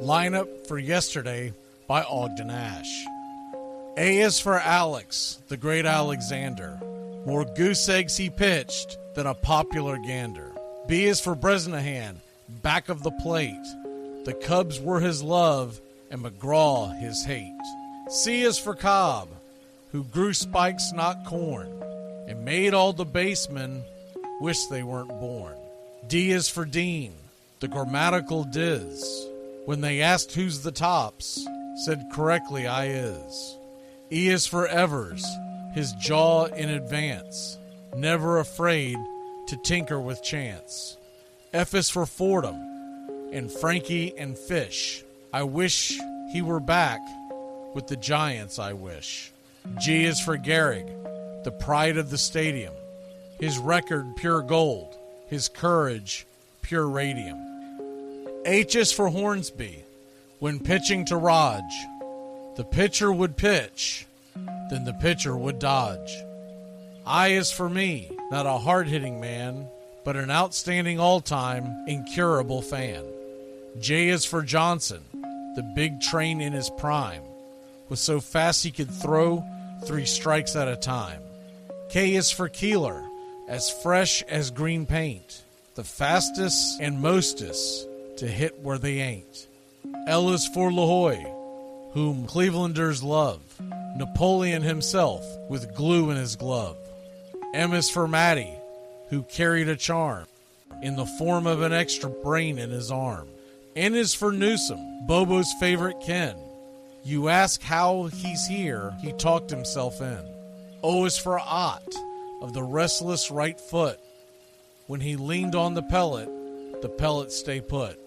Lineup for yesterday by Ogden Ash. A is for Alex, the great Alexander. More goose eggs he pitched than a popular gander. B is for Bresnahan, back of the plate. The Cubs were his love and McGraw his hate. C is for Cobb, who grew spikes not corn, and made all the basemen wish they weren't born. D is for Dean, the grammatical diz. When they asked who's the tops, said correctly I is. E is for Evers, his jaw in advance, never afraid to tinker with chance. F is for Fordham, and Frankie and Fish. I wish he were back with the Giants, I wish. G is for Gehrig, the pride of the stadium, his record pure gold, his courage pure radium. H is for Hornsby, when pitching to Raj, the pitcher would pitch, then the pitcher would dodge. I is for me, not a hard-hitting man, but an outstanding all-time, incurable fan. J is for Johnson, the big train in his prime, was so fast he could throw 3 strikes at a time. K is for Keeler, as fresh as green paint, the fastest and mostest to hit where they ain't. L is for LaHoy, whom Clevelanders love, Napoleon himself with glue in his glove. M is for Matty, who carried a charm in the form of an extra brain in his arm. N is for Newsom, Bobo's favorite kin. You ask how he's here, he talked himself in. O is for Ott, of the restless right foot. When he leaned on the pellet stay put.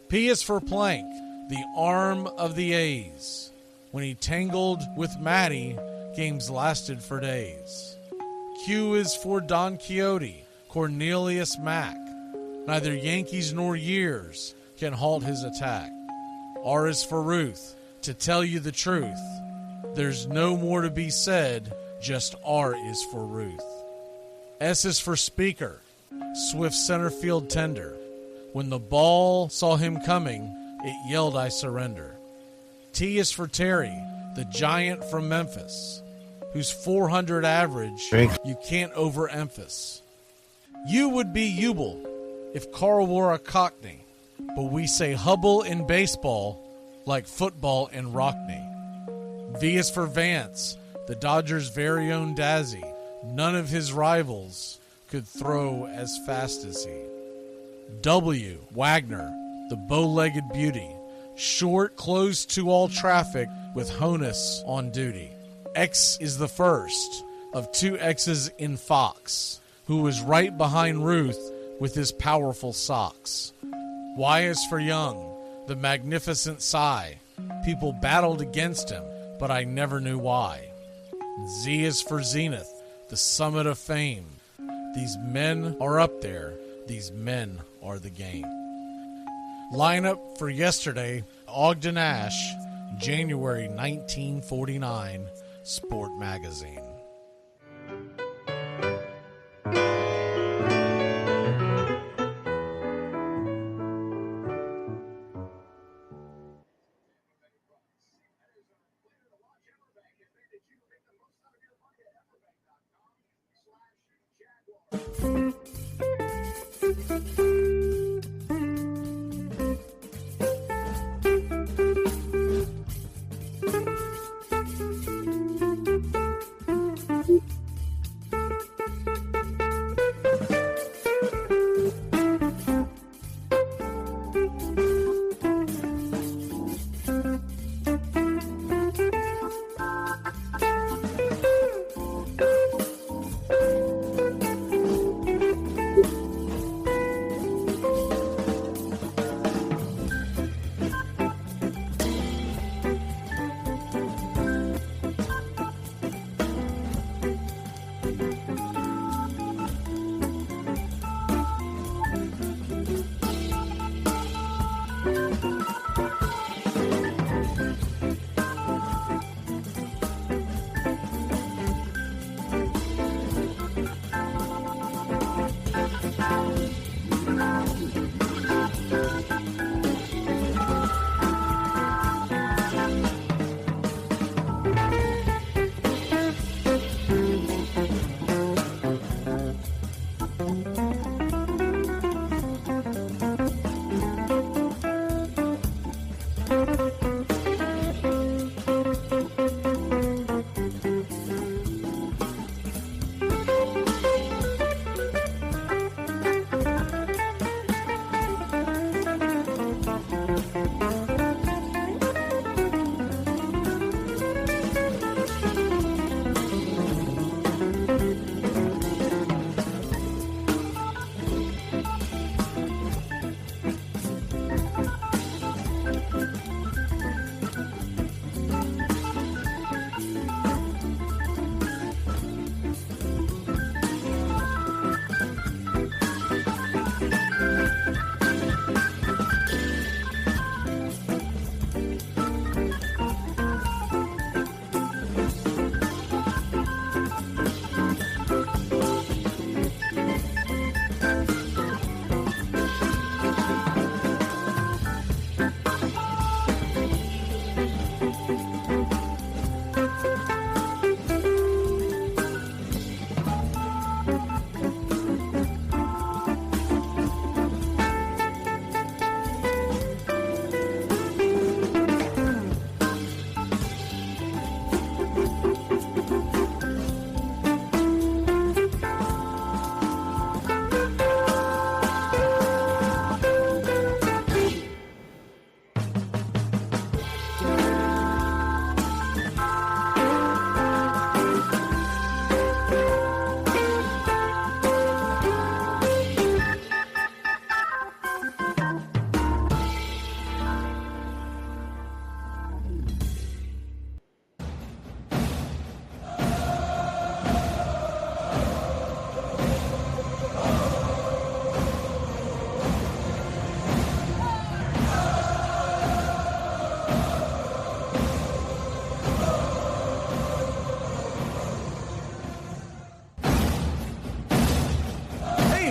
P is for Plank, the arm of the A's. When he tangled with Matty, games lasted for days. Q is for Don Quixote, Cornelius Mack. Neither Yankees nor years can halt his attack. R is for Ruth, to tell you the truth. There's no more to be said, just R is for Ruth. S is for Speaker, swift center field tender. When the ball saw him coming, it yelled, I surrender. T is for Terry, the giant from Memphis, whose 400 average you can't overemphasize. U would be Ubel if Carl wore a Cockney, but we say Hubble in baseball like football in Rockney. V is for Vance, the Dodgers' very own Dazzy. None of his rivals could throw as fast as he. W, Wagner, the bow-legged beauty, short, close to all traffic with Honus on duty. X is the first of 2 X's in Fox, who was right behind Ruth with his powerful socks. Y is for Young, the magnificent sigh. People battled against him, but I never knew why. Z is for Zenith, the summit of fame. These men are up there. These men are the game. Lineup for yesterday, Ogden Ash, January 1949, Sport Magazine.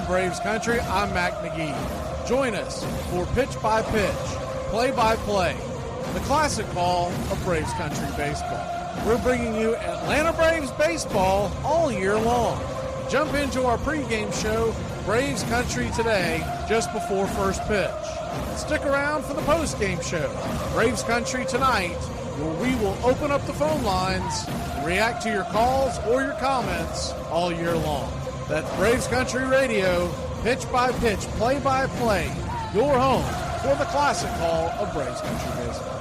Braves Country. I'm Mac Magee. Join us for Pitch by Pitch, Play by Play, the classic call of Braves Country baseball. We're bringing you Atlanta Braves baseball all year long. Jump into our pregame show, Braves Country Today, just before first pitch. Stick around for the postgame show, Braves Country Tonight, where we will open up the phone lines and react to your calls or your comments all year long. That's Braves Country Radio, pitch by pitch, play by play, your home for the classic call of Braves Country baseball.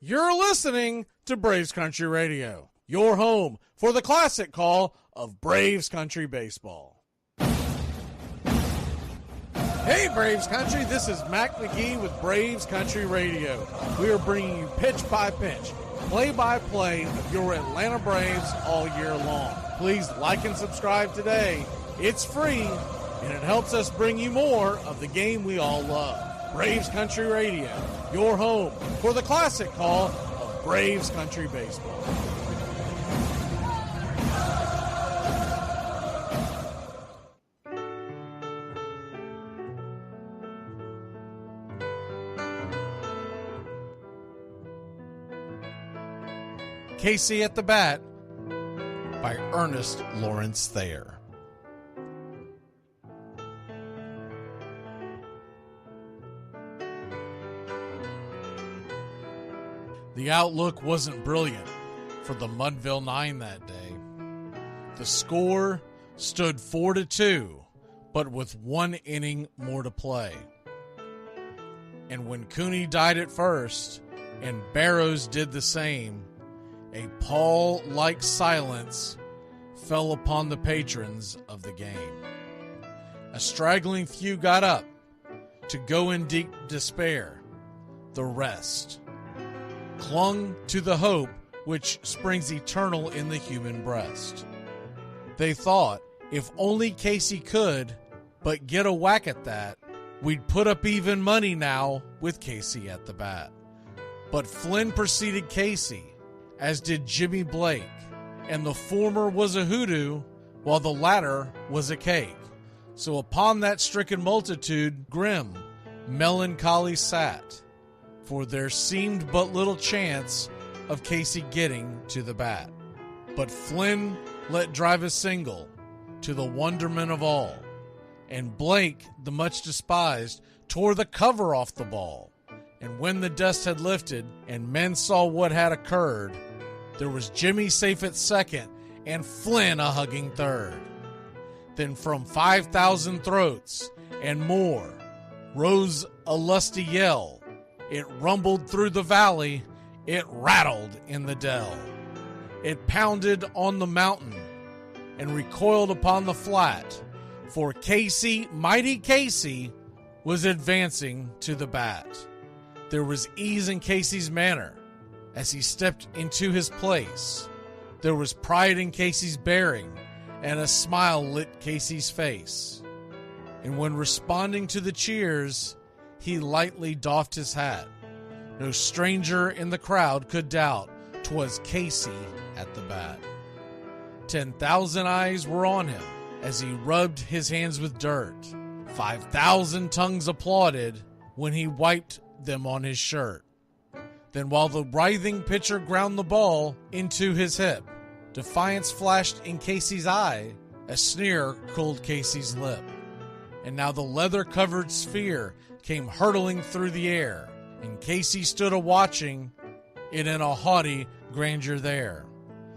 You're listening to Braves Country Radio, your home for the classic call of Braves Country baseball. Hey Braves Country, this is Mac Magee with Braves Country Radio. We are bringing you pitch by pitch, play by play of your Atlanta Braves all year long. Please like and subscribe today. It's free and it helps us bring you more of the game we all love. Braves Country Radio, your home for the classic call of Braves Country baseball. Casey at the Bat by Ernest Lawrence Thayer. The outlook wasn't brilliant for the Mudville Nine that day. The score stood 4-2, but with 1 inning more to play. And when Cooney died at first, and Barrows did the same, a pall-like silence fell upon the patrons of the game. A straggling few got up to go in deep despair. The rest clung to the hope which springs eternal in the human breast. They thought, if only Casey could but get a whack at that, we'd put up even money now with Casey at the bat. But Flynn preceded Casey, as did Jimmy Blake, and the former was a hoodoo, while the latter was a cake. So upon that stricken multitude grim, melancholy sat, for there seemed but little chance of Casey getting to the bat. But Flynn let drive a single, to the wonderment of all, and Blake, the much despised, tore the cover off the ball. And when the dust had lifted, and men saw what had occurred, there was Jimmy safe at second, and Flynn a hugging third. Then from 5,000 throats and more rose a lusty yell. It rumbled through the valley, it rattled in the dell. It pounded on the mountain and recoiled upon the flat, for Casey, mighty Casey, was advancing to the bat. There was ease in Casey's manner as he stepped into his place. There was pride in Casey's bearing, and a smile lit Casey's face. And when responding to the cheers, he lightly doffed his hat. No stranger in the crowd could doubt 'twas Casey at the bat. 10,000 eyes were on him as he rubbed his hands with dirt. 5,000 tongues applauded when he wiped them on his shirt. Then while the writhing pitcher ground the ball into his hip, defiance flashed in Casey's eye, a sneer cooled Casey's lip. And now the leather-covered sphere came hurtling through the air, and Casey stood a-watching it in a haughty grandeur there.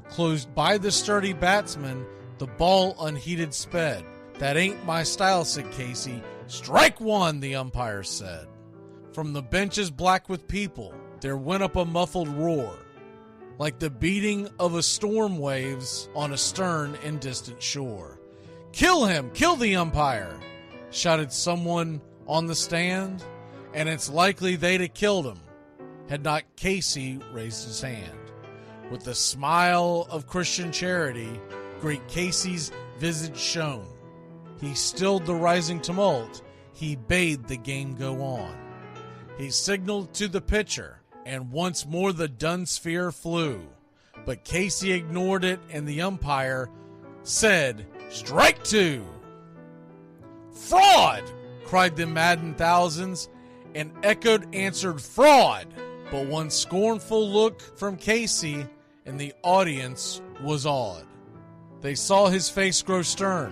Closed by the sturdy batsman, the ball unheeded sped. "That ain't my style," said Casey. "Strike one," the umpire said. From the benches black with people, there went up a muffled roar, like the beating of a storm waves on a stern and distant shore. "Kill him! Kill the umpire!" shouted someone on the stand, and it's likely they'd have killed him had not Casey raised his hand. With a smile of Christian charity, great Casey's visage shone. He stilled the rising tumult, he bade the game go on. He signaled to the pitcher, and once more the dun sphere flew. But Casey ignored it, and the umpire said, "Strike two!" "Fraud!" cried the maddened thousands, and echoed answered, "Fraud!" But one scornful look from Casey, and the audience was awed. They saw his face grow stern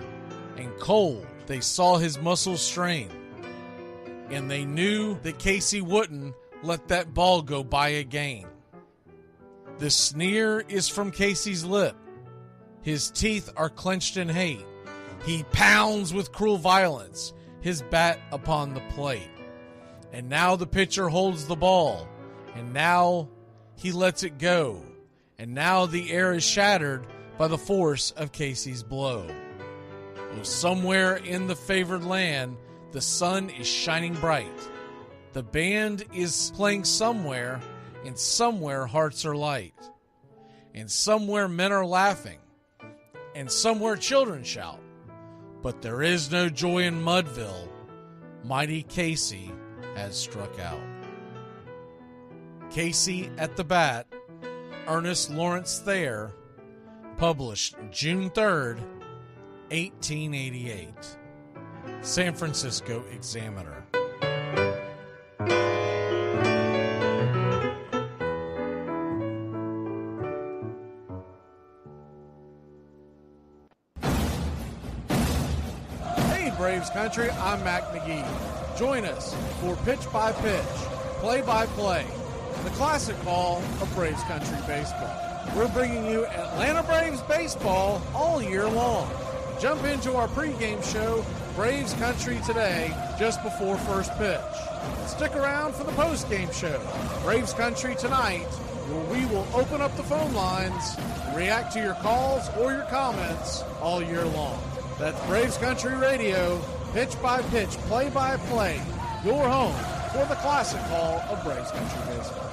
and cold. They saw his muscles strain. And they knew that Casey wouldn't let that ball go by again. The sneer is from Casey's lip. His teeth are clenched in hate. He pounds with cruel violence his bat upon the plate. And now the pitcher holds the ball, and now he lets it go. And now the air is shattered by the force of Casey's blow. Oh, somewhere in the favored land, the sun is shining bright. The band is playing somewhere, and somewhere hearts are light. And somewhere men are laughing, and somewhere children shout. But there is no joy in Mudville. Mighty Casey has struck out. Casey at the Bat, Ernest Lawrence Thayer, published June 3rd, 1888. San Francisco Examiner. Hey Braves Country, I'm Mac Magee. Join us for Pitch by Pitch, Play by Play, the classic call of Braves Country Baseball. We're bringing you Atlanta Braves baseball all year long. Jump into our pregame show Braves Country Today just before first pitch. Stick around for the postgame show, Braves Country Tonight, where we will open up the phone lines and react to your calls or your comments all year long. That's Braves Country Radio, pitch by pitch, play by play, your home for the classic call of Braves Country Baseball.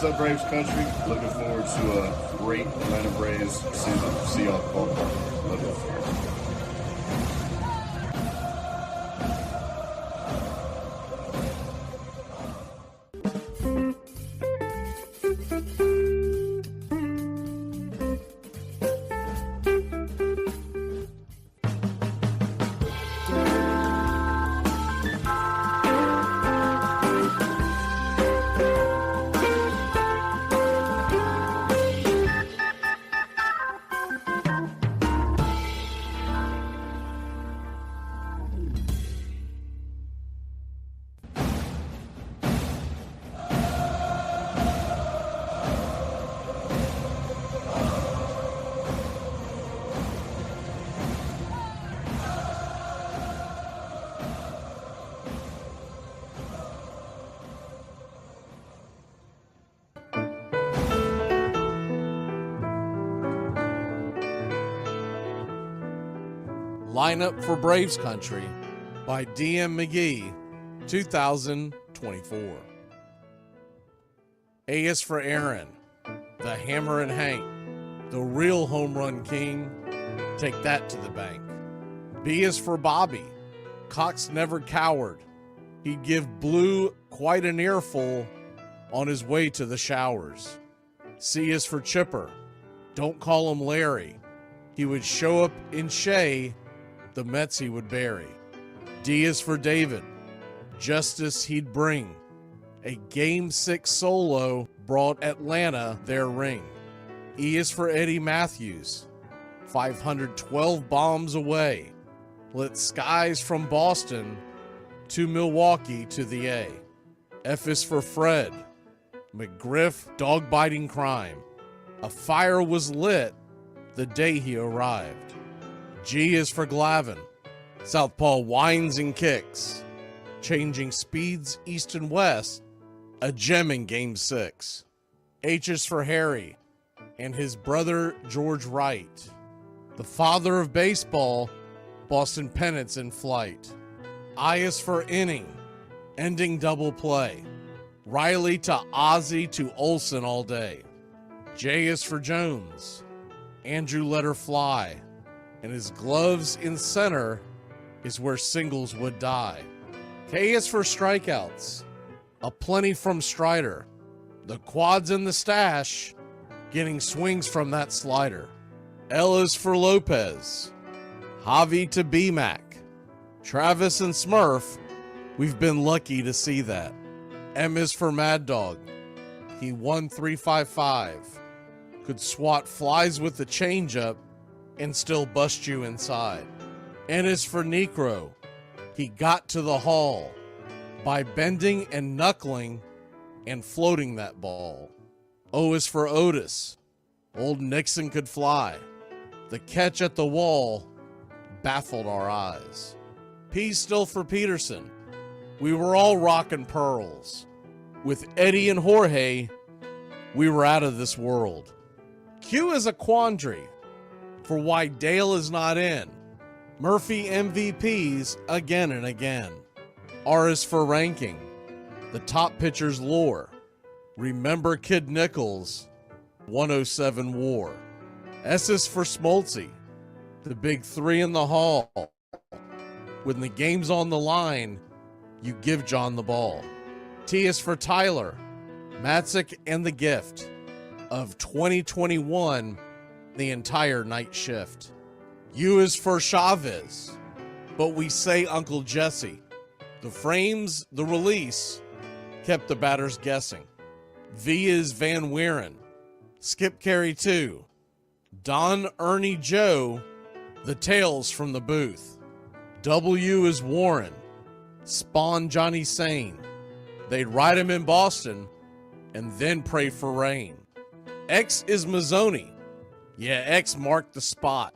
What's up, Braves Country? Looking forward to a great Atlanta Braves season. See y'all at the ballpark. Love you. Lineup for Braves Country by D.M. McGee, 2024. A is for Aaron, the Hammer and Hank, the real home run king. Take that to the bank. B is for Bobby. Cox never cowered. He'd give Blue quite an earful on his way to the showers. C is for Chipper. Don't call him Larry. He would show up in Shea, the Mets he would bury. D is for David. Justice he'd bring. A Game 6 solo brought Atlanta their ring. E is for Eddie Matthews. 512 bombs away. Lit skies from Boston to Milwaukee to the A. F is for Fred. McGriff, dog-biting crime. A fire was lit the day he arrived. G is for Glavine. Southpaw winds and kicks. Changing speeds east and west. A gem in Game 6. H is for Harry and his brother George Wright. The father of baseball, Boston pennants in flight. I is for inning, ending double play. Riley to Ozzie to Olsen all day. J is for Jones. Andrew let her fly, and his gloves in center is where singles would die. K is for strikeouts, a plenty from Strider. The quads in the stash, getting swings from that slider. L is for Lopez. Javi to B-Mac. Travis and Smurf, we've been lucky to see that. M is for Mad Dog. He won 355. Could swat flies with the changeup and still bust you inside. N is for Necro. He got to the hall by bending and knuckling and floating that ball. O is for Otis. Old Nixon could fly. The catch at the wall baffled our eyes. P still for Peterson. We were all rockin' pearls. With Eddie and Jorge, we were out of this world. Q is a quandary for why Dale is not in. Murphy MVPs again and again. R is for ranking. The top pitchers lore. Remember Kid Nichols, 107 WAR. S is for Smoltzy. The big three in the hall. When the game's on the line, you give John the ball. T is for Tyler, Matzik, and the gift of 2021, the entire night shift. U is for Chavez, but we say Uncle Jesse. The frames, the release, kept the batters guessing. V is Van Weeren, Skip Carey 2, Don Ernie Joe, the tales from the booth. W is Warren, Spawn Johnny Sane. They'd ride him in Boston and then pray for rain. X is Mazzoni. Yeah, X marked the spot.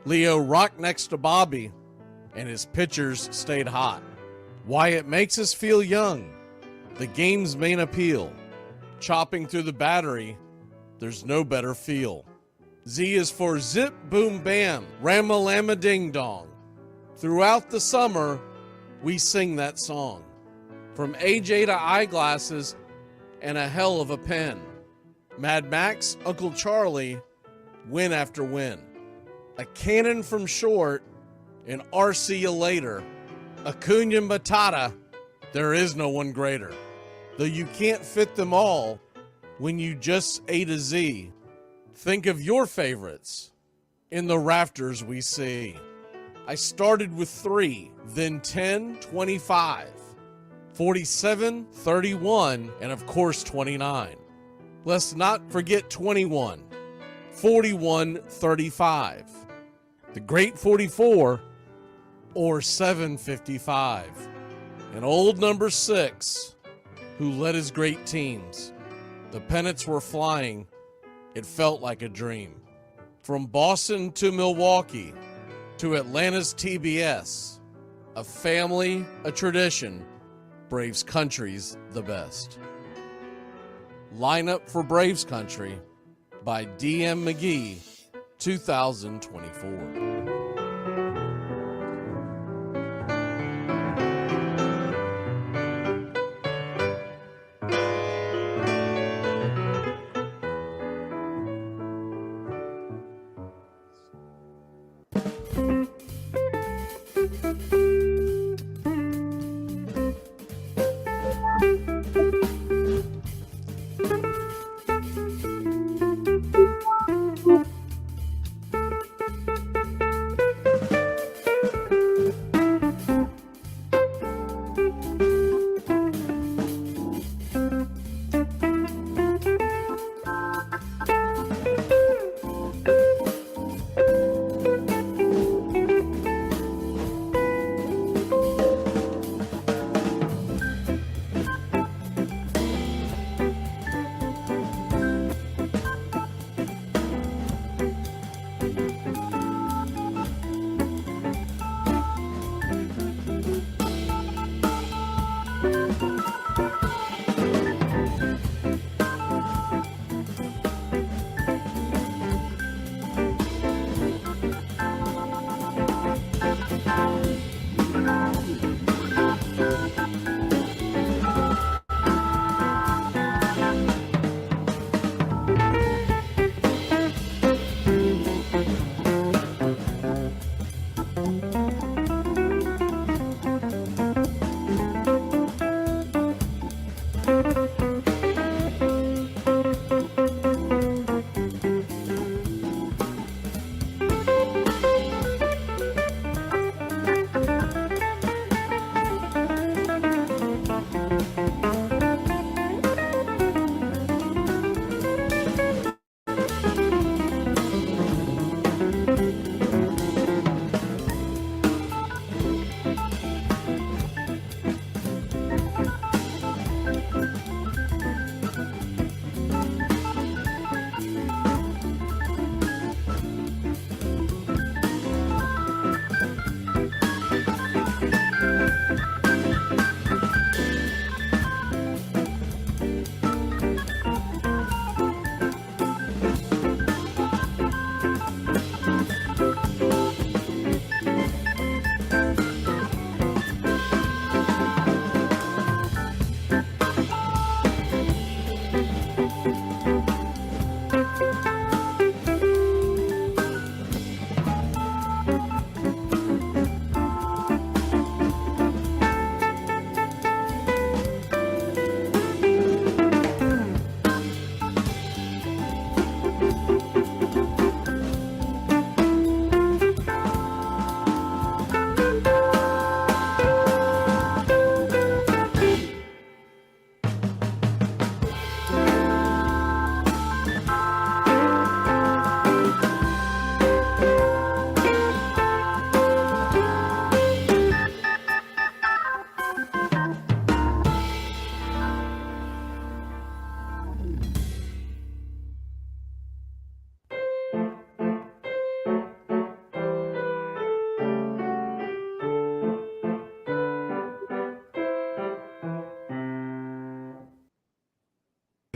Leo rocked next to Bobby, and his pitchers stayed hot. Why it makes us feel young, the game's main appeal. Chopping through the battery, there's no better feel. Z is for Zip Boom Bam, Ramalama Ding Dong. Throughout the summer, we sing that song. From AJ to eyeglasses and a hell of a pen. Mad Max, Uncle Charlie, win after win. A cannon from short, and RC you later. Acuna Matata, there is no one greater. Though you can't fit them all when you just A to Z. Think of your favorites in the rafters we see. I started with 3, then 10, 25, 47, 31, and of course 29. Let's not forget 21, 41, 35, the great 44, or 755, and old number 6, who led his great teams. The pennants were flying. It felt like a dream. From Boston to Milwaukee to Atlanta's TBS, a family, a tradition, Braves Country's the best. Lineup for Braves Country by DM McGee, 2024.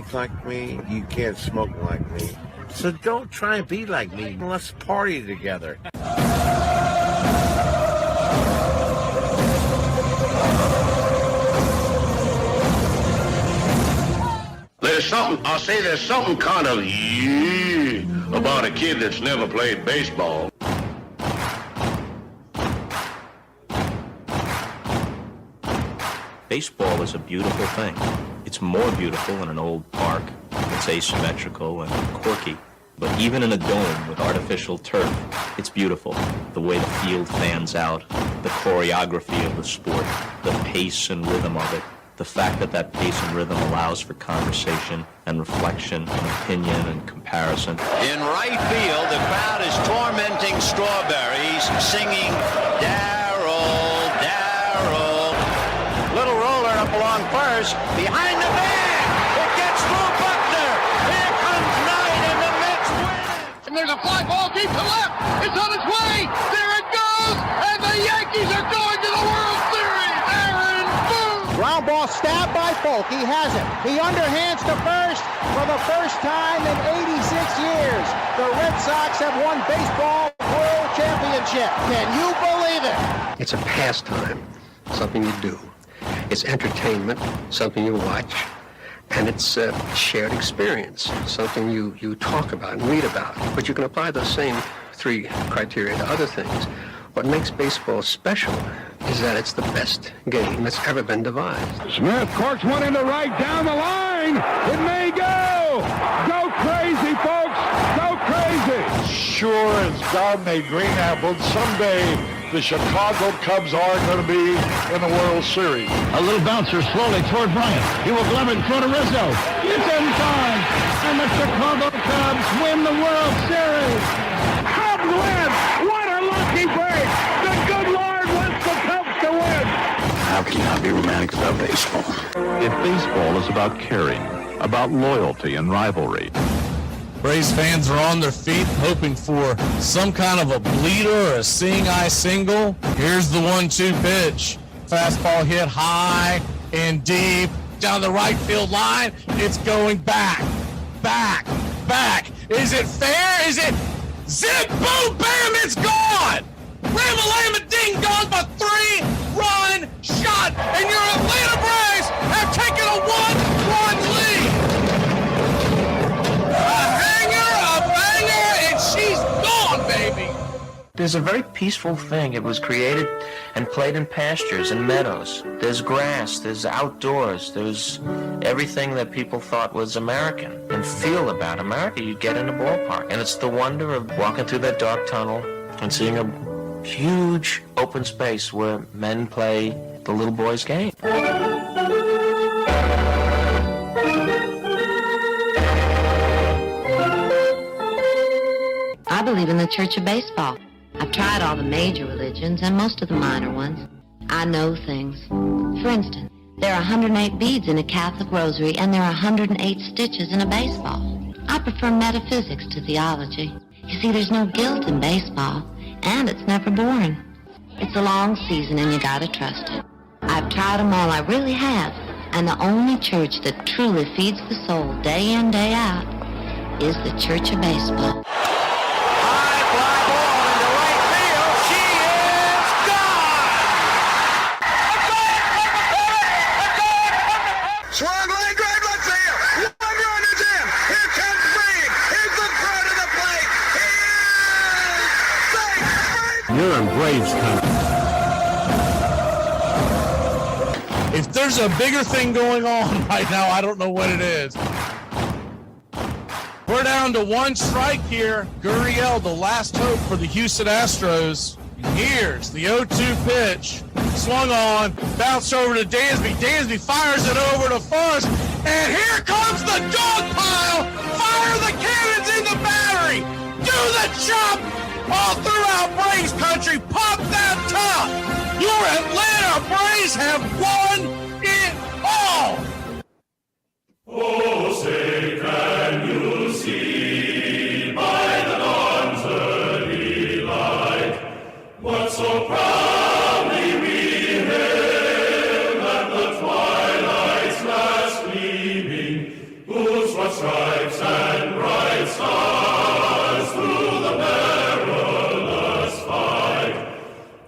look like me, you can't smoke like me. So don't try and be like me. Let's party together. There's something kind of about a kid that's never played baseball. Baseball is a beautiful thing. It's more beautiful in an old park. It's asymmetrical and quirky. But even in a dome with artificial turf, it's beautiful. The way the field fans out, the choreography of the sport, the pace and rhythm of it. The fact that that pace and rhythm allows for conversation and reflection and opinion and comparison. In right field, the crowd is tormenting Strawberries, singing, Darryl, Darryl. Little roller up along first, behind the man. It gets through Buckner. Here comes Knight, and the Mets win. And there's a fly ball deep to left. It's on its way. There it goes. And the Yankees are going to the World Series. Aaron Boone. Ground ball stabbed by Folk. He has it. He underhands to first for the first time in 86 years. The Red Sox have won baseball world championship. Can you believe it? It's a pastime, something you do. It's entertainment, something you watch. And it's a shared experience, something you talk about and read about. But you can apply those same three criteria to other things. What makes baseball special is that it's the best game that's ever been devised. Smith corks one into right, down the line. It may go. Go crazy, folks. Go crazy. Sure as God made green apples, someday the Chicago Cubs are going to be in the World Series. A little bouncer slowly toward Bryant. He will glove it in front of Rizzo. It's in time. And the Chicago Cubs win the World Series. Cubs win. What a lucky break. The good Lord wants the Cubs to win. How can you not be romantic about baseball? If baseball is about caring, about loyalty and rivalry. Braves fans are on their feet hoping for some kind of a bleeder or a seeing-eye single. Here's the 1-2 pitch. Fastball hit high and deep down the right field line. It's going back, back, back. Is it fair? Is it zip, boom, bam, it's gone. Ram-a-lam-a ding dong, a 3-run shot, and your Atlanta Braves have taken a 1-1 lead. She's gone, baby! There's a very peaceful thing. It was created and played in pastures and meadows. There's grass, there's outdoors, there's everything that people thought was American and feel about America. You get in a ballpark. And it's the wonder of walking through that dark tunnel and seeing a huge open space where men play the little boy's game. I believe in the Church of Baseball. I've tried all the major religions and most of the minor ones. I know things. For instance, there are 108 beads in a Catholic rosary and there are 108 stitches in a baseball. I prefer metaphysics to theology. You see, there's no guilt in baseball, and it's never boring. It's a long season and you gotta trust it. I've tried them all, I really have. And the only church that truly feeds the soul day in, day out is the Church of Baseball. Swung line drive, let's see him. 1 run is in. Here comes Green. Here's the throw to the plate. He is safe. You're in Braves country. If there's a bigger thing going on right now, I don't know what it is. We're down to 1 strike here. Gurriel, the last hope for the Houston Astros. Here's the 0-2 pitch. Swung on, bounced over to Dansby. Dansby fires it over to first, and here comes the dog pile. Fire the cannons in the battery. Do the chop all throughout Braves country. Pop that top. Your Atlanta Braves have won it all. Oh, say, can you see by the dawn's early light what so proudly we hailed at the twilight's last gleaming, whose stripes and bright stars through the perilous fight.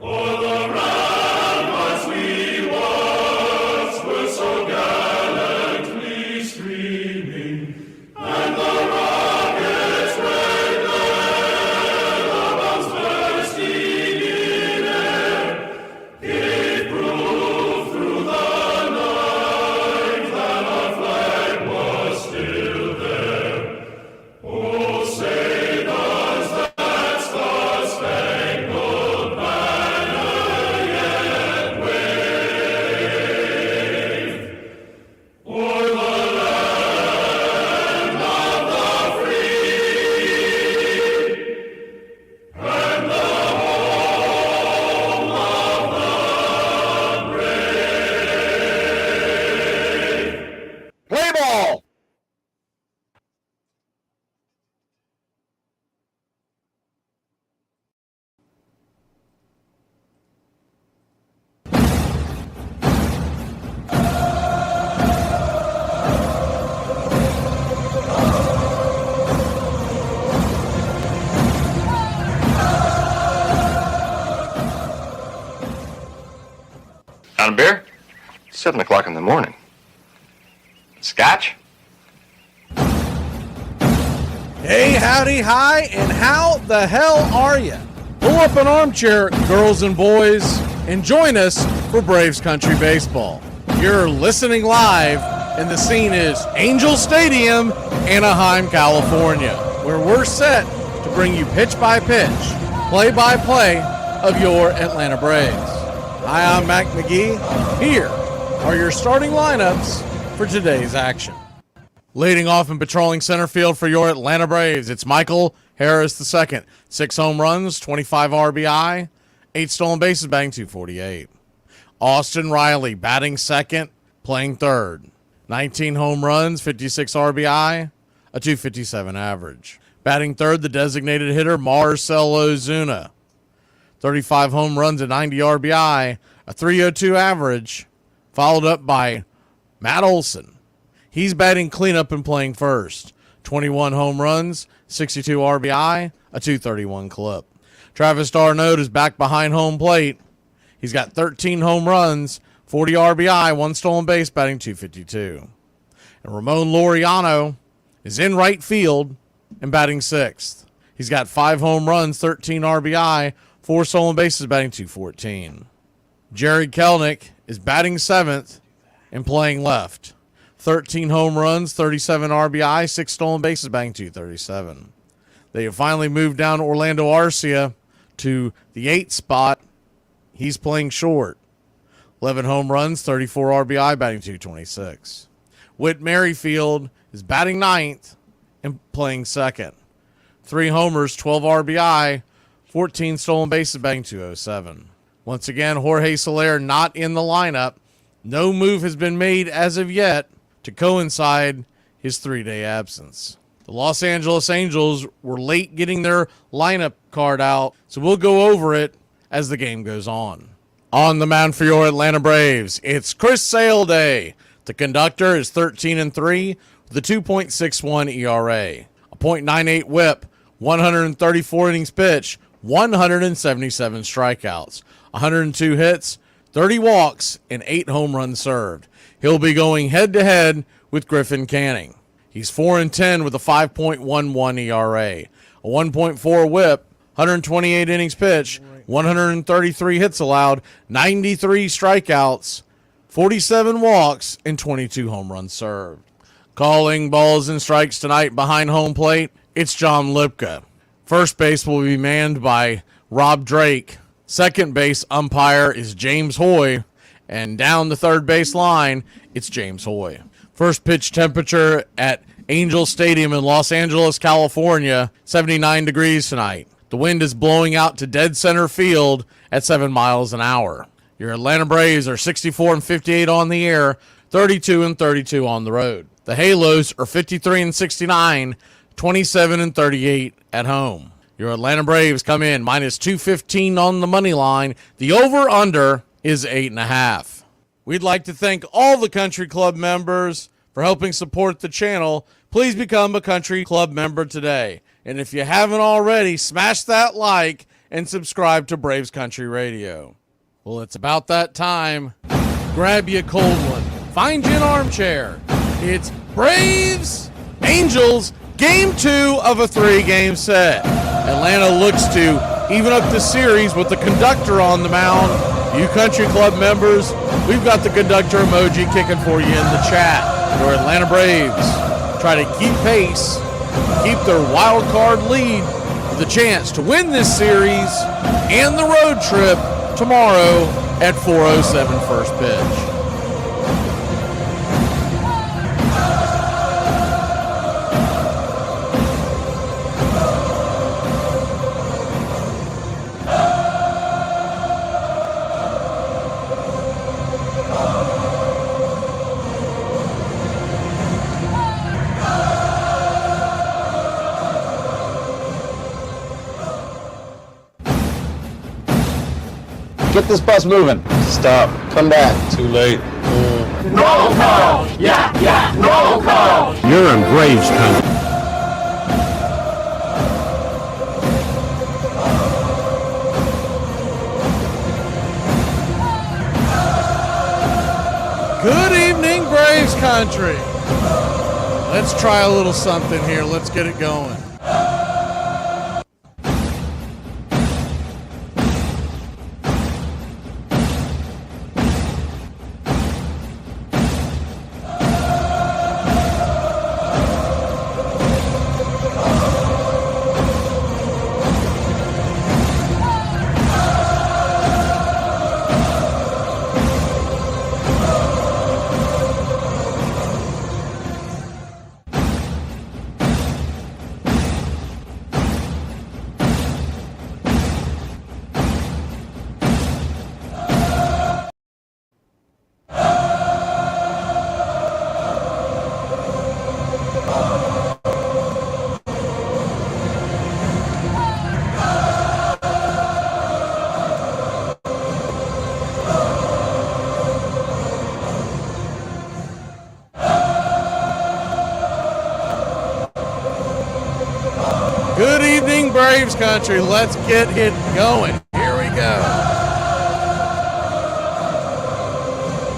O'er the ramparts we watched were so gallantly streaming, and the rockets' red glare, the bombs bursting in air, gave proof through the night that our flag was still there. Oh, say does that star-spangled banner yet wave o'er the land of the free and the home of the brave? Play ball! Down a beer? 7 o'clock in the morning. Scotch? Hey, howdy, hi, and how the hell are you? Pull up an armchair, girls and boys, and join us for Braves Country Baseball. You're listening live, and the scene is Angel Stadium, Anaheim, California, where we're set to bring you pitch-by-pitch, play-by-play of your Atlanta Braves. Hi, I'm Mac Magee. Here are your starting lineups for today's action. Leading off and patrolling center field for your Atlanta Braves, it's Michael Harris II. 6 home runs, 25 RBI, 8 stolen bases, batting .248. Austin Riley batting second, playing third. 19 home runs, 56 RBI, a .257 average. Batting third, the designated hitter Marcell Ozuna. 35 home runs and 90 RBI, a .302 average, followed up by Matt Olson. He's batting cleanup and playing first. 21 home runs, 62 RBI, a .231 clip. Travis d'Arnaud is back behind home plate. He's got 13 home runs, 40 RBI, 1 stolen base, batting .252. And Ramon Laureano is in right field and batting sixth. He's got 5 home runs, 13 RBI, 4 stolen bases, batting .214. Jared Kelenic is batting seventh and playing left. 13 home runs, 37 RBI, 6 stolen bases, batting .237. They have finally moved down Orlando Arcia to the 8th spot. He's playing short. 11 home runs, 34 RBI, batting .226. Whit Merrifield is batting ninth and playing second. 3 homers, 12 RBI, 14 stolen bases, batting .207. Once again, Jorge Soler not in the lineup. No move has been made as of yet to coincide his 3-day absence. The Los Angeles Angels were late getting their lineup card out, so we'll go over it as the game goes on. On the mound for your Atlanta Braves, it's Chris Sale Day. The conductor is 13-3 with a 2.61 ERA, a .98 whip, 134 innings pitched, 177 strikeouts, 102 hits, 30 walks, and 8 home runs served. He'll be going head-to-head with Griffin Canning. He's 4-10 with a 5.11 ERA, a 1.4 whip, 128 innings pitched, 133 hits allowed, 93 strikeouts, 47 walks, and 22 home runs served. Calling balls and strikes tonight behind home plate, it's John Lipka. First base will be manned by Rob Drake. Second base umpire is James Hoy. And down the third base line, it's James Hoy. First pitch temperature at Angel Stadium in Los Angeles, California, 79 degrees tonight. The wind is blowing out to dead center field at 7 miles an hour. Your Atlanta Braves are 64-58 on the air, 32-32 on the road. The Halos are 53-69, 27-38 at home. Your Atlanta Braves come in minus 215 on the money line. The over-under is 8.5. We'd like to thank all the country club members for helping support the channel, please become a Country Club member today. And if you haven't already, smash that like and subscribe to Braves Country Radio. Well, it's about that time. Grab you a cold one. Find you an armchair. It's Braves Angels Game 2 of a 3-game set. Atlanta looks to even up the series with the conductor on the mound. You Country Club members, we've got the conductor emoji kicking for you in the chat. Your Atlanta Braves try to keep pace, keep their wild card lead with a chance to win this series and the road trip tomorrow at 4:07 first pitch. Get this bus moving. Stop. Come back. Too late. Roll call! Yeah! Roll call! You're in Braves country. Good evening, Braves Country. Let's try a little something here. Let's get it going. Good evening, Braves Country. Let's get it going. Here we go.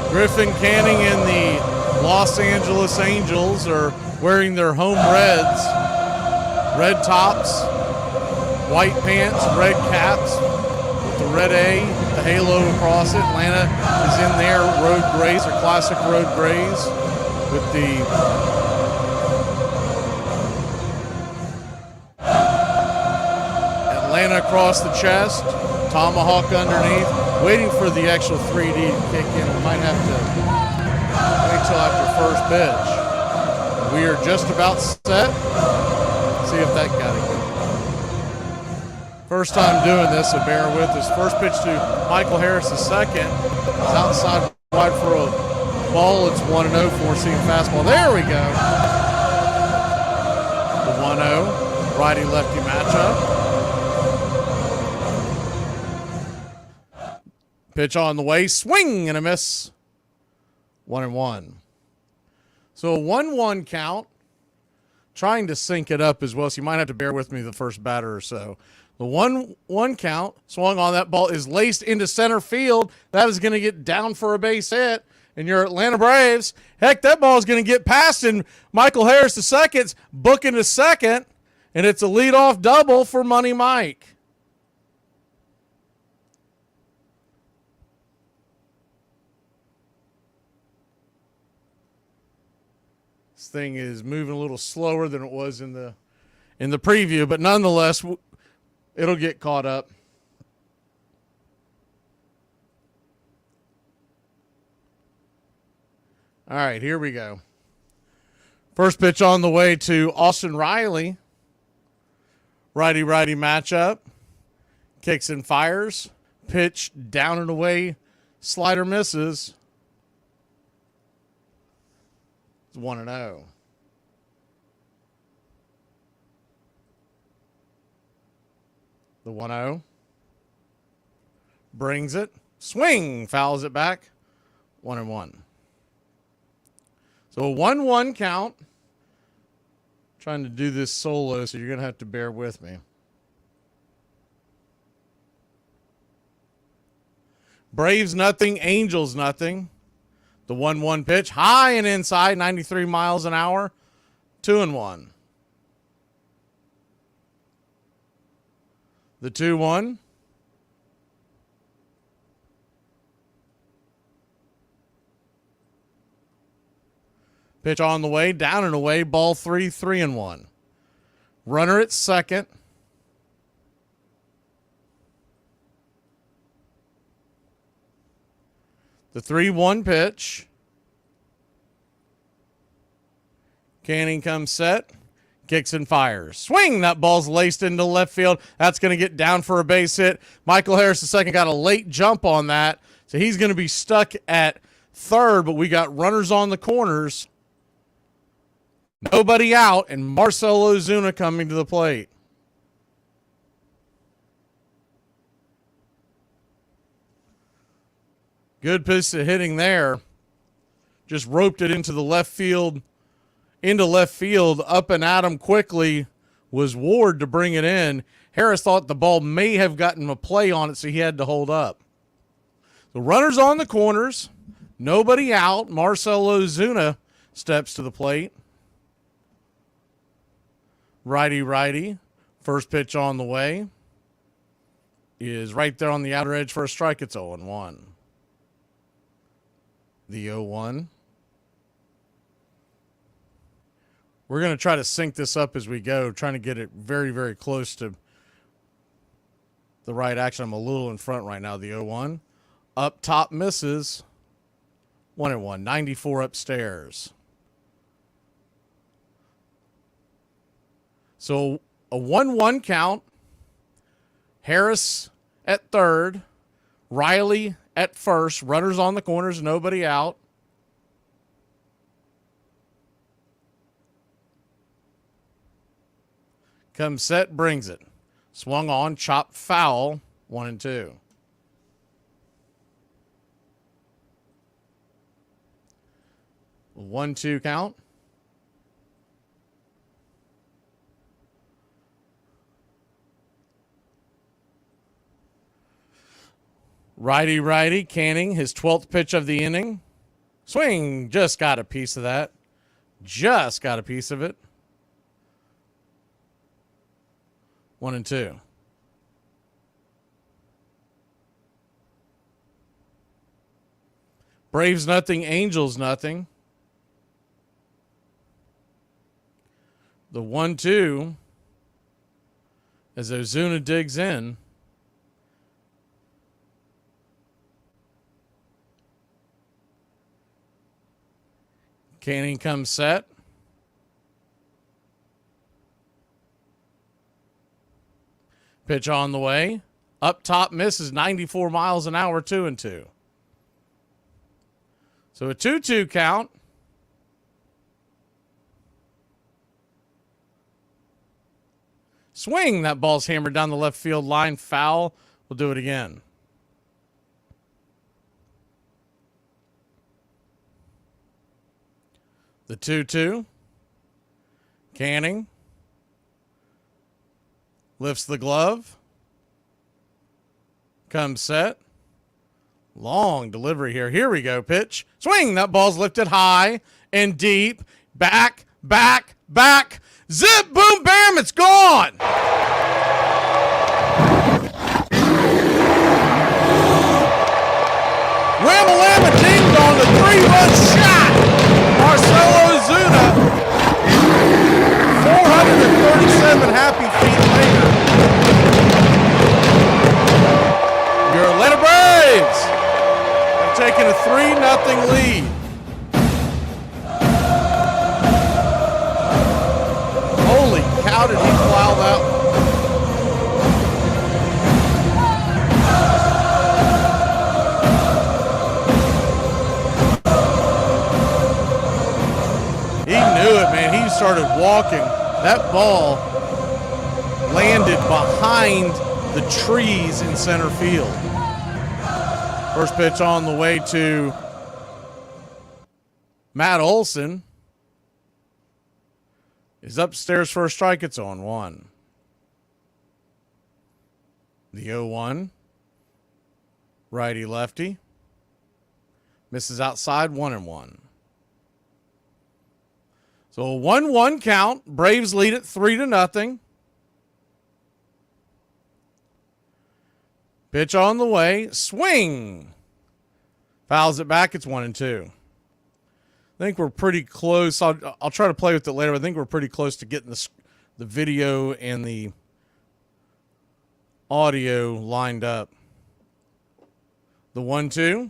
Griffin Canning and the Los Angeles Angels are wearing their home reds. Red tops, white pants, red caps with the red A, the halo across it. Atlanta is in their road grays, or classic road grays, with the Atlanta across the chest, tomahawk underneath, waiting for the actual 3D to kick in. We might have to wait till after first pitch. We are just about set. See if that got it good. First time doing this, so bear with us. First pitch to Michael Harris, the second. It's outside wide for a ball. It's 1-0, 4-seam fastball. There we go. The 1-0, righty-lefty matchup. Pitch on the way, swing and a miss. 1-1. So a 1-1 count. Trying to sync it up as well, so you might have to bear with me the first batter or so. The 1-1 count, swung on that ball, is laced into center field. That is going to get down for a base hit. And your Atlanta Braves, heck, that ball is going to get past, and Michael Harris the second's booking to second, and it's a leadoff double for Money Mike. This thing is moving a little slower than it was in the preview, but nonetheless, it'll get caught up. All right, here we go. First pitch on the way to Austin Riley. Righty-righty matchup. Kicks and fires. Pitch down and away. Slider misses. It's 1-0. The 1-0. Brings it. Swing. Fouls it back. 1-1. So a 1-1 count. Trying to do this solo, so you're going to have to bear with me. Braves nothing, Angels nothing. The 1-1 pitch, high and inside, 93 miles an hour, 2-1. The 2-1. Pitch on the way, down and away, ball 3, 3-1. Runner at second. The 3-1 pitch. Canning comes set. Kicks and fires. Swing! That ball's laced into left field. That's going to get down for a base hit. Michael Harris II got a late jump on that, so he's going to be stuck at third, but we got runners on the corners. Nobody out, and Marcell Ozuna coming to the plate. Good piece of hitting there. Just roped it into the left field. Up and at him quickly was Ward to bring it in. Harris thought the ball may have gotten a play on it, so he had to hold up. The runners on the corners. Nobody out. Marcell Ozuna steps to the plate. Righty. First pitch on the way is right there on the outer edge for a strike. It's 0-1. The 0-1. We're going to try to sync this up as we go, trying to get it very, very close to the right action. I'm a little in front right now. The 0-1. Up top misses. 1-1. 94 upstairs. So a 1-1 count. Harris at third. Riley at first. Runners on the corners. Nobody out. Comes set, brings it. Swung on, chopped foul. 1-2. A 1-2 count. Righty, Canning, his 12th pitch of the inning. Swing, just got a piece of that. Just got a piece of it. 1-2. Braves nothing, Angels nothing. The 1-2 as Ozuna digs in. Canning comes set. Pitch on the way. Up top misses, 94 miles an hour, 2-2. So a 2-2 count. Swing. That ball's hammered down the left field line. Foul. We'll do it again. The 2-2. Canning. Lifts the glove. Comes set. Long delivery here. Here we go. Pitch. Swing. That ball's lifted high and deep. Back. Zip, boom, bam. It's gone. Wham-a-lam-a ding-dong, the 3-run shot. Marcell Ozuna, 437 happy feet later. Your Atlanta Braves have taken a 3-0 lead. Holy cow, did he plow that one. He knew it, man. He started walking. That ball landed behind the trees in center field. First pitch on the way to Matt Olson is upstairs for a strike. It's on 1. The 0-1. Righty lefty. Misses outside, 1-1. So a 1-1 count. Braves lead it 3-0. Pitch on the way. Swing. Fouls it back. It's 1-2. I think we're pretty close. I'll try to play with it later. I think we're pretty close to getting the video and the audio lined up. The 1-2.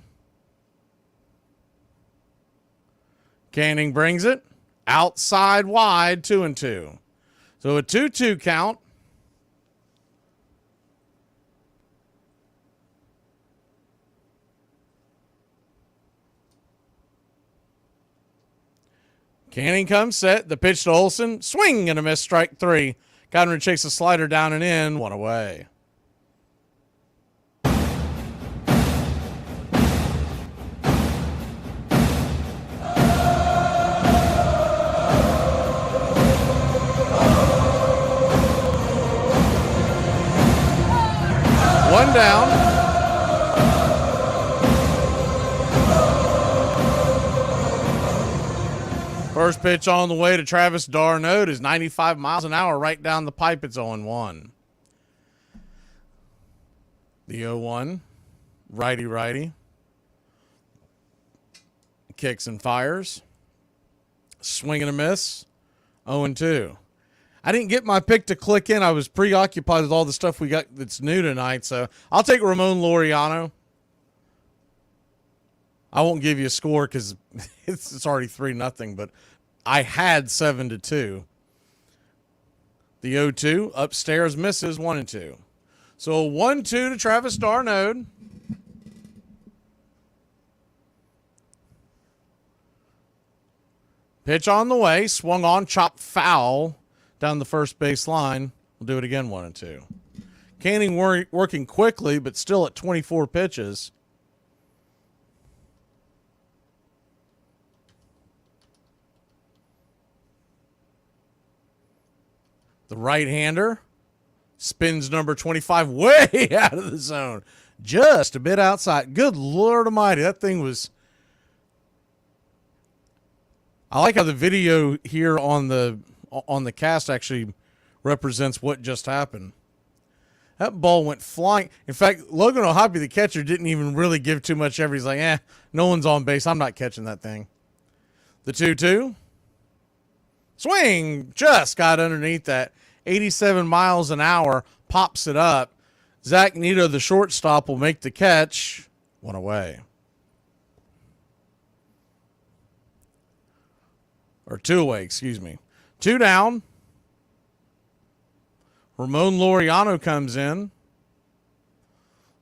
Canning brings it. Outside wide, 2-2. So a 2-2 count. Canning comes set. The pitch to Olson. Swing and a miss. Strike 3. Conrad chases a slider down and in. 1 away. One down. First pitch on the way to Travis d'Arnaud is 95 miles an hour right down the pipe. It's 0-1. The 0-1. Righty. Kicks and fires. Swing and a miss. 0-2. I didn't get my pick to click in. I was preoccupied with all the stuff we got that's new tonight. So I'll take Ramon Laureano. I won't give you a score because it's already 3-0, but I had 7-2. The 0-2 upstairs misses 1-2. So 1-2 to Travis d'Arnaud. Pitch on the way, swung on, chopped foul down the first base line. We'll do it again, 1-2. Canning working quickly, but still at 24 pitches. The right-hander spins number 25 way out of the zone. Just a bit outside. Good Lord almighty. That thing was... I like how the video here on the cast actually represents what just happened. That ball went flying. In fact, Logan O'Hoppe, the catcher, didn't even really give too much effort. He's like, no one's on base. I'm not catching that thing. The 2-2. Swing. Just got underneath that. 87 miles an hour. Pops it up. Zach Neto, the shortstop, will make the catch. 1 away. Or 2 away, excuse me. 2 down. Ramon Laureano comes in.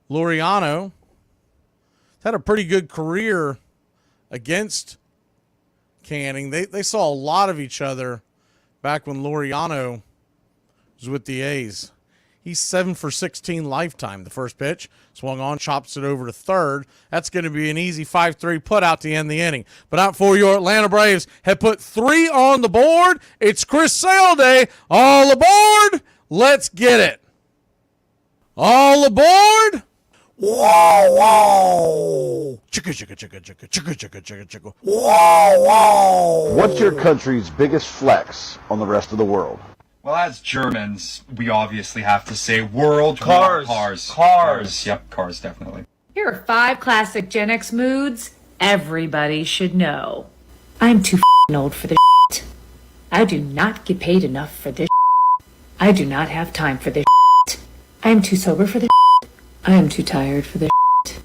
Laureano had a pretty good career against Canning. They saw a lot of each other back when Laureano was with the A's. He's 7 for 16 lifetime. The first pitch swung on, chops it over to third. That's going to be an easy 5-3 put out to end the inning. But out for your Atlanta Braves have put 3 on the board. It's Chris Sale Day. All aboard. Let's get it. All aboard. Whoa, whoa. Chicka, chicka, chicka, chicka, chicka, chicka, chicka, chicka. Whoa, whoa. What's your country's biggest flex on the rest of the world? Well, as Germans, we obviously have to say world cars. Cars. Yep, cars, definitely. Here are 5 classic Gen X moods everybody should know. I'm too old for this shit. I do not get paid enough for this shit. I do not have time for this shit. I am too sober for this shit. I am too tired for this shit.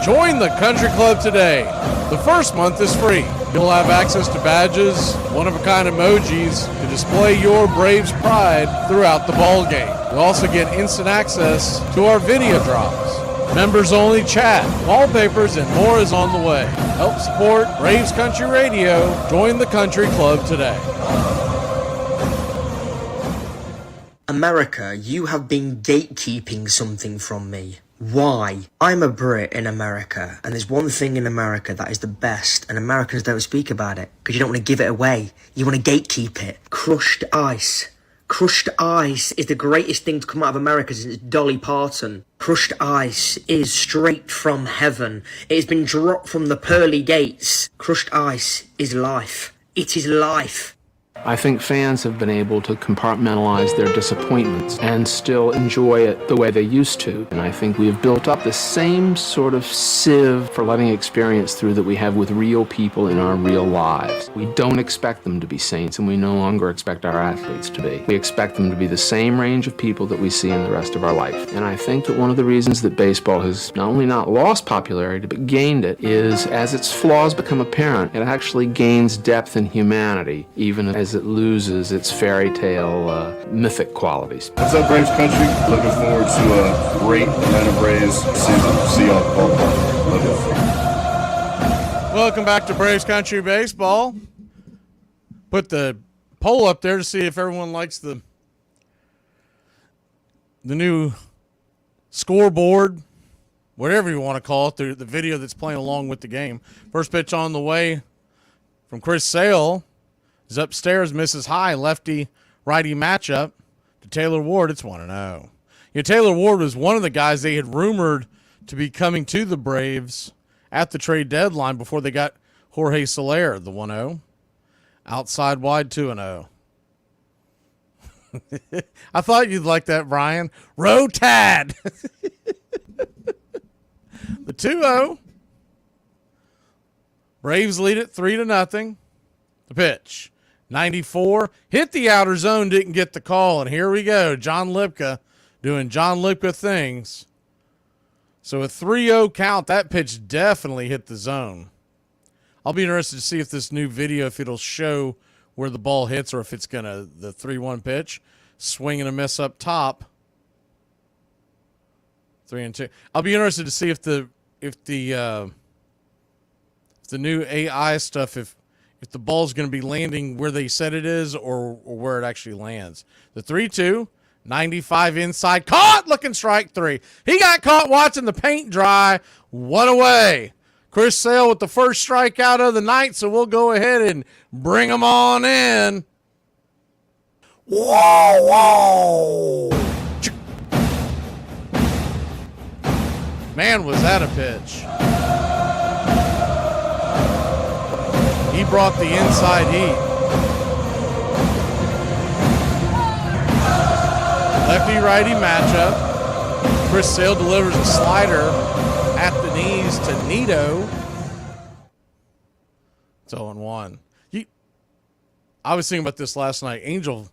Join the Country Club today. The first month is free. You'll have access to badges, one-of-a-kind emojis to display your Braves pride throughout the ball game. You'll also get instant access to our video drops, members-only chat, wallpapers, and more is on the way. Help support Braves Country Radio. Join the Country Club today. America, you have been gatekeeping something from me. Why? I'm a Brit in America, and there's one thing in America that is the best, and Americans don't speak about it, because you don't want to give it away. You want to gatekeep it. Crushed ice. Crushed ice is the greatest thing to come out of America since Dolly Parton. Crushed ice is straight from heaven. It has been dropped from the pearly gates. Crushed ice is life. It is life. I think fans have been able to compartmentalize their disappointments and still enjoy it the way they used to. And I think we've built up the same sort of sieve for letting experience through that we have with real people in our real lives. We don't expect them to be saints, and we no longer expect our athletes to be. We expect them to be the same range of people that we see in the rest of our life. And I think that one of the reasons that baseball has not only not lost popularity, but gained it, is as its flaws become apparent, it actually gains depth and humanity, even as it loses its fairy tale mythic qualities. What's up, Braves country? Looking forward to a great Atlanta Braves season. See y'all at the ballpark. Love you. Welcome back to Braves Country Baseball. Put the poll up there to see if everyone likes the new scoreboard, whatever you want to call it, the video that's playing along with the game. First pitch on the way from Chris Sale. Is upstairs, misses high, lefty-righty matchup to Taylor Ward. It's 1-0. Taylor Ward was one of the guys they had rumored to be coming to the Braves at the trade deadline before they got Jorge Soler, the 1-0. Outside wide, 2-0. I thought you'd like that, Brian. Rotad. The 2-0. Braves lead it 3-0. The pitch. 94, hit the outer zone, didn't get the call, and here we go. John Lipka doing John Lipka things. So a 3-0 count, that pitch definitely hit the zone. I'll be interested to see if this new video, if it'll show where the ball hits or if it's going to, the 3-1 pitch, swing and a miss up top. 3-2. I'll be interested to see if the new AI stuff, if the ball's going to be landing where they said it is or where it actually lands. The 3-2, 95 inside, caught, looking strike three. He got caught watching the paint dry. One away. Chris Sale with the first strikeout of the night, so we'll go ahead and bring him on in. Whoa, whoa. Man, was that a pitch. He brought the inside heat. Lefty-righty matchup. Chris Sale delivers a slider at the knees to Nito. It's 0-1. I was thinking about this last night. Angel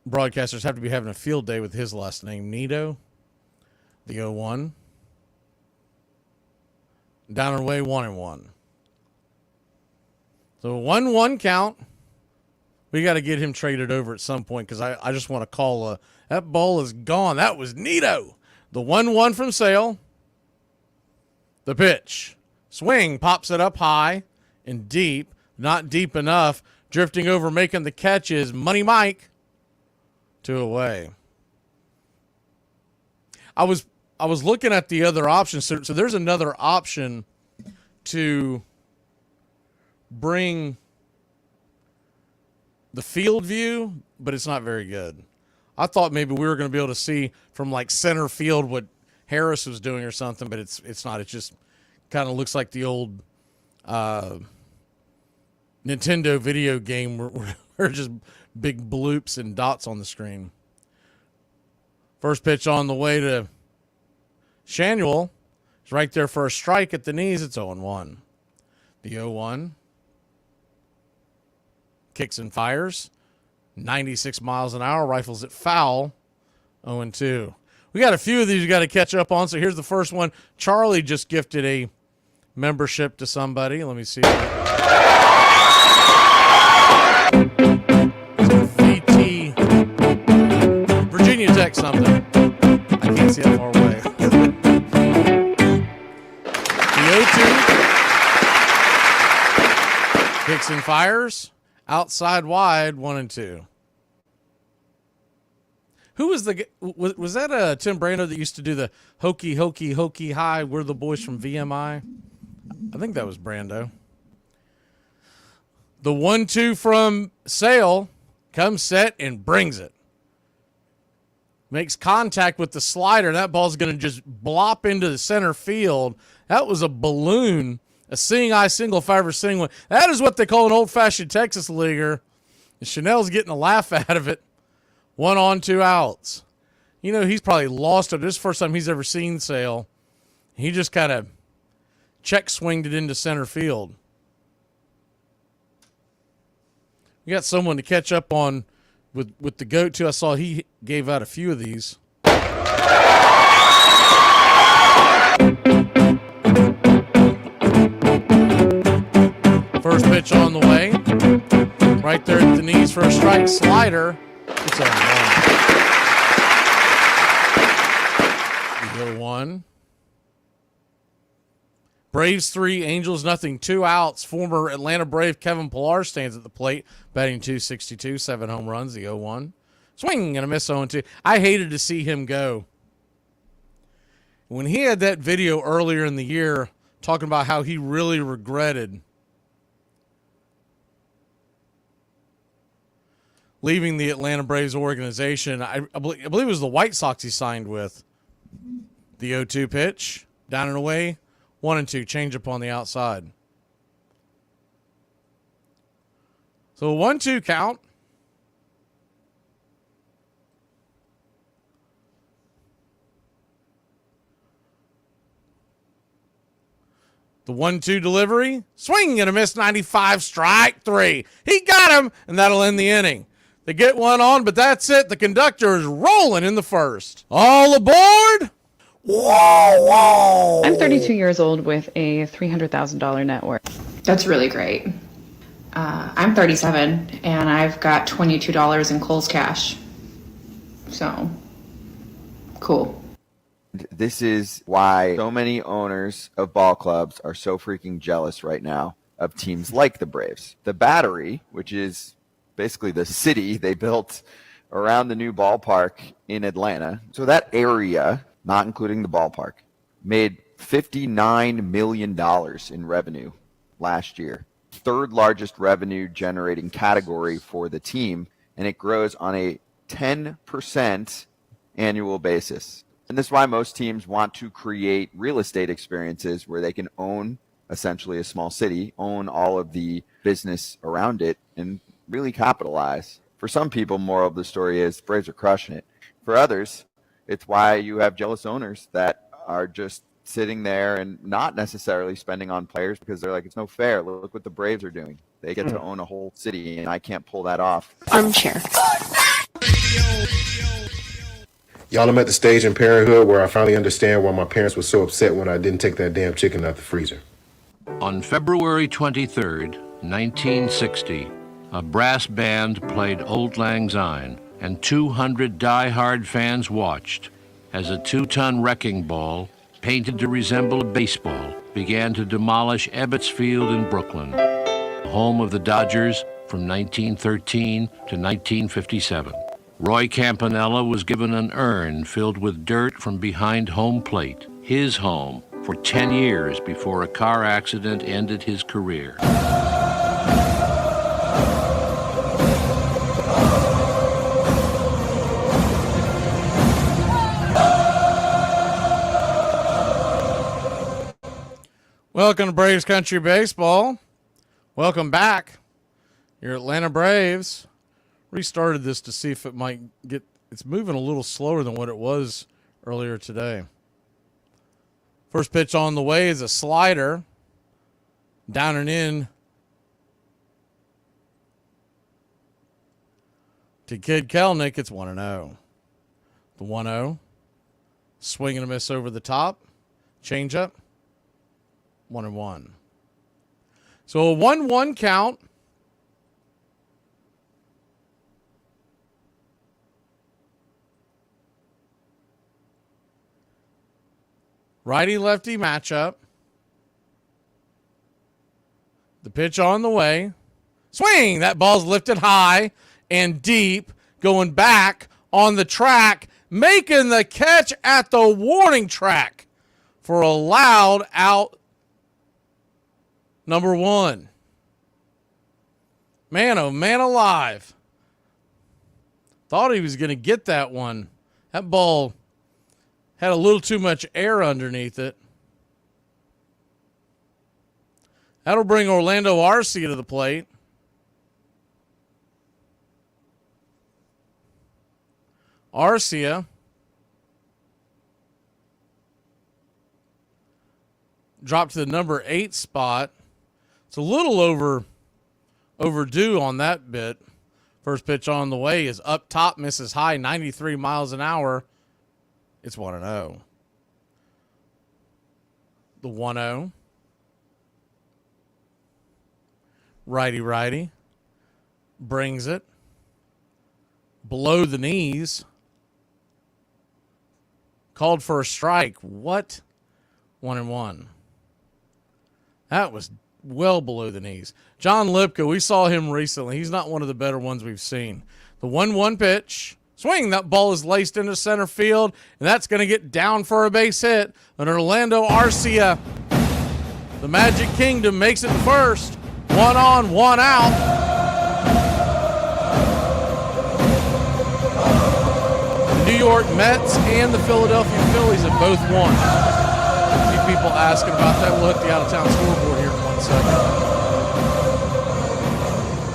broadcasters have to be having a field day with his last name, Nito. The 0-1. Down and away, 1-1. So 1-1 count. We got to get him traded over at some point because I just want to call that ball is gone. That was Nito. The 1-1 from Sale. The pitch. Swing, pops it up high and deep. Not deep enough. Drifting over, making the catch is Money Mike. 2 away. I was looking at the other options. So there's another option to bring the field view, but it's not very good. I thought maybe we were going to be able to see from like center field what Harris was doing or something, but it's not. It just kind of looks like the old Nintendo video game where just big bloops and dots on the screen. First pitch on the way to Shanuel. It's right there for a strike at the knees. It's 0-1. The 0-1. Kicks and fires. 96 miles an hour. Rifles it foul. 0-2. We got a few of these we got to catch up on. So here's the first one. Charlie just gifted a membership to somebody. Let me see. VT. Virginia Tech something. I can't see that far away. The 0-2. Kicks and fires. Outside wide, 1-2. Who was was that Tim Brando that used to do the hokey, hokey, hokey, hi, we're the boys from VMI? I think that was Brando. The 1-2 from Sale comes set and brings it. Makes contact with the slider. That ball's going to just blop into the center field. That was a balloon, a seeing eye single if I ever seen one. That is what they call an old-fashioned Texas leaguer. And Chanel's getting a laugh out of it. 1 on, 2 outs. You know, he's probably lost it. This is the first time he's ever seen Sale. He just kind of check swinged it into center field. We got someone to catch up on with the goat, too. I saw he gave out a few of these. First pitch on the way. Right there at the knees for a strike. Slider. It's on 1. 1. Braves 3, Angels nothing. 2 outs. Former Atlanta Brave Kevin Pillar stands at the plate, batting .262, 7 home runs. The 0-1. Swing and a miss 0-2. I hated to see him go. When he had that video earlier in the year talking about how he really regretted leaving the Atlanta Braves organization, I believe it was the White Sox he signed with. The 0-2 pitch, down and away, 1-2, change up on the outside. So a 1-2 count. The 1-2 delivery, swing and a miss, 95, strike 3. He got him, and that'll end the inning. They get one on, but that's it. The conductor is rolling in the first. All aboard! Whoa, whoa! I'm 32 years old with a $300,000 net worth. That's really great. I'm 37, and I've got $22 in Kohl's cash. So, cool. This is why so many owners of ball clubs are so freaking jealous right now of teams like the Braves. The Battery, which is basically the city they built around the new ballpark in Atlanta. So that area, not including the ballpark, made $59 million in revenue last year. Third largest revenue generating category for the team, and it grows on a 10% annual basis. And this is why most teams want to create real estate experiences where they can own essentially a small city, own all of the business around it, and really capitalize. For some people, moral of the story is Braves are crushing it. For others, it's why you have jealous owners that are just sitting there and not necessarily spending on players because they're like, it's no fair. Look what the Braves are doing. They get to own a whole city, and I can't pull that off. Armchair. Y'all, I'm at the stage in parenthood where I finally understand why my parents were so upset when I didn't take that damn chicken out the freezer. On February 23rd, 1960, a brass band played Auld Lang Syne, and 200 die-hard fans watched as a 2-ton wrecking ball, painted to resemble a baseball, began to demolish Ebbets Field in Brooklyn, home of the Dodgers from 1913 to 1957. Roy Campanella was given an urn filled with dirt from behind home plate, his home, for 10 years before a car accident ended his career. Welcome to Braves Country Baseball. Welcome back. Your Atlanta Braves. Restarted this to see if it might get, it's moving a little slower than what it was earlier today. First pitch on the way is a slider. Down and in to Kid Kelnick. It's 1-0. The 1-0. Swing and a miss over the top. Change up. 1-1. So a 1-1 count. Righty-lefty matchup. The pitch on the way. Swing! That ball's lifted high and deep, going back on the track, making the catch at the warning track for a loud out number 1. Man, oh man alive. Thought he was going to get that one. That ball had a little too much air underneath it. That'll bring Orlando Arcia to the plate. Arcia dropped to the number 8 spot. It's a little overdue on that bit. First pitch on the way is up top, misses high, 93 miles an hour. It's 1-0. The 1-0. Righty. Brings it. Below the knees. Called for a strike. What? 1-1. That was well below the knees. John Lipka, we saw him recently. He's not one of the better ones we've seen. The 1-1 pitch. Swing. That ball is laced into center field, and that's going to get down for a base hit. And Orlando Arcia, the Magic Kingdom, makes it first. 1 on, 1 out. The New York Mets and the Philadelphia Phillies have both won. A few people asking about that. We'll hit the out-of-town scoreboard here in 1 second.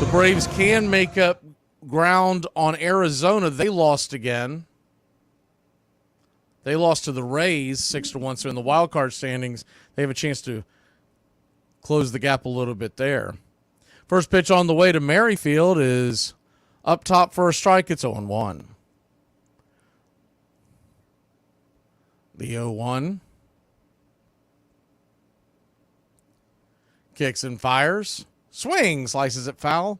The Braves can make up ground on Arizona. They lost again. They lost to the Rays 6-1. So in the wild card standings, they have a chance to close the gap a little bit there. First pitch on the way to Merrifield is up top for a strike. It's 0-1. The 0-1. Kicks and fires. Swing. Slices it foul.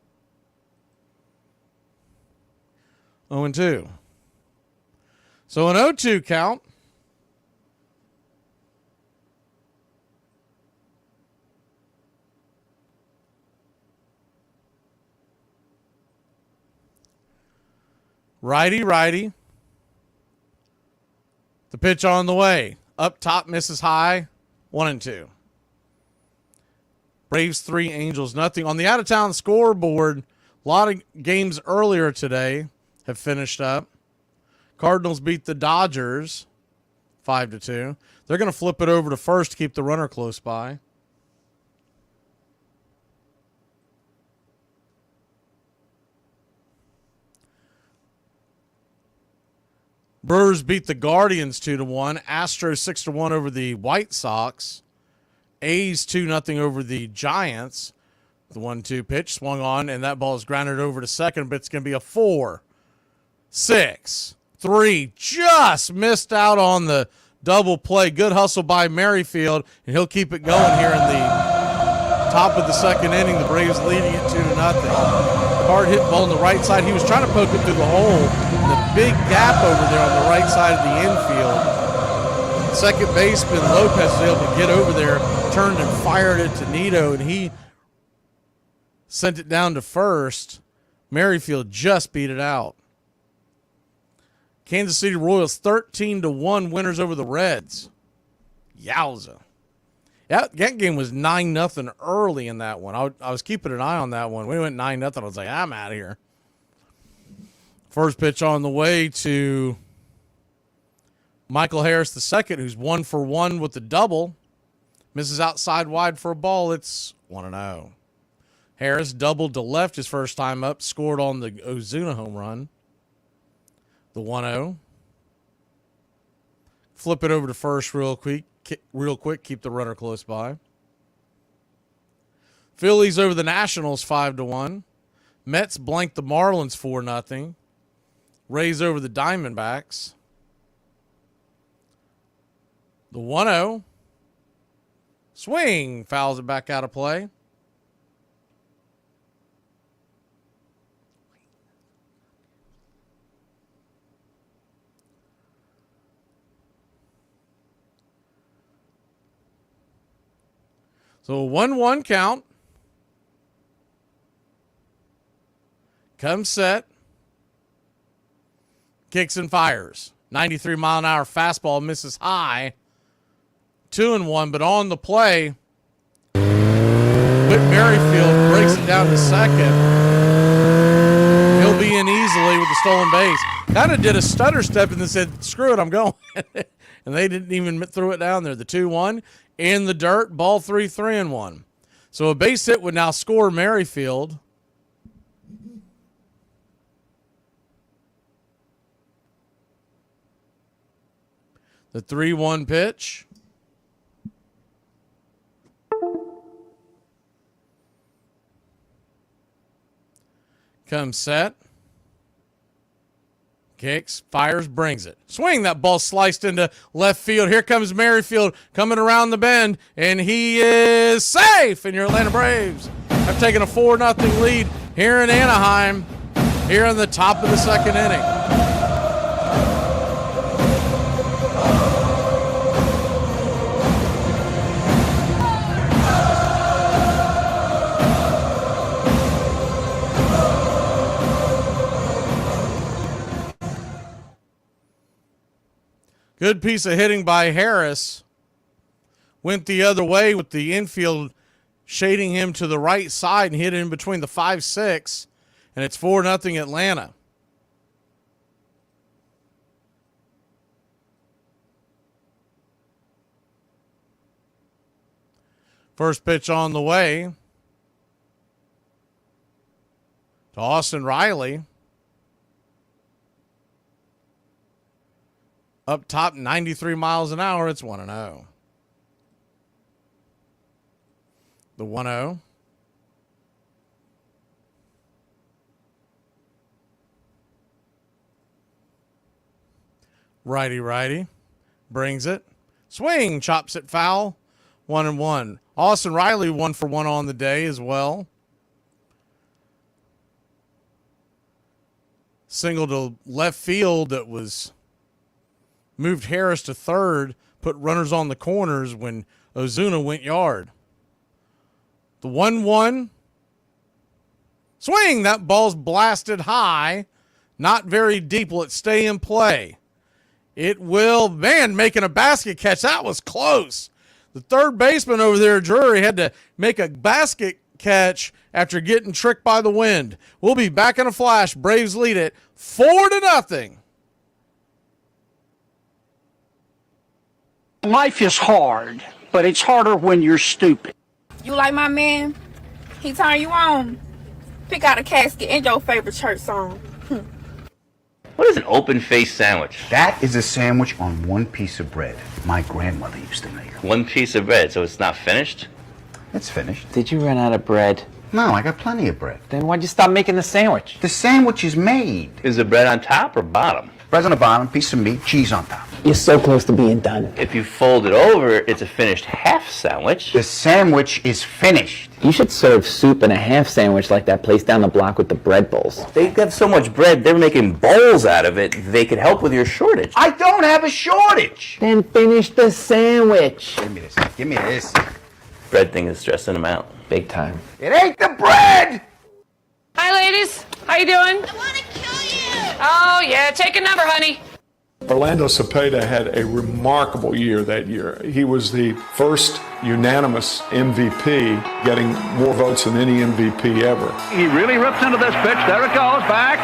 0-2. So an 0-2 count. Righty. The pitch on the way. Up top, misses high. 1-2. Braves 3, Angels nothing. On the out-of-town scoreboard, a lot of games earlier today have finished up. Cardinals beat the Dodgers 5-2. They're going to flip it over to first to keep the runner close by. Brewers beat the Guardians 2-1. Astros 6-1 over the White Sox. A's 2-0 over the Giants. The 1-2 pitch swung on, and that ball is grounded over to second, but it's going to be a 4-6-3. Just missed out on the double play. Good hustle by Merrifield, and he'll keep it going here in the top of the second inning. The Braves leading it 2-0. Hard hit ball on the right side. He was trying to poke it through the hole. The big gap over there on the right side of the infield. Second baseman Lopez was able to get over there, turned and fired it to Nito, and he sent it down to first. Merrifield just beat it out. Kansas City Royals 13-1 winners over the Reds. Yowza. That game was 9-0 early in that one. I was keeping an eye on that one. When we went 9-0, I was like, I'm out of here. First pitch on the way to Michael Harris II, who's 1 for 1 with the double. Misses outside wide for a ball. It's 1-0. Harris doubled to left his first time up, scored on the Ozuna home run. The 1-0. Flip it over to first real quick, keep the runner close by. Phillies over the Nationals 5-1. Mets blanked the Marlins 4-0. Rays over the Diamondbacks. The 1-0. Swing. Fouls it back out of play. So a 1-1 count. Come set. Kicks and fires. 93-mile-an-hour fastball misses high. 2-1, but on the play, Whit Merrifield breaks it down to second. He'll be in easily with the stolen base. Kind of did a stutter step and then said, screw it, I'm going. And they didn't even throw it down there. The 2-1 in the dirt, ball 3, 3-1. So a base hit would now score Merrifield. The 3-1 pitch. Comes set. Kicks, fires, brings it. Swing, that ball sliced into left field. Here comes Merrifield coming around the bend, and he is safe. And your Atlanta Braves have taken a 4-0 lead here in Anaheim, here in the top of the second inning. Good piece of hitting by Harris. Went the other way with the infield shading him to the right side and hit in between the 5-6. And it's 4-0 Atlanta. First pitch on the way to Austin Riley. Up top, 93 miles an hour. It's 1-0. The 1-0. Righty. Brings it. Swing. Chops it foul. 1-1. Austin Riley 1 for 1 on the day as well. Single to left field that was moved Harris to third, put runners on the corners when Ozuna went yard. The 1-1. Swing. That ball's blasted high. Not very deep. Will it stay in play? It will. Man, making a basket catch. That was close. The third baseman over there, Drury, had to make a basket catch after getting tricked by the wind. We'll be back in a flash. Braves lead it 4-0. Life is hard, but it's harder when you're stupid. You like my man? He turn you on. Pick out a casket and your favorite church song. What is an open-faced sandwich? That is a sandwich on one piece of bread my grandmother used to make. One piece of bread, so it's not finished? It's finished. Did you run out of bread? No, I got plenty of bread. Then why'd you stop making the sandwich? The sandwich is made. Is the bread on top or bottom? Bread's on the bottom, piece of meat, cheese on top. You're so close to being done. If you fold it over, it's a finished half sandwich. The sandwich is finished. You should serve soup in a half sandwich like that place down the block with the bread bowls. They got so much bread, they're making bowls out of it. They could help with your shortage. I don't have a shortage. Then finish the sandwich. Give me this. Give me this. Bread thing is stressing them out. Big time. It ain't the bread! Hi, ladies. How you doing? I want to kill you. Oh, yeah. Take a number, honey. Orlando Cepeda had a remarkable year that year. He was the first unanimous MVP, getting more votes than any MVP ever. He really rips into this pitch. There it goes. Back,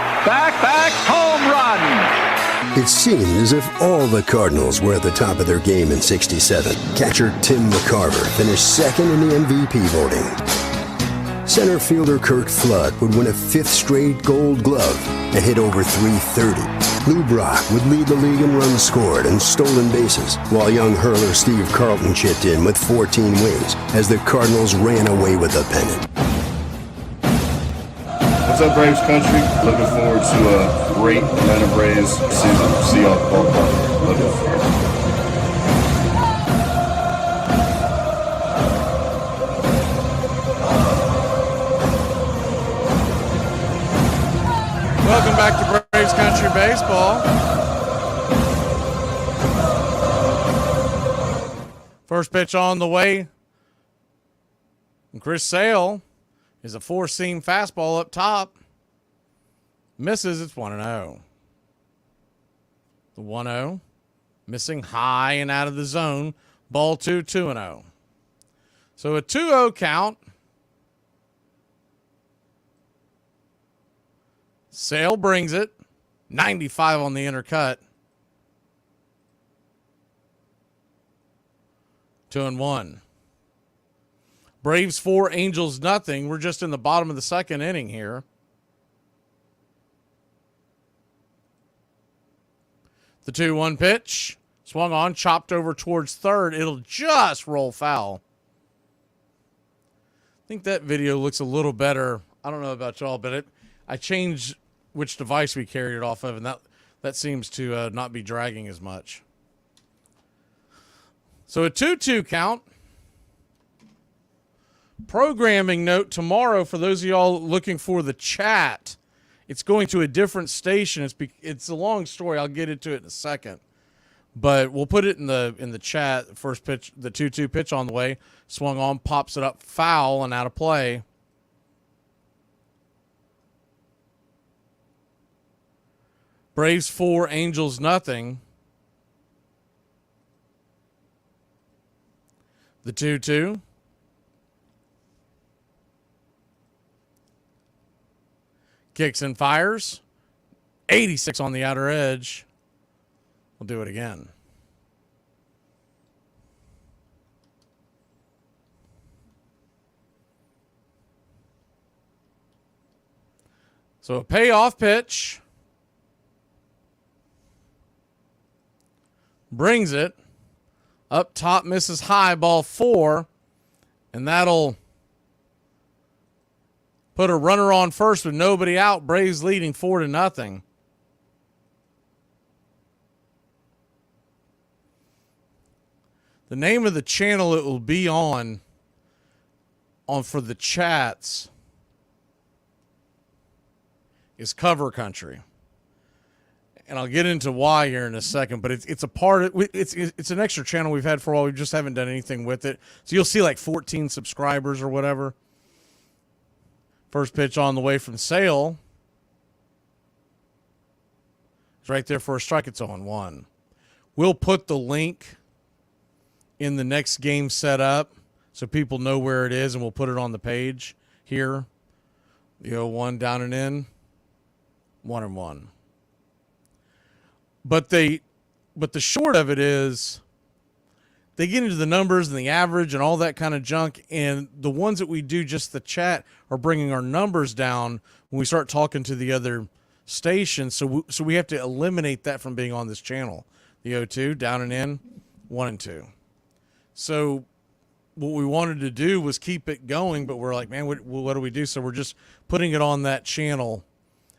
home run. It seemed as if all the Cardinals were at the top of their game in '67. Catcher Tim McCarver finished second in the MVP voting. Center fielder Kurt Flood would win a 5th straight Gold Glove and hit over .330. Lou Brock would lead the league in runs scored and stolen bases, while young hurler Steve Carlton chipped in with 14 wins as the Cardinals ran away with the pennant. What's up, Braves country? Looking forward to a great Atlanta Braves season. See y'all at the ballpark. Looking forward. Welcome back to Braves Country Baseball. First pitch on the way. And Chris Sale is a 4-seam fastball up top. Misses. It's 1-0. The 1-0. Missing high and out of the zone. Ball 2, 2-0. So a 2-0 count. Sale brings it. 95 on the inner cut. 2-1. Braves 4, Angels nothing. We're just in the bottom of the second inning here. The 2-1 pitch. Swung on, chopped over towards third. It'll just roll foul. I think that video looks a little better. I don't know about y'all, but I changed which device we carried it off of, and that seems to not be dragging as much. So a 2-2 count. Programming note tomorrow for those of y'all looking for the chat. It's going to a different station. It's a long story. I'll get into it in a second. But we'll put it in the chat. First pitch, the 2-2 pitch on the way. Swung on, pops it up, foul, and out of play. Braves 4, Angels nothing. The 2-2. Kicks and fires. 86 on the outer edge. We'll do it again. So a payoff pitch. Brings it. Up top, misses high, ball 4. And that'll put a runner on first with nobody out. Braves leading 4-0. The name of the channel it will be on for the chats is Cover Country. And I'll get into why here in a second, but it's a part of it's an extra channel we've had for a while. We just haven't done anything with it. So you'll see like 14 subscribers or whatever. First pitch on the way from Sale. It's right there for a strike. It's 0-1. We'll put the link in the next game set up so people know where it is, and we'll put it on the page here. The 0-1 down and in. 1-1. But the short of it is they get into the numbers and the average and all that kind of junk, and the ones that we do just the chat are bringing our numbers down when we start talking to the other stations. So we have to eliminate that from being on this channel. The 0-2 down and in, 1-2. So what we wanted to do was keep it going, but we're like, man, what do we do? So we're just putting it on that channel.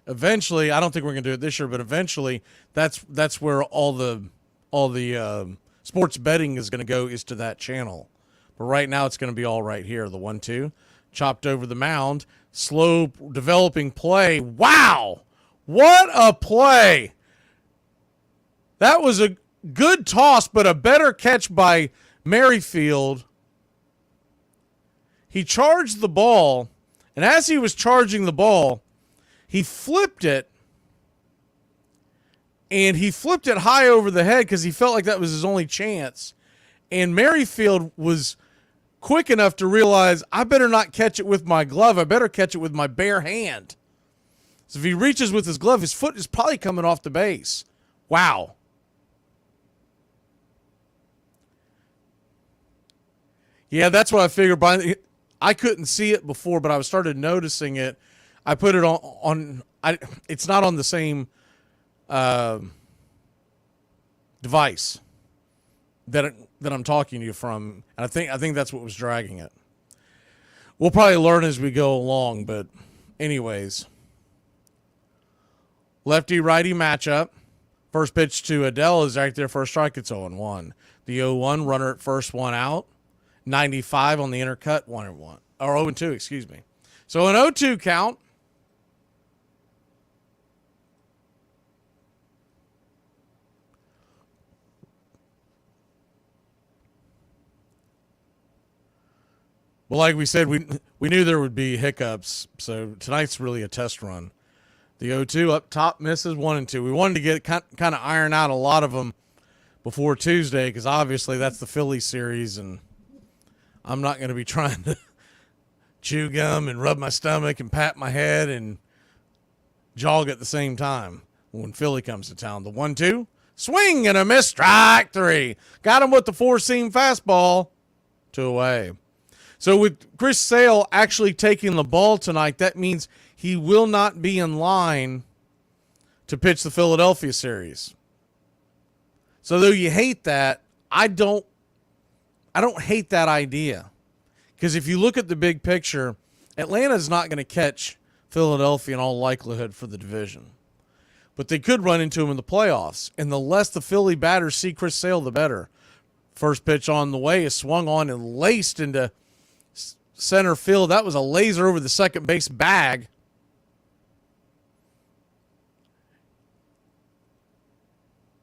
Eventually, I don't think we're going to do it this year, but eventually that's where all the sports betting is going to go, is to that channel. But right now it's going to be all right here. The 1-2 chopped over the mound, slow developing play. Wow. What a play. That was a good toss, but a better catch by Merrifield. He charged the ball, and as he was charging the ball, he flipped it, and he flipped it high over the head because he felt like that was his only chance. And Merrifield was quick enough to realize, I better not catch it with my glove. I better catch it with my bare hand. So if he reaches with his glove, his foot is probably coming off the base. Wow. Yeah, that's what I figured. I couldn't see it before, but I started noticing it. I put it on it's not on the same device that I'm talking to you from. And I think that's what was dragging it. We'll probably learn as we go along, but anyways. Lefty-righty matchup. First pitch to Adele is right there for a strike. It's 0-1. The 0-1 runner at first, one out. 95 on the inner cut, 1-1. Or 0-2, excuse me. So an 0-2 count. Well, like we said, we knew there would be hiccups, so tonight's really a test run. The 0-2 up top misses 1-2. We wanted to get kind of iron out a lot of them before Tuesday because obviously that's the Philly series, and I'm not going to be trying to chew gum and rub my stomach and pat my head and jog at the same time when Philly comes to town. The 1-2, swing and a miss, strike 3. Got him with the 4-seam fastball, 2 away. So with Chris Sale actually taking the ball tonight, that means he will not be in line to pitch the Philadelphia series. So though you hate that, I don't hate that idea. Because if you look at the big picture, Atlanta's not going to catch Philadelphia in all likelihood for the division. But they could run into him in the playoffs. And the less the Philly batters see Chris Sale, the better. First pitch on the way is swung on and laced into center field. That was a laser over the second base bag.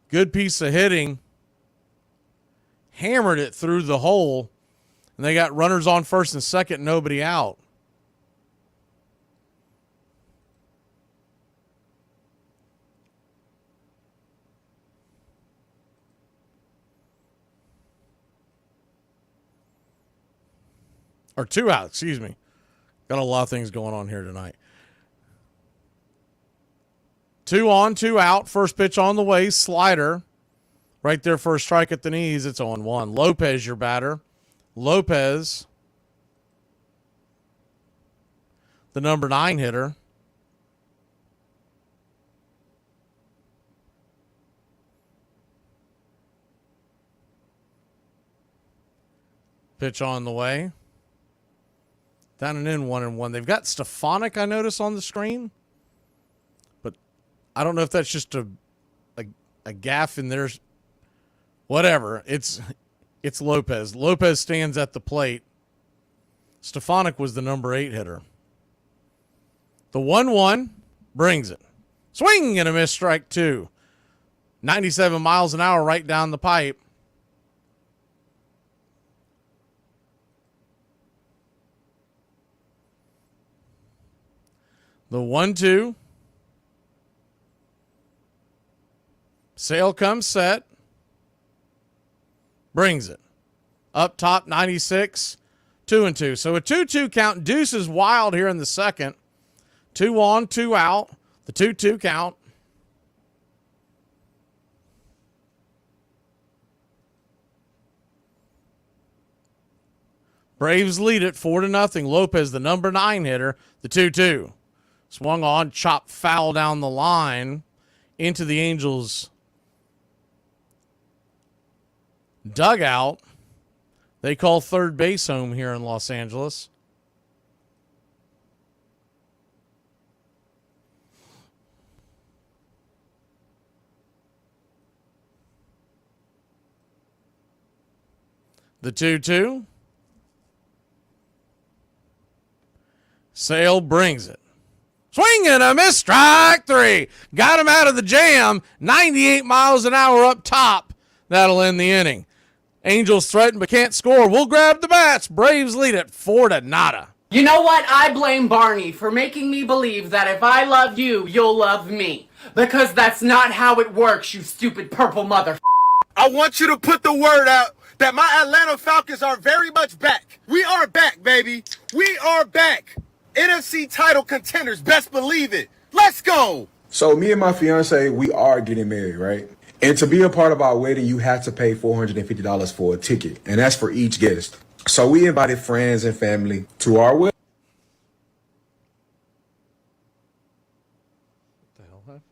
Good piece of hitting. Hammered it through the hole. And they got runners on first and second, nobody out. Or 2 out, excuse me. Got a lot of things going on here tonight. 2 on, 2 out. First pitch on the way, slider. Right there for a strike at the knees. It's 0-1. Lopez, your batter. Lopez, the number 9 hitter. Pitch on the way. Down and in, 1-1. They've got Stefanik, I notice, on the screen. But I don't know if that's just a gaff in there. Whatever. It's Lopez. Lopez stands at the plate. Stefanik was the number 8 hitter. The 1-1 brings it. Swing and a miss, strike 2. 97 miles an hour right down the pipe. The 1-2. Sale comes set. Brings it. Up top, 96. 2-2. So a 2-2 count. Deuce is wild here in the second. 2 on, 2 out. The 2-2 count. Braves lead it 4-0. Lopez, the number 9 hitter. The 2-2. Swung on, chopped foul down the line into the Angels' dugout. They call third base home here in Los Angeles. The 2-2. Sale brings it. Swing and a miss, strike 3. Got him out of the jam. 98 miles an hour up top. That'll end the inning. Angels threaten but can't score. We'll grab the bats. Braves lead it 4-0. You know what? I blame Barney for making me believe that if I love you, you'll love me. Because that's not how it works, you stupid purple mother. I want you to put the word out that my Atlanta Falcons are very much back. We are back, baby. We are back. NFC title contenders, best believe it. Let's go. So me and my fiance, we are getting married, right? And to be a part of our wedding, you have to pay $450 for a ticket, and that's for each guest. So we invited friends and family to our wedding. What the hell happened?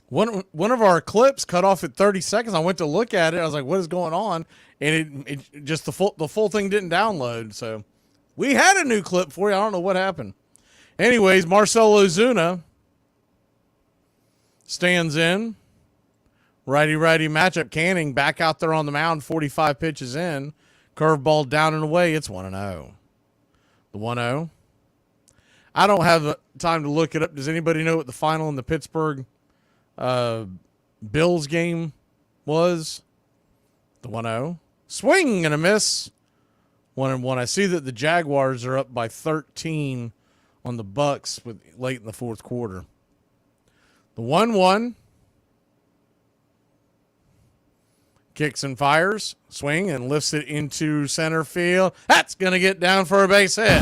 One of our clips cut off at 30 seconds. I went to look at it. I was like, what is going on? And it just the full thing didn't download. So we had a new clip for you. I don't know what happened. Anyways, Marcell Ozuna stands in. Righty-righty matchup. Canning back out there on the mound, 45 pitches in. Curveball down and away. It's 1-0. The 1-0. I don't have time to look it up. Does anybody know what the final in the Pittsburgh Bills game was? The 1-0. Swing and a miss. 1-1. I see that the Jaguars are up by 13 on the Bucks late in the fourth quarter. The 1-1. Kicks and fires. Swing and lifts it into center field. That's going to get down for a base hit.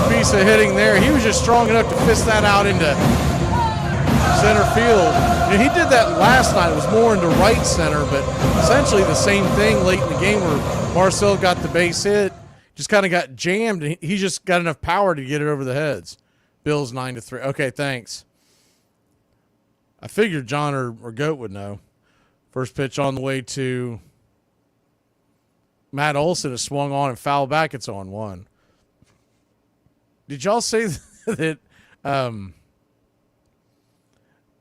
Piece of hitting there. He was just strong enough to fist that out into center field. And he did that last night. It was more into right center, but essentially the same thing late in the game where Marcell got the base hit, just kind of got jammed, and he just got enough power to get it over the heads. Bills 9-3. Okay, thanks. I figured John or Goat would know. First pitch on the way to Matt Olson is swung on and fouled back. It's on 1. Did y'all say that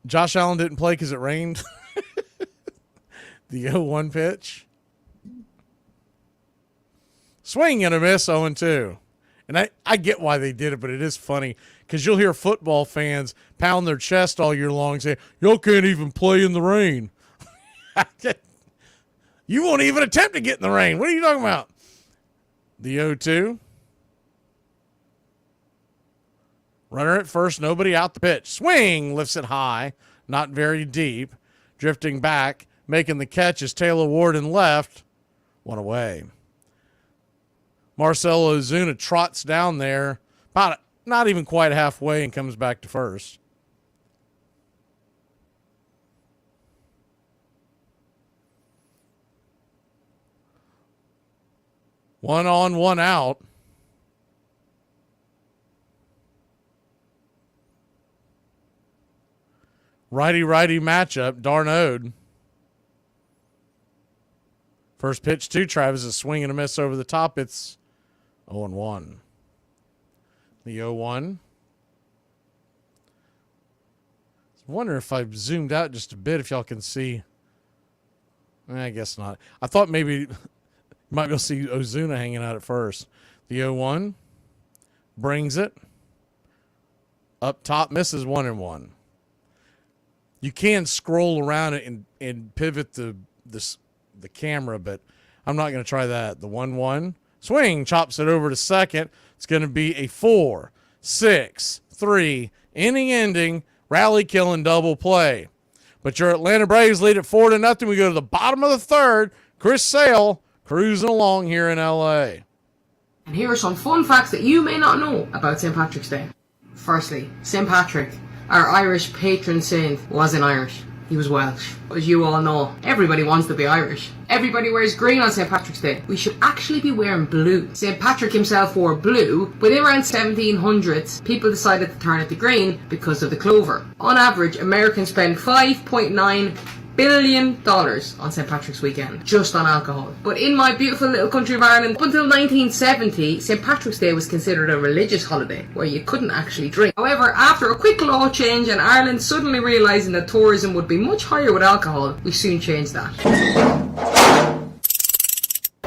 Josh Allen didn't play because it rained? The 0-1 pitch. Swing and a miss, 0-2. And I get why they did it, but it is funny because you'll hear football fans pound their chest all year long and say, y'all can't even play in the rain. You won't even attempt to get in the rain. What are you talking about? The 0-2. Runner at first, nobody out the pitch. Swing, lifts it high, not very deep. Drifting back, making the catch is Taylor Ward in left. One away. Marcell Ozuna trots down there, about not even quite halfway, and comes back to first. One on, one out. Righty-righty matchup, Darnode. First pitch to Travis, a swing and a miss over the top. It's 0-1. The 0-1. I wonder if I zoomed out just a bit, if y'all can see. I guess not. I thought maybe you might be able to see Ozuna hanging out at first. The 0-1 brings it. Up top, misses 1-1. You can scroll around it and pivot the camera, but I'm not going to try that. The 1-1 swing chops it over to second. It's going to be a 4-6-3 inning-ending rally-killing double play. But your Atlanta Braves lead it 4-0. We go to the bottom of the third. Chris Sale cruising along here in L.A. And here are some fun facts that you may not know about St. Patrick's Day. Firstly, St. Patrick, our Irish patron saint, wasn't Irish. He was Welsh. As you all know, everybody wants to be Irish. Everybody wears green on St. Patrick's Day. We should actually be wearing blue. St. Patrick himself wore blue, but in around 1700s, people decided to turn it to green because of the clover. On average, Americans spend $5.9 billion on St. Patrick's weekend, just on alcohol. But in my beautiful little country of Ireland, up until 1970, St. Patrick's Day was considered a religious holiday, where you couldn't actually drink. However, after a quick law change and Ireland suddenly realising that tourism would be much higher with alcohol, we soon changed that.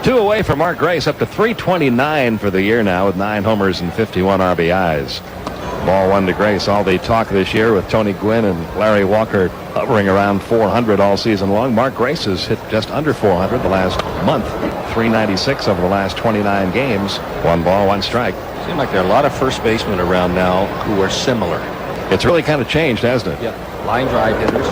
2 away for Mark Grace, up to 329 for the year now with 9 homers and 51 RBIs. Ball 1 to Grace. All the talk this year with Tony Gwynn and Larry Walker hovering around 400 all season long. Mark Grace has hit just under 400 the last month. 396 over the last 29 games. 1 ball, 1 strike. Seems like there are a lot of first basemen around now who are similar. It's really kind of changed, hasn't it? Yeah, line drive hitters.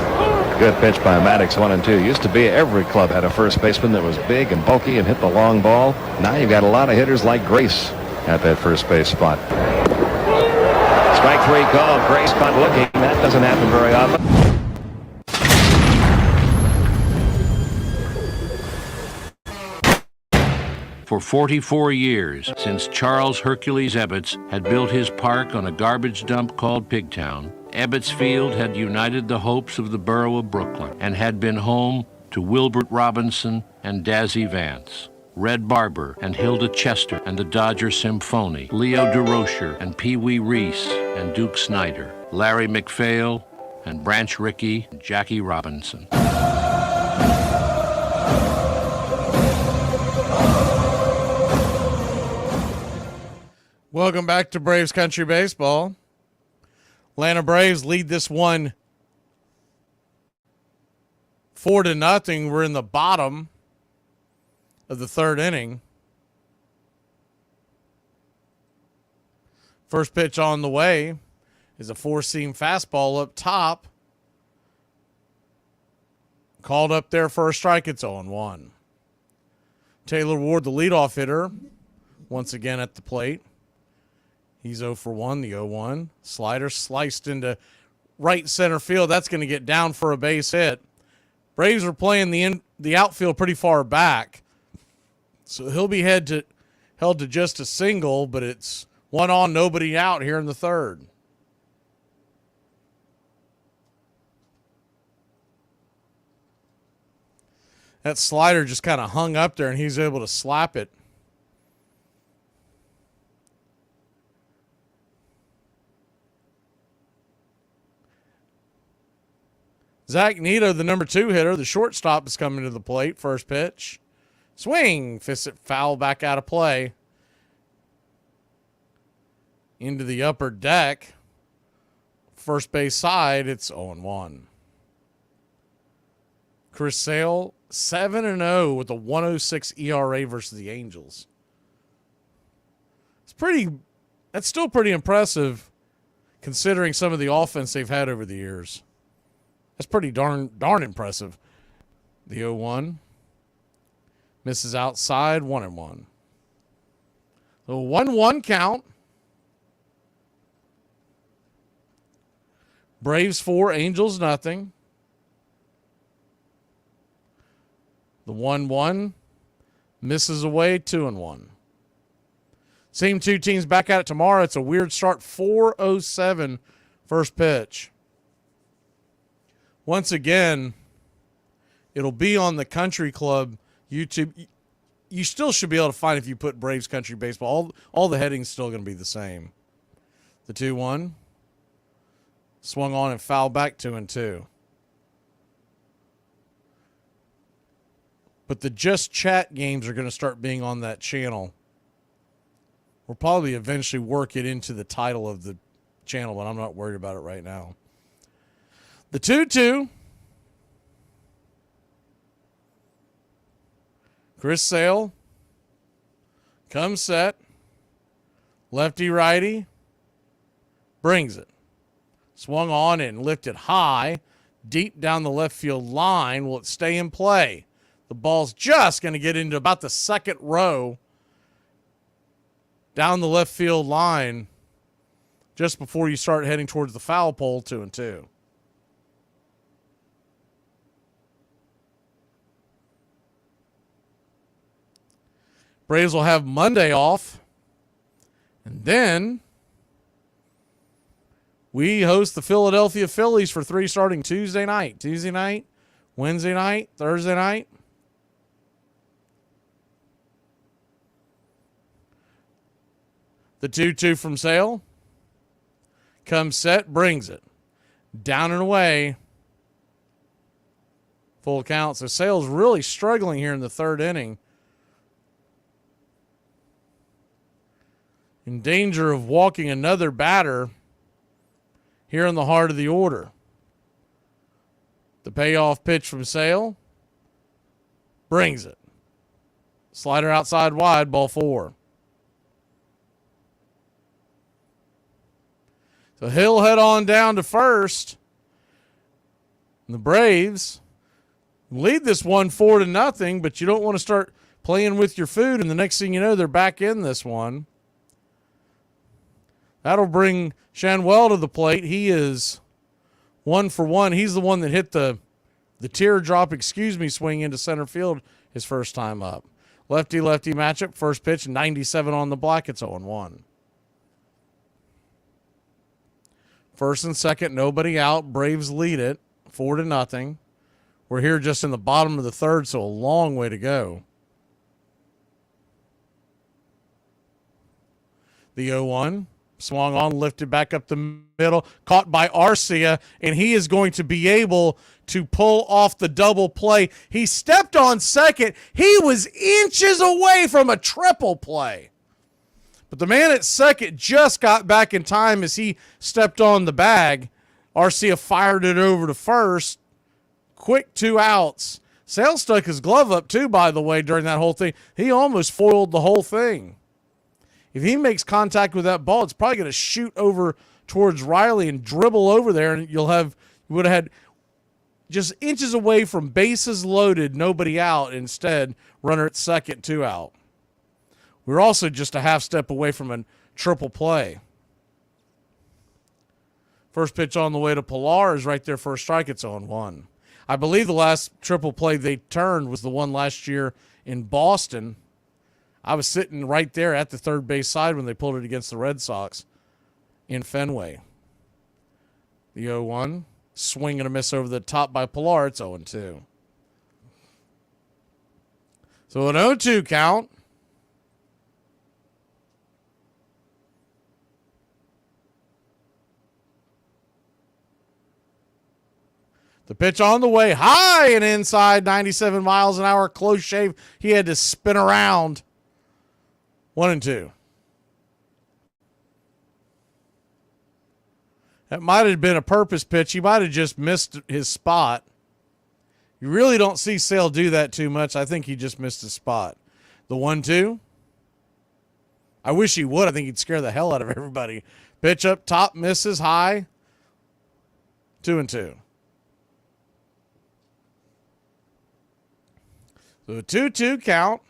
Good pitch by Maddox, 1-2. Used to be every club had a first baseman that was big and bulky and hit the long ball. Now you've got a lot of hitters like Grace at that first base spot. Strike 3 call. Grace caught looking. That doesn't happen very often. For 44 years, since Charles Hercules Ebbets had built his park on a garbage dump called Pigtown, Ebbets Field had united the hopes of the borough of Brooklyn and had been home to Wilbert Robinson and Dazzy Vance, Red Barber and Hilda Chester and the Dodger Symphony, Leo DeRocher and Pee Wee Reese and Duke Snyder, Larry McPhail and Branch Rickey and Jackie Robinson. Welcome back to Braves Country Baseball. Atlanta Braves lead this one 4-0. We're in the bottom of the third inning. First pitch on the way is a four-seam fastball up top. Called up there for a strike. It's 0-1. Taylor Ward, the leadoff hitter, once again at the plate. He's 0 for 1, the 0-1. Slider sliced into right center field. That's going to get down for a base hit. Braves are playing the outfield pretty far back, so he'll be held to just a single, but it's 1 on, nobody out here in the third. That slider just kind of hung up there, and he's able to slap it. Zach Neto, the number 2 hitter, the shortstop, is coming to the plate. First pitch. Swing. Fists it foul back out of play. Into the upper deck. First base side, it's 0-1. Chris Sale, 7-0 with a 1.06 ERA versus the Angels. That's still pretty impressive considering some of the offense they've had over the years. That's pretty darn impressive. The 0-1 misses outside, 1-1. The 1-1 count. Braves 4, Angels nothing. The 1-1 misses away, 2-1. Same two teams back at it tomorrow. It's a weird start, 4:07 first pitch. Once again, it'll be on the Country Club YouTube. You still should be able to find if you put Braves Country Baseball. All the headings still going to be the same. The 2-1. Swung on and fouled back, 2-2. But the Just Chat games are going to start being on that channel. We'll probably eventually work it into the title of the channel, but I'm not worried about it right now. The 2-2. Chris Sale. Comes set. Lefty righty. Brings it. Swung on and lifted high. Deep down the left field line. Will it stay in play? The ball's just going to get into about the second row. Down the left field line. Just before you start heading towards the foul pole, 2-2. Braves will have Monday off. And then we host the Philadelphia Phillies for 3 starting Tuesday night. Tuesday night, Wednesday night, Thursday night. The 2-2 from Sale. Comes set, brings it. Down and away. Full count. So Sale's really struggling here in the third inning. In danger of walking another batter here in the heart of the order. The payoff pitch from Sale. Brings it. Slider outside wide, ball 4. So he'll head on down to first. And the Braves lead this one 4-0, but you don't want to start playing with your food, and the next thing you know, they're back in this one. That'll bring Shanwell to the plate. He is 1 for 1. He's the one that hit the teardrop, swing into center field his first time up. Lefty-lefty matchup. First pitch, 97 on the black. It's 0-1. First and second, nobody out. Braves lead it 4-0. We're here just in the bottom of the third, so a long way to go. The 0-1. Swung on, lifted back up the middle, caught by Arcia, and he is going to be able to pull off the double play. He stepped on second. He was inches away from a triple play. But the man at second just got back in time as he stepped on the bag. Arcia fired it over to first. Quick 2 outs. Sale stuck his glove up too, by the way, during that whole thing. He almost foiled the whole thing. If he makes contact with that ball, it's probably going to shoot over towards Riley and dribble over there, and you would have had just inches away from bases loaded, nobody out. Instead, runner at second, 2 out. We're also just a half step away from a triple play. First pitch on the way to Pilar is right there for a strike. It's 0-1. I believe the last triple play they turned was the one last year in Boston. I was sitting right there at the third base side when they pulled it against the Red Sox in Fenway. The 0-1, swing and a miss over the top by Pilar. It's 0-2. So an 0-2 count. The pitch on the way, high and inside, 97 miles an hour, close shave. He had to spin around. 1-2. That might have been a purpose pitch. He might have just missed his spot. You really don't see Sale do that too much. I think he just missed his spot. The 1-2. I wish he would. I think he'd scare the hell out of everybody. Pitch up top, misses high. 2-2. So a 2-2 count.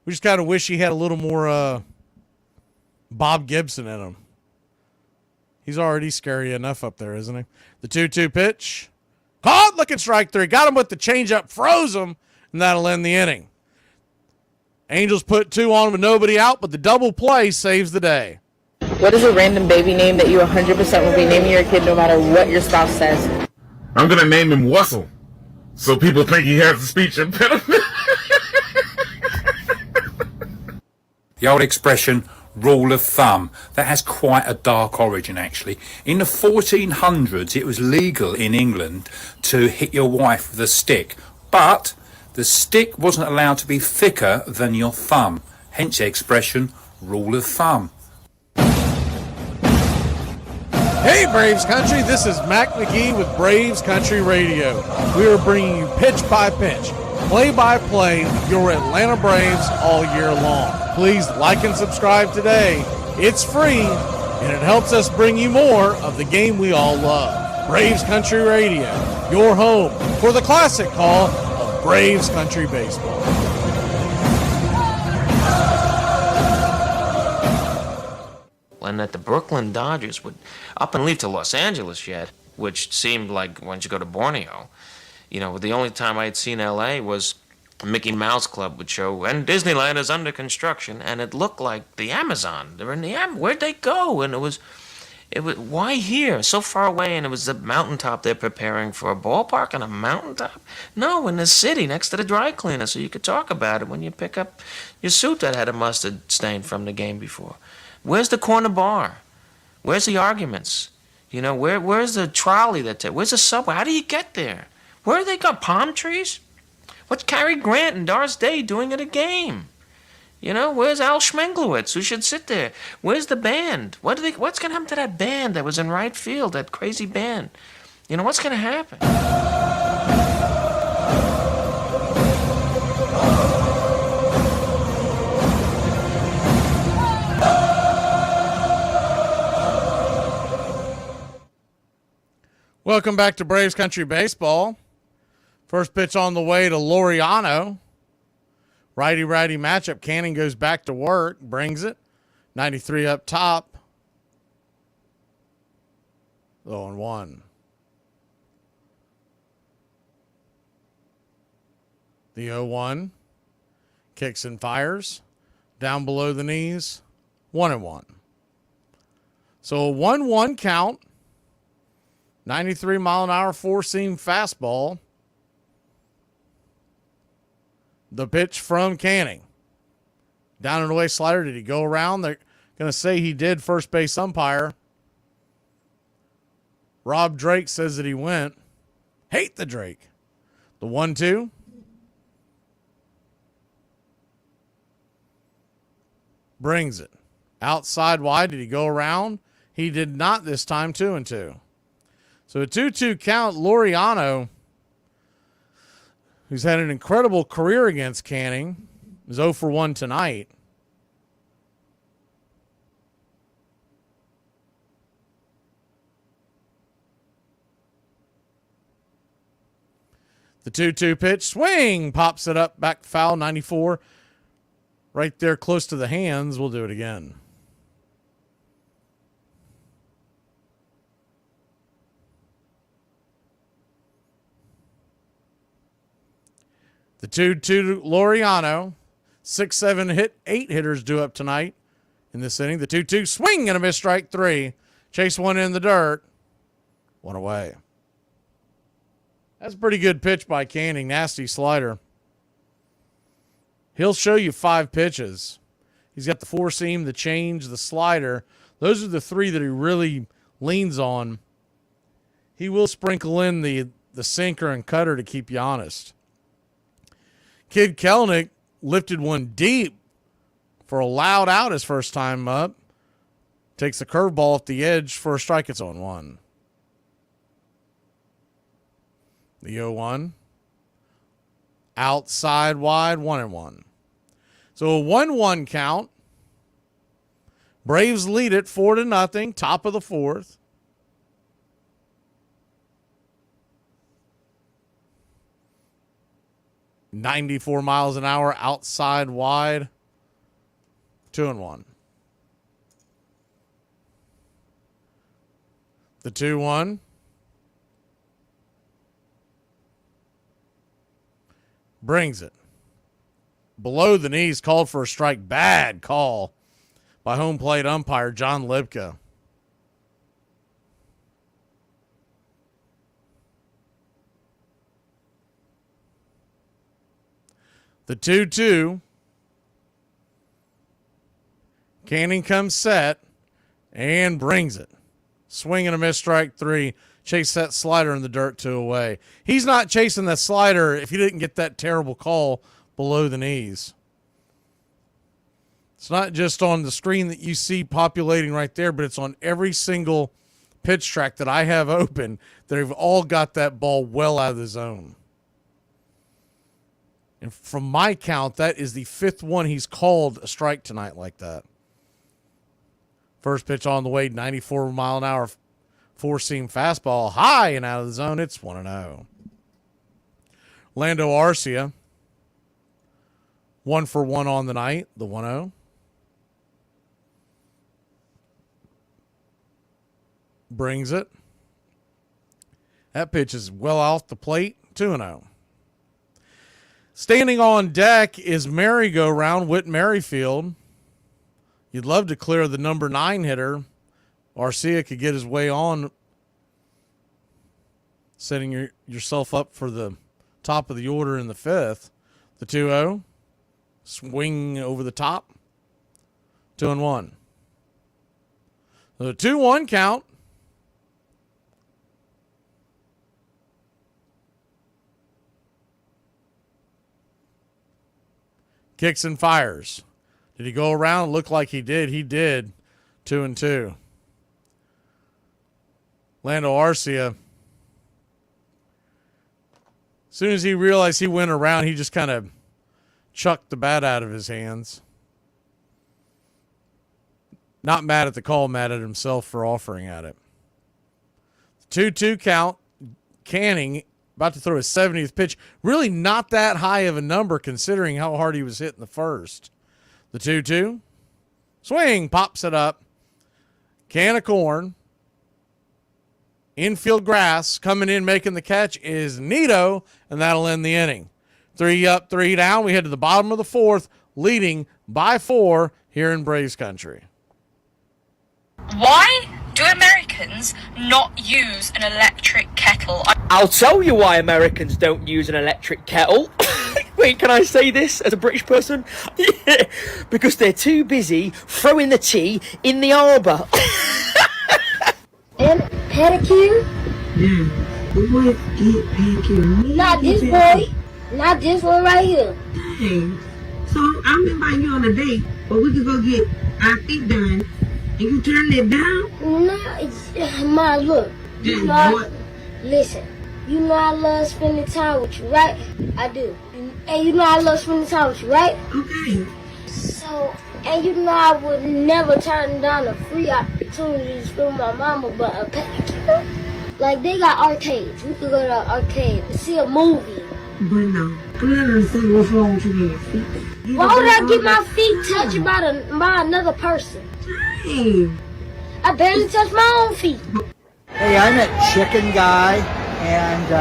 We just kind of wish he had a little more Bob Gibson in him. He's already scary enough up there, isn't he? The 2-2 pitch. Caught, looking strike 3. Got him with the changeup, froze him, and that'll end the inning. Angels put 2 on with nobody out, but the double play saves the day. What is a random baby name that you 100% will be naming your kid no matter what your spouse says? I'm going to name him Wussel, so people think he has a speech impediment. The old expression, rule of thumb, that has quite a dark origin actually. In the 1400s, it was legal in England to hit your wife with a stick, but the stick wasn't allowed to be thicker than your thumb. Hence the expression, rule of thumb. Hey Braves Country, this is Mac Magee with Braves Country Radio. We are bringing you pitch by pitch, play by play of your Atlanta Braves all year long. Please like and subscribe today. It's free, and it helps us bring you more of the game we all love. Braves Country Radio, your home for the classic call of Braves Country Baseball. And that the Brooklyn Dodgers would up and leave to Los Angeles yet, which seemed like once you go to Borneo. You know, the only time I had seen L.A. was Mickey Mouse Club would show, and Disneyland is under construction, and it looked like the Amazon. They're in the where'd they go? And it was why here, so far away? And it was the mountaintop. They're preparing for a ballpark on a mountaintop. No, in the city next to the dry cleaner, so you could talk about it when you pick up your suit that had a mustard stain from the game before. Where's the corner bar? Where's the arguments? You know, where's the trolley where's the subway? How do you get there? Where do they got palm trees? What's Cary Grant and Doris Day doing at a game? You know, where's Al Schmenglowitz, who should sit there? Where's the band? What's going to happen to that band that was in right field, that crazy band? You know, what's going to happen? Welcome back to Braves Country Baseball. First pitch on the way to Laureano. Righty-righty matchup. Cannon goes back to work, brings it. 93 up top. 0-1. The 0-1. Kicks and fires. Down below the knees. 1-1. So a 1-1 count. 93-mile-an-hour four-seam fastball. The pitch from Canning. Down and away slider. Did he go around? They're going to say he did. First base umpire. Rob Drake says that he went. Hate the Drake. The 1-2. Brings it. Outside wide. Did he go around? He did not this time. 2-2. So a 2-2 count. Laureano, who's had an incredible career against Canning, is 0 for 1 tonight. The 2-2 pitch. Swing. Pops it up. Back foul. 94. Right there close to the hands. We'll do it again. The 2-2 Laureano. 6-7 hit. 8 hitters due up tonight in this inning. The 2-2 swing and a miss, strike 3. Chase one in the dirt. One away. That's a pretty good pitch by Canning. Nasty slider. He'll show you 5 pitches. He's got the four seam, the change, the slider. Those are the 3 that he really leans on. He will sprinkle in the sinker and cutter to keep you honest. Kid Kelnick lifted one deep for a loud out his first time up. Takes the curveball off the edge for a strike. It's on 1. The 0-1. Outside wide, 1-1. So a 1-1 count. Braves lead it 4-0, top of the 4th. .94 miles an hour outside wide. 2-1. The 2-1. Brings it. Below the knees, called for a strike. Bad call by home plate umpire John Lipka. The 2-2. Canning comes set and brings it. Swing and a miss, strike 3. Chase that slider in the dirt, 2 away. He's not chasing that slider if he didn't get that terrible call below the knees. It's not just on the screen that you see populating right there, but it's on every single pitch track that I have open. They've all got that ball well out of the zone. And from my count, that is the 5th one he's called a strike tonight like that. First pitch on the way, 94 mile an hour four-seam fastball, high and out of the zone. It's 1-0. Lando Arcia, 1 for 1 on the night, the 1-0. Brings it. That pitch is well off the plate, 2-0. Standing on deck is merry-go-round Whit Merrifield. You'd love to clear the number 9 hitter. Arcia could get his way on, setting yourself up for the top of the order in the 5th. The 2-0. Swing over the top. 2-1. The 2-1 count. Kicks and fires. Did he go around? Looked like he did. He did. 2-2. Lando Arcia, as soon as he realized he went around, he just kind of chucked the bat out of his hands. Not mad at the call, mad at himself for offering at it. 2-2 count. Canning about to throw his 70th pitch. Really not that high of a number considering how hard he was hit in the first. The 2-2. Swing. Pops it up. Can of corn. Infield grass. Coming in making the catch is Nito, and that'll end the inning. 3 up, 3 down. We head to the bottom of the fourth, leading by 4 here in Braves country. Why do Americans not use an electric kettle? I'll tell you why Americans don't use an electric kettle. Wait, can I say this as a British person? Yeah, because they're too busy throwing the tea in the arbour. And pedicure? Yeah, we want to get pedicure. Not this boy. Not this one right here. Dang. So I'm inviting you on a date, but we could go get our feet done. And you turn it down? No, it's Ma, look. You know listen, you know I love spending time with you, right? I do. And you know I love spending time with you, right? Okay. So, and you know I would never turn down a free opportunity to spend with my mama, but a pedicure? Like, they got arcades. We could go to an arcade and see a movie. But no, I don't understand what's wrong with you and your feet. Why would I get my feet touched by another person? Hey. I barely touch my own feet. Hey, I met Chicken Guy, and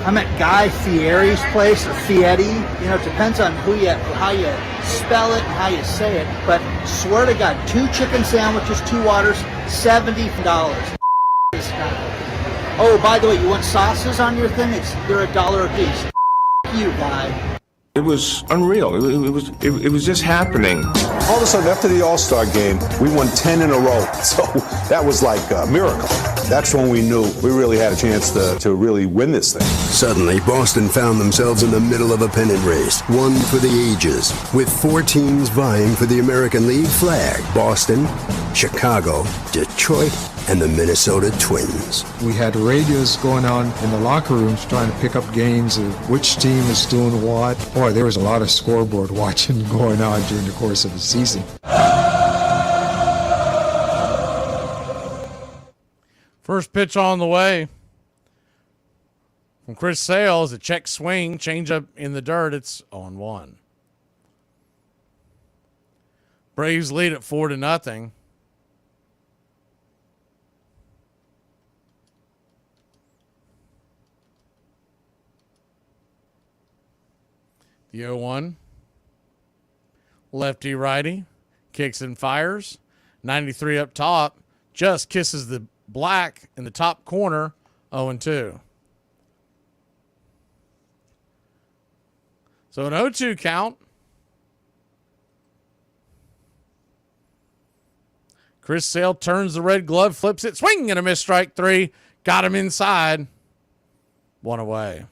I met Guy Fieri's place, or Fieri. You know, it depends on how you spell it and how you say it. But swear to God, 2 chicken sandwiches, 2 waters, $70. This guy. Oh, by the way, you want sauces on your thing? They're $1 a piece. You, Guy. It was unreal. It was just happening. All of a sudden, after the All-Star game, we won 10 in a row. So that was like a miracle. That's when we knew we really had a chance to really win this thing. Suddenly, Boston found themselves in the middle of a pennant race, one for the ages, with 4 teams vying for the American League flag: Boston, Chicago, Detroit, and the Minnesota Twins. We had radios going on in the locker rooms trying to pick up games of which team is doing what. Boy, there was a lot of scoreboard watching going on during the course of the season. First pitch on the way from Chris Sales, a check swing, change up in the dirt. It's 0-1. Braves lead at 4-0. The 0-1. Lefty righty. Kicks and fires. 93 up top. Just kisses the black in the top corner. 0-2. So an 0-2 count. Chris Sale turns the red glove, flips it, swing and a miss, strike 3. Got him inside. 1 away.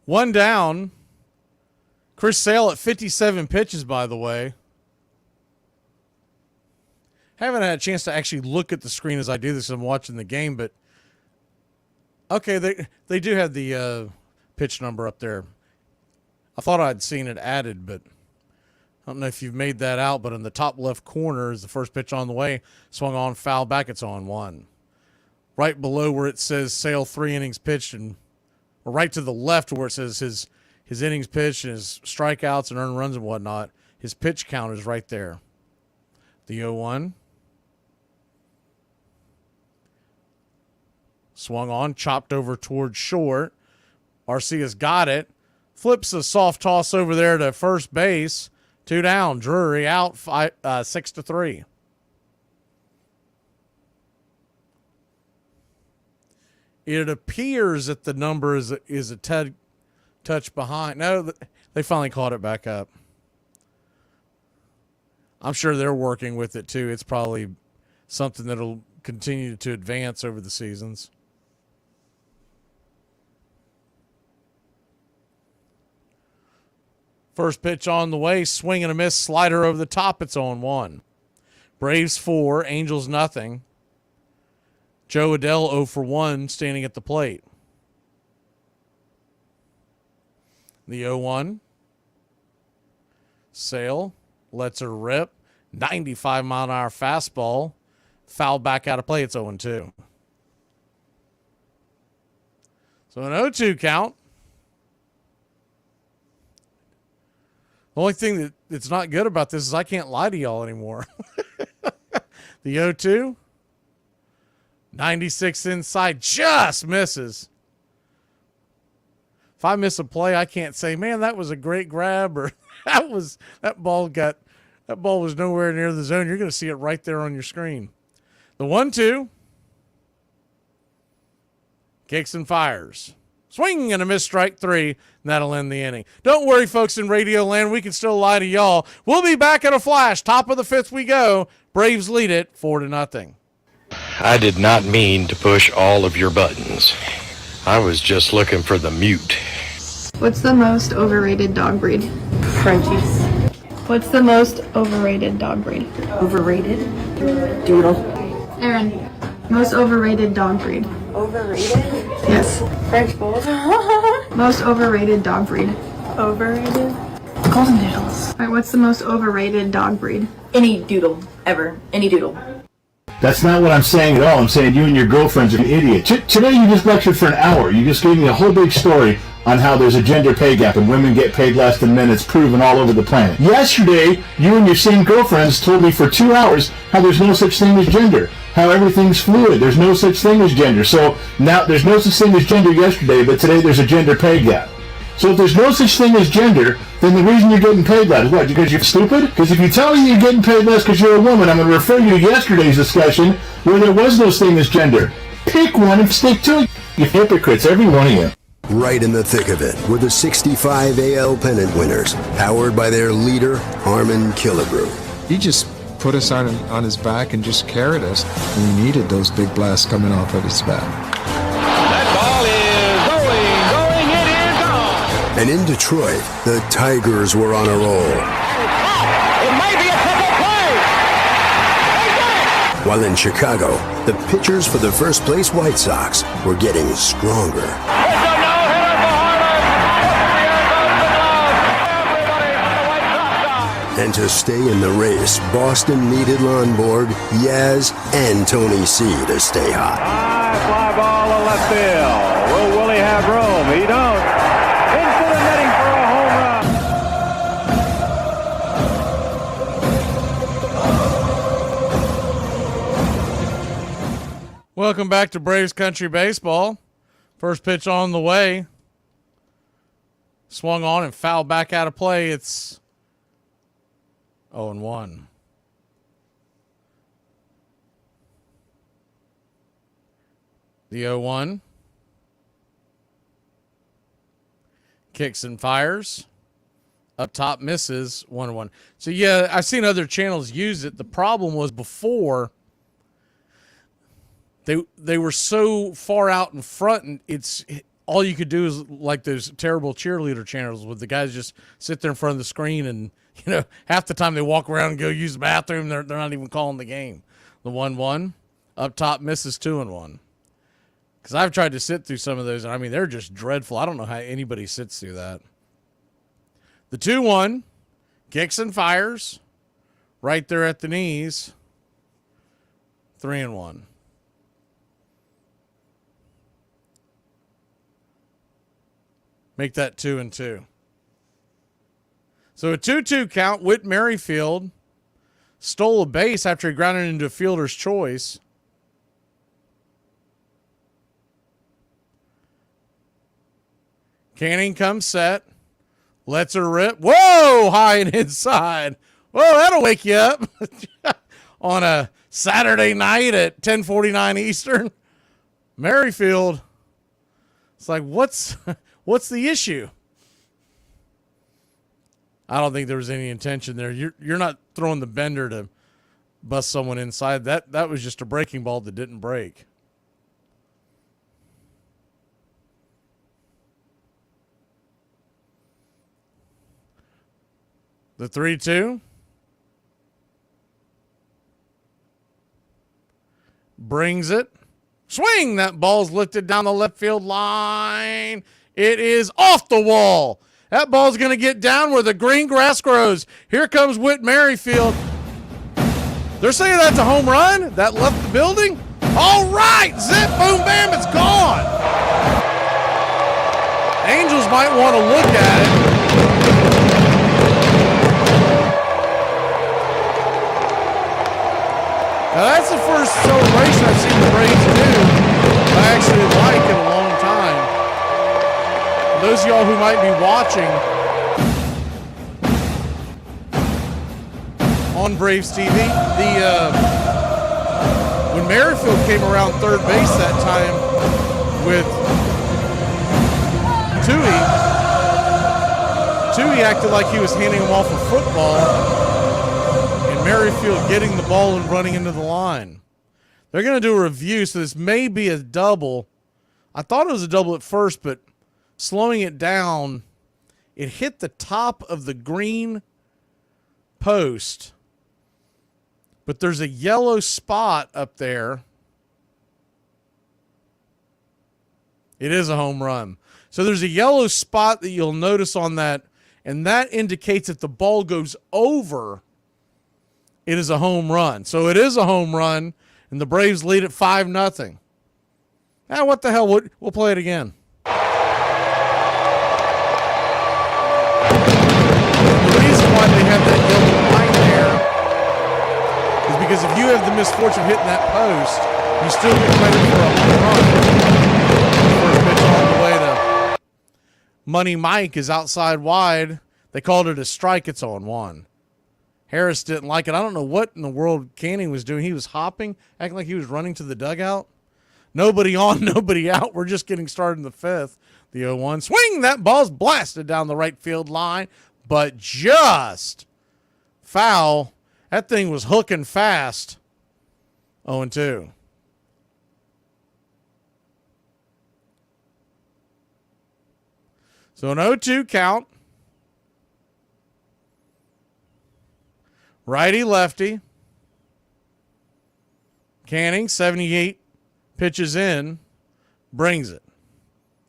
One down. Chris Sale at 57 pitches, by the way. Haven't had a chance to actually look at the screen as I do this. I'm watching the game, but okay, they do have the pitch number up there. I thought I'd seen it added, but I don't know if you've made that out, but in the top left corner is the first pitch on the way. Swung on, foul back, it's 0-1. Right below where it says Sale 3 innings pitched, and or right to the left where it says his innings pitched and his strikeouts and earned runs and whatnot, his pitch count is right there. The 0-1. Swung on, chopped over towards short. Arcia's got it. Flips a soft toss over there to first base. 2 down. Drury out 6-3. It appears that the number is a touch behind. No, they finally caught it back up. I'm sure they're working with it too. It's probably something that'll continue to advance over the seasons. First pitch on the way, swing and a miss, slider over the top. It's 0-1. Braves 4, Angels nothing. Joe Adell 0 for 1, standing at the plate. The 0-1. Sale lets her rip. 95-mile-an-hour fastball. Foul back out of play. It's 0-2. So an 0-2 count. The only thing that's not good about this is I can't lie to y'all anymore. The 0-2. 96 inside, just misses. If I miss a play, I can't say, man, that was a great grab, or that ball was nowhere near the zone. You're going to see it right there on your screen. The 1-2. Kicks and fires. Swing and a miss, strike 3, and that'll end the inning. Don't worry, folks in Radio Land. We can still lie to y'all. We'll be back in a flash. Top of the 5th we go. Braves lead it 4-0. I did not mean to push all of your buttons. I was just looking for the mute. What's the most overrated dog breed? Frenchies. What's the most overrated dog breed? Overrated? Doodle. Aaron, most overrated dog breed? Overrated? Yes. French Bulls. Most overrated dog breed? Overrated? Golden Doodles. Alright, what's the most overrated dog breed? Any doodle. Ever. Any doodle. That's not what I'm saying at all. I'm saying you and your girlfriend's an idiot. Today you just lectured for an hour. You just gave me a whole big story on how there's a gender pay gap and women get paid less than men. It's proven all over the planet. Yesterday, you and your same girlfriends told me for 2 hours how there's no such thing as gender, how everything's fluid. There's no such thing as gender. So now there's no such thing as gender yesterday, but today there's a gender pay gap. So if there's no such thing as gender, then the reason you're getting paid less is what? Because you're stupid? Because if you tell me you're getting paid less because you're a woman, I'm going to refer you to yesterday's discussion where there was no thing as gender. Pick one and stick to it. You hypocrites, every one of you. Right in the thick of it were the 65 AL pennant winners, powered by their leader, Harmon Killebrew. He just put us on his back and just carried us. We needed those big blasts coming off of his bat. And in Detroit, the Tigers were on a roll. It might be a triple play! While in Chicago, the pitchers for the first place White Sox were getting stronger. And to stay in the race, Boston needed Lonborg, Yaz, and Tony C to stay hot. High fly ball to left field. Will Willie have room? He don't. Into the netting for a home run. Welcome back to Braves Country Baseball. First pitch on the way. Swung on and fouled back out of play. It's 0-1. The 0-1. Kicks and fires. Up top misses. 1-1. So, yeah, I've seen other channels use it. The problem was before they were so far out in front, and it's all you could do is like those terrible cheerleader channels with the guys just sit there in front of the screen and, you know, half the time they walk around and go use the bathroom. They're not even calling the game. The 1-1 up top misses 2-1. Because I've tried to sit through some of those, and I mean, they're just dreadful. I don't know how anybody sits through that. The 2-1 kicks and fires right there at the knees. 3-1. Make that 2-2. So a 2-2 count. Whit Merrifield stole a base after he grounded into a fielder's choice. Canning comes set. Lets her rip. Whoa! High and inside. Whoa, that'll wake you up. On a Saturday night at 10:49 Eastern. Merrifield. It's like, what's the issue? I don't think there was any intention there. You're not throwing the bender to bust someone inside. That was just a breaking ball that didn't break. The 3-2. Brings it. Swing! That ball's lifted down the left field line. It is off the wall. That ball's going to get down where the green grass grows. Here comes Whit Merrifield. They're saying that's a home run? That left the building? All right! Zip, boom, bam, it's gone. Angels might want to look at it. Now that's the first celebration I've seen the Braves do I actually like in a long time. For those of y'all who might be watching on Braves TV, when Merrifield came around third base that time with Tui acted like he was handing him off a football, and Merrifield getting the ball and running into the line. They're going to do a review, so this may be a double. I thought it was a double at first, but slowing it down, it hit the top of the green post, but there's a yellow spot up there. It is a home run. So there's a yellow spot that you'll notice on that, and that indicates that the ball goes over. It is a home run. So it is a home run, and the Braves lead at 5-0. Now, what the hell? We'll play it again. The reason why they have that yellow line there is because if you have the misfortune of hitting that post, you still get credit for a home run. First pitch all the way to Money Mike is outside wide. They called it a strike. It's 0-1. Harris didn't like it. I don't know what in the world Canning was doing. He was hopping, acting like he was running to the dugout. Nobody on, nobody out. We're just getting started in the fifth. The 0-1. Swing! That ball's blasted down the right field line, but just foul. That thing was hooking fast. 0-2. So an 0-2 count. Righty, lefty. Canning, 78 pitches in, brings it.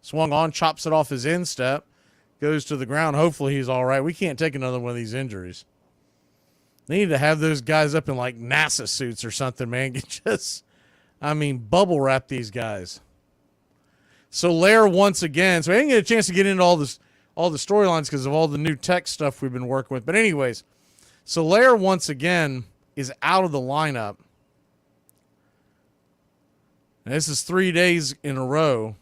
Swung on, chops it off his instep, goes to the ground. Hopefully he's all right. We can't take another one of these injuries. They need to have those guys up in like NASA suits or something, man. Bubble wrap these guys. So Lair once again. So I didn't get a chance to get into all the storylines because of all the new tech stuff we've been working with. But anyways, so Lair once again is out of the lineup. And this is 3 days in a row.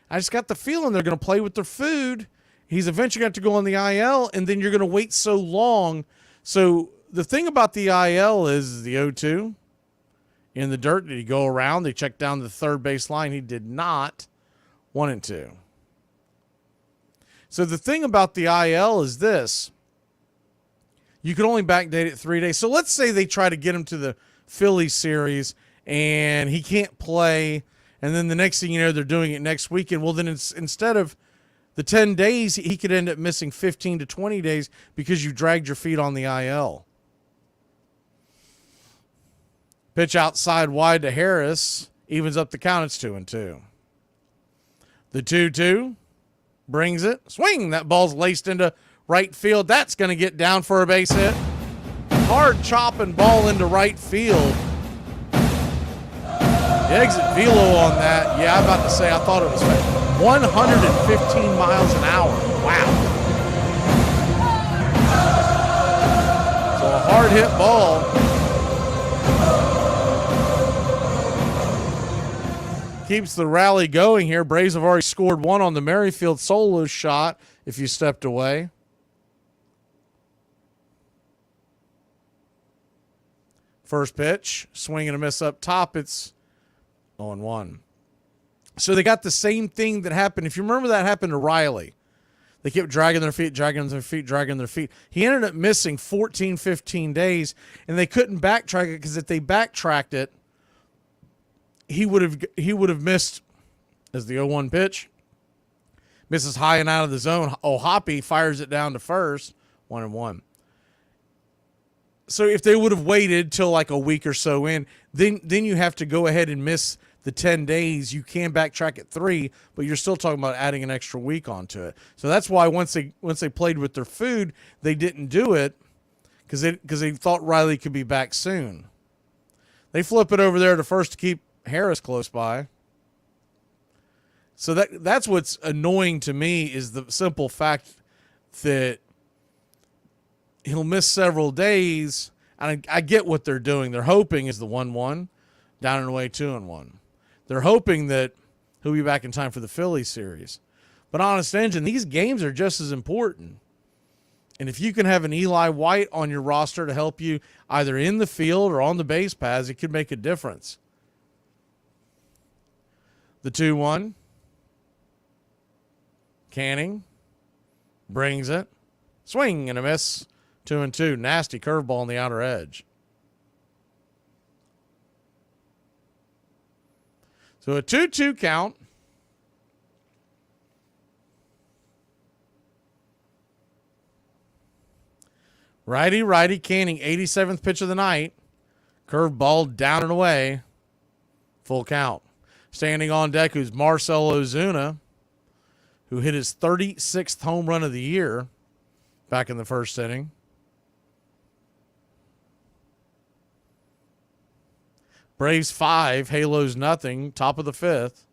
I just got the feeling they're going to play with their food. He's eventually going to have to go on the IL, and then you're going to wait so long. So the thing about the IL is the 0-2 in the dirt. Did he go around? They checked down the third base line. He did not. 1-2. So the thing about the IL is this. You can only backdate it 3 days. So let's say they try to get him to the Phillies series and he can't play, and then the next thing you know, they're doing it next weekend. Well, then instead of the 10 days, he could end up missing 15 to 20 days because you dragged your feet on the IL. Pitch outside wide to Harris. Evens up the count. It's 2-2. The 2-2 brings it. Swing. That ball's laced into right field. That's going to get down for a base hit. Hard chopping ball into right field. The exit velo on that. Yeah, I'm about to say I thought it was 115 miles an hour. Wow. So a hard hit ball. Keeps the rally going here. Braves have already scored one on the Merrifield solo shot if you stepped away. First pitch, swing and a miss up top. It's 0-1. So they got the same thing that happened. If you remember, that happened to Riley. They kept dragging their feet. He ended up missing 14, 15 days, and they couldn't backtrack it because if they backtracked it, he would have missed as the 0-1 pitch. Misses high and out of the zone. Hoppy fires it down to first. 1-1. So if they would have waited till like a week or so in, then you have to go ahead and miss the 10 days. You can backtrack at 3, but you're still talking about adding an extra week onto it. So that's why once they played with their food, they didn't do it because they thought Riley could be back soon. They flip it over there to first to keep Harris close by. So that's what's annoying to me is the simple fact that he'll miss several days, I get what they're doing. They're hoping is the 1-1, down and away 2-1. They're hoping that he'll be back in time for the Phillies series. But honest engine, these games are just as important. And if you can have an Eli White on your roster to help you either in the field or on the base paths, it could make a difference. The 2-1. Canning brings it. Swing and a miss. 2-2. Nasty curveball on the outer edge. So a 2-2 count. Righty, Canning, 87th pitch of the night. Curveball down and away. Full count. Standing on deck who's Marcell Ozuna, who hit his 36th home run of the year back in the first inning. Braves 5, Halos nothing, top of the 5th.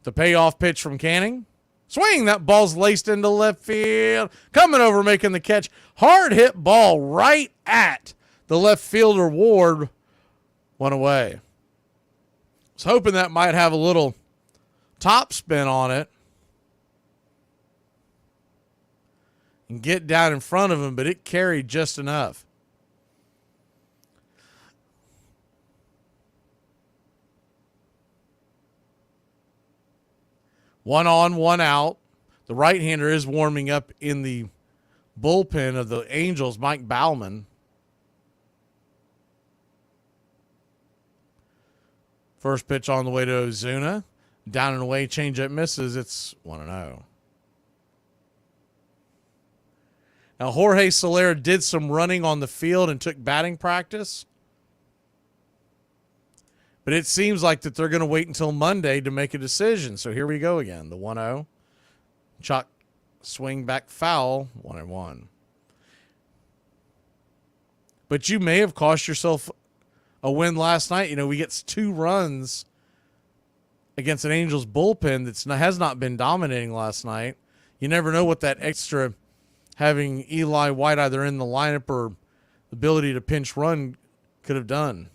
The payoff pitch from Canning. Swing, that ball's laced into left field. Coming over, making the catch. Hard hit ball right at the left fielder Ward. One away. Was hoping that might have a little top spin on it and get down in front of him, but it carried just enough. One on, one out. The right-hander is warming up in the bullpen of the Angels, Mike Baumann. First pitch on the way to Ozuna. Down and away, changeup misses. It's 1-0. Now, Jorge Soler did some running on the field and took batting practice. But it seems like that they're going to wait until Monday to make a decision. So here we go again. The 1-0. Chuck swing back foul. 1-1. But you may have cost yourself a win last night. You know, we get 2 runs against an Angels bullpen that has not been dominating last night. You never know what that extra having Eli White either in the lineup or the ability to pinch run could have done.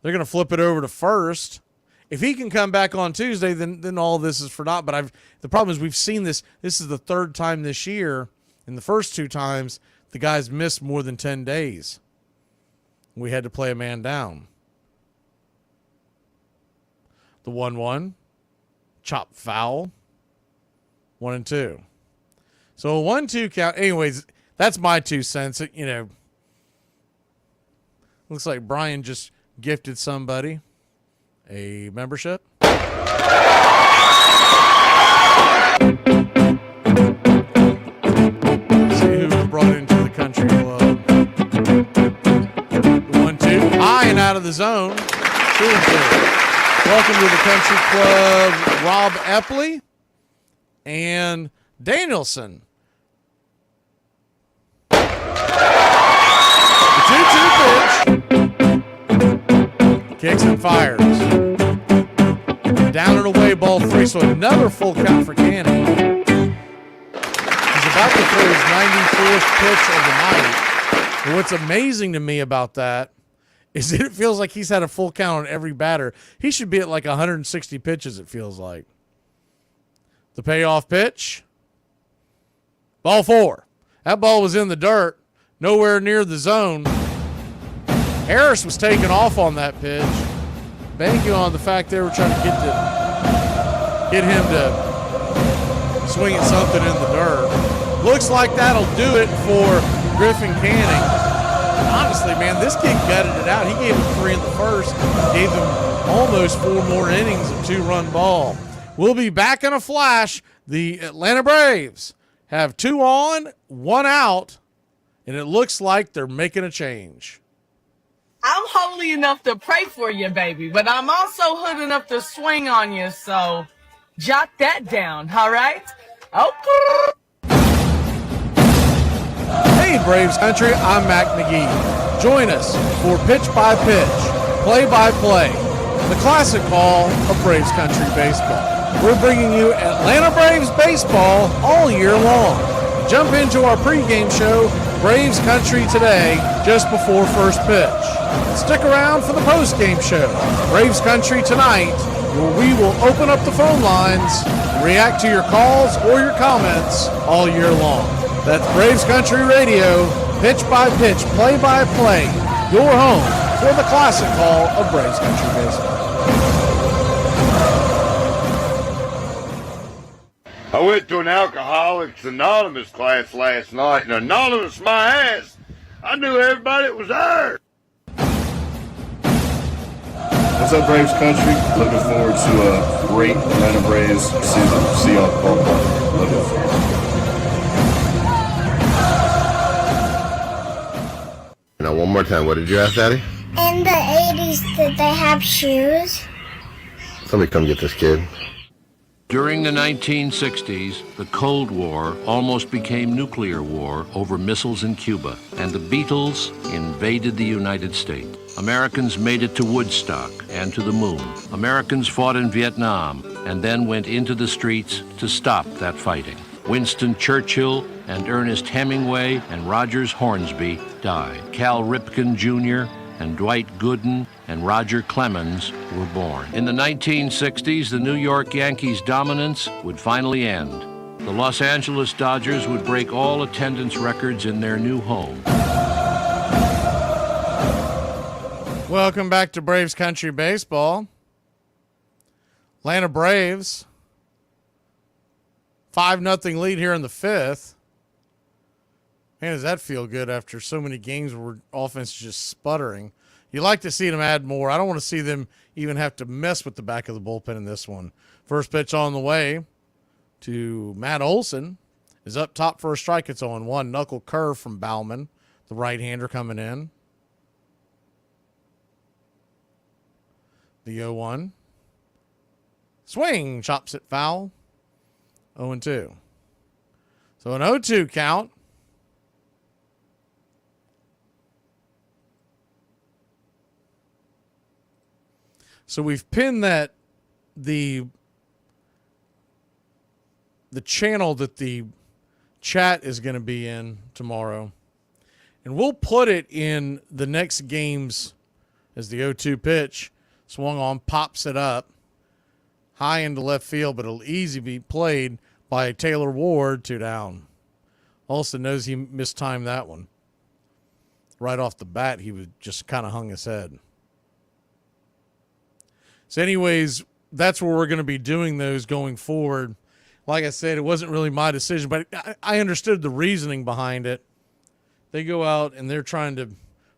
They're going to flip it over to first. If he can come back on Tuesday, then all this is for naught. But the problem is we've seen this. This is the 3rd time this year. In the first 2 times, the guys missed more than 10 days. We had to play a man down. The 1-1. Chop foul. 1-2. So a 1-2 count. Anyways, that's my 2 cents. You know, looks like Brian just gifted somebody a membership. See who was brought into the country club. 1-2. High and out of the zone. 2-2. Welcome to the country club, Rob Epley and Danielson. The 2-2 pitch. Kicks and fires. Down and away, ball 3, so another full count for Canning. He's about to throw his 94th pitch of the night. And what's amazing to me about that is that it feels like he's had a full count on every batter. He should be at like 160 pitches, it feels like. The payoff pitch. Ball 4. That ball was in the dirt, nowhere near the zone. Harris was taken off on that pitch, banking on the fact they were trying to get him to swing at something in the dirt. Looks like that'll do it for Griffin Canning. Honestly, man, this kid gutted it out. He gave him 3 in the first, gave them almost 4 more innings of 2-run ball. We'll be back in a flash. The Atlanta Braves have 2 on, 1 out, and it looks like they're making a change. I'm holy enough to pray for you, baby, but I'm also hood enough to swing on you, so jot that down, all right? Okay. Hey, Braves Country, I'm Mac Magee. Join us for Pitch by Pitch, Play by Play, the classic call of Braves Country baseball. We're bringing you Atlanta Braves baseball all year long. jump into our pregame show, Braves Country Today, just before first pitch. Stick around for the postgame show, Braves Country Tonight, where we will open up the phone lines and react to your calls or your comments all year long. That's Braves Country Radio, pitch by pitch, play by play, your home for the classic call of Braves Country Baseball. I went to an Alcoholics Anonymous class last night, and anonymous my ass, I knew everybody that was there. What's up, Braves Country? Looking forward to a great Atlanta Braves season. See y'all at the ballpark. Looking forward. Now, one more time. What did you ask, Daddy? In the 80s, did they have shoes? Somebody come get this kid. During the 1960s, the Cold War almost became nuclear war over missiles in Cuba, and the Beatles invaded the United States. Americans made it to Woodstock and to the moon. Americans fought in Vietnam and then went into the streets to stop that fighting. Winston Churchill and Ernest Hemingway and Rogers Hornsby died. Cal Ripken Jr. and Dwight Gooden and Roger Clemens were born. In the 1960s, the New York Yankees' dominance would finally end. The Los Angeles Dodgers would break all attendance records in their new home. Welcome back to Braves Country Baseball. Atlanta Braves, 5-0 lead here in the fifth. Man, does that feel good after so many games where offense is just sputtering. You like to see them add more. I don't want to see them even have to mess with the back of the bullpen in this one. First pitch on the way to Matt Olson is up top for a strike. It's 0-1. Knuckle curve from Bauman, the right-hander coming in. The 0-1. Swing, chops it foul. 0-2. So an 0-2 count. So we've pinned that the channel that the chat is going to be in tomorrow. And we'll put it in the next games as the 0-2 pitch. Swung on, pops it up. High into left field, but it'll easily be played by Taylor Ward, 2 down. Olsen knows he mistimed that one. Right off the bat, he was just kind of hung his head. So anyways, that's where we're going to be doing those going forward. Like I said, it wasn't really my decision, but I understood the reasoning behind it. They go out and they're trying to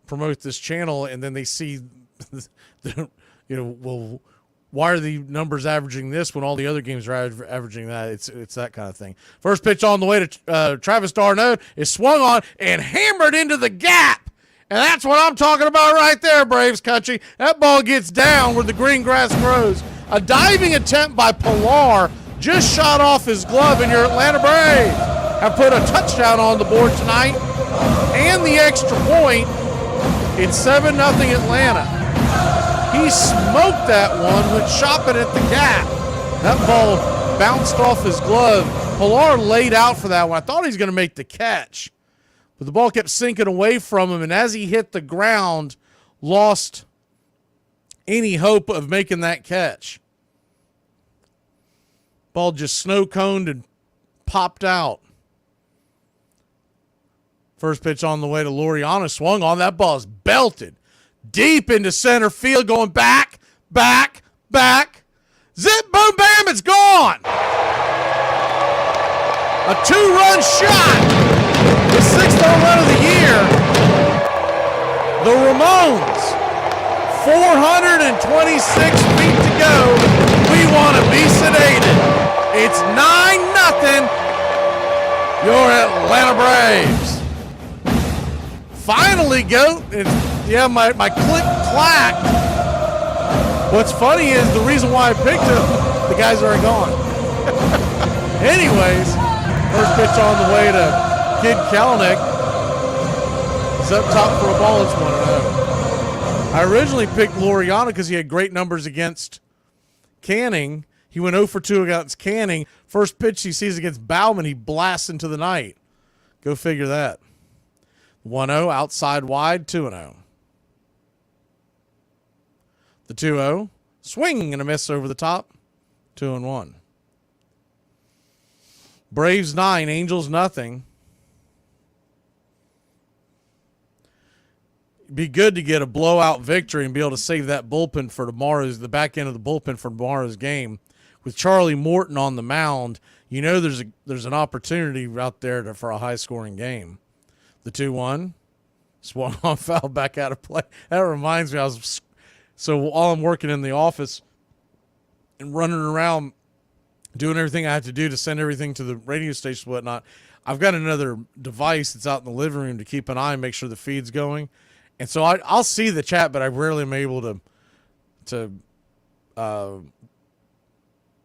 promote this channel, and then they see, well, why are the numbers averaging this when all the other games are averaging that? It's that kind of thing. First pitch on the way to Travis d'Arnaud is swung on and hammered into the gap. And that's what I'm talking about right there, Braves Country. That ball gets down where the green grass grows. A diving attempt by Pilar just shot off his glove, and your Atlanta Braves have put a touchdown on the board tonight and the extra point. It's 7-0 Atlanta. He smoked that one, went shopping at the gap. That ball bounced off his glove. Pilar laid out for that one. I thought he was going to make the catch. But the ball kept sinking away from him, and as he hit the ground, lost any hope of making that catch. Ball just snow-coned and popped out. First pitch on the way to Laureano, swung on. That ball is belted deep into center field, going back, back, back. Zip, boom, bam, it's gone. A 2-run shot. The 6th home run of the year. The Ramones. 426 feet to go. We want to be sedated. It's 9-0. Your Atlanta Braves. Finally, Goat. Yeah, my click clacked. What's funny is the reason why I picked him, the guys are gone. Anyways, first pitch on the way to Kid Kalanick. He's up top for a ball. It's 1-0. I originally picked Laureano because he had great numbers against Canning. He went 0 for 2 against Canning. First pitch he sees against Bauman, he blasts into the night. Go figure that. 1-0, outside wide, 2-0. The 2-0, swing and a miss over the top, 2-1. Braves 9, Angels nothing. Be good to get a blowout victory and be able to save that bullpen for the back end of the bullpen for tomorrow's game. With Charlie Morton on the mound, you know there's an opportunity out there for a high-scoring game. The 2-1, swung on, foul back out of play. That reminds me, so while I'm working in the office and running around doing everything I have to do to send everything to the radio station and whatnot, I've got another device that's out in the living room to keep an eye and make sure the feed's going. And so I'll see the chat, but I rarely am able to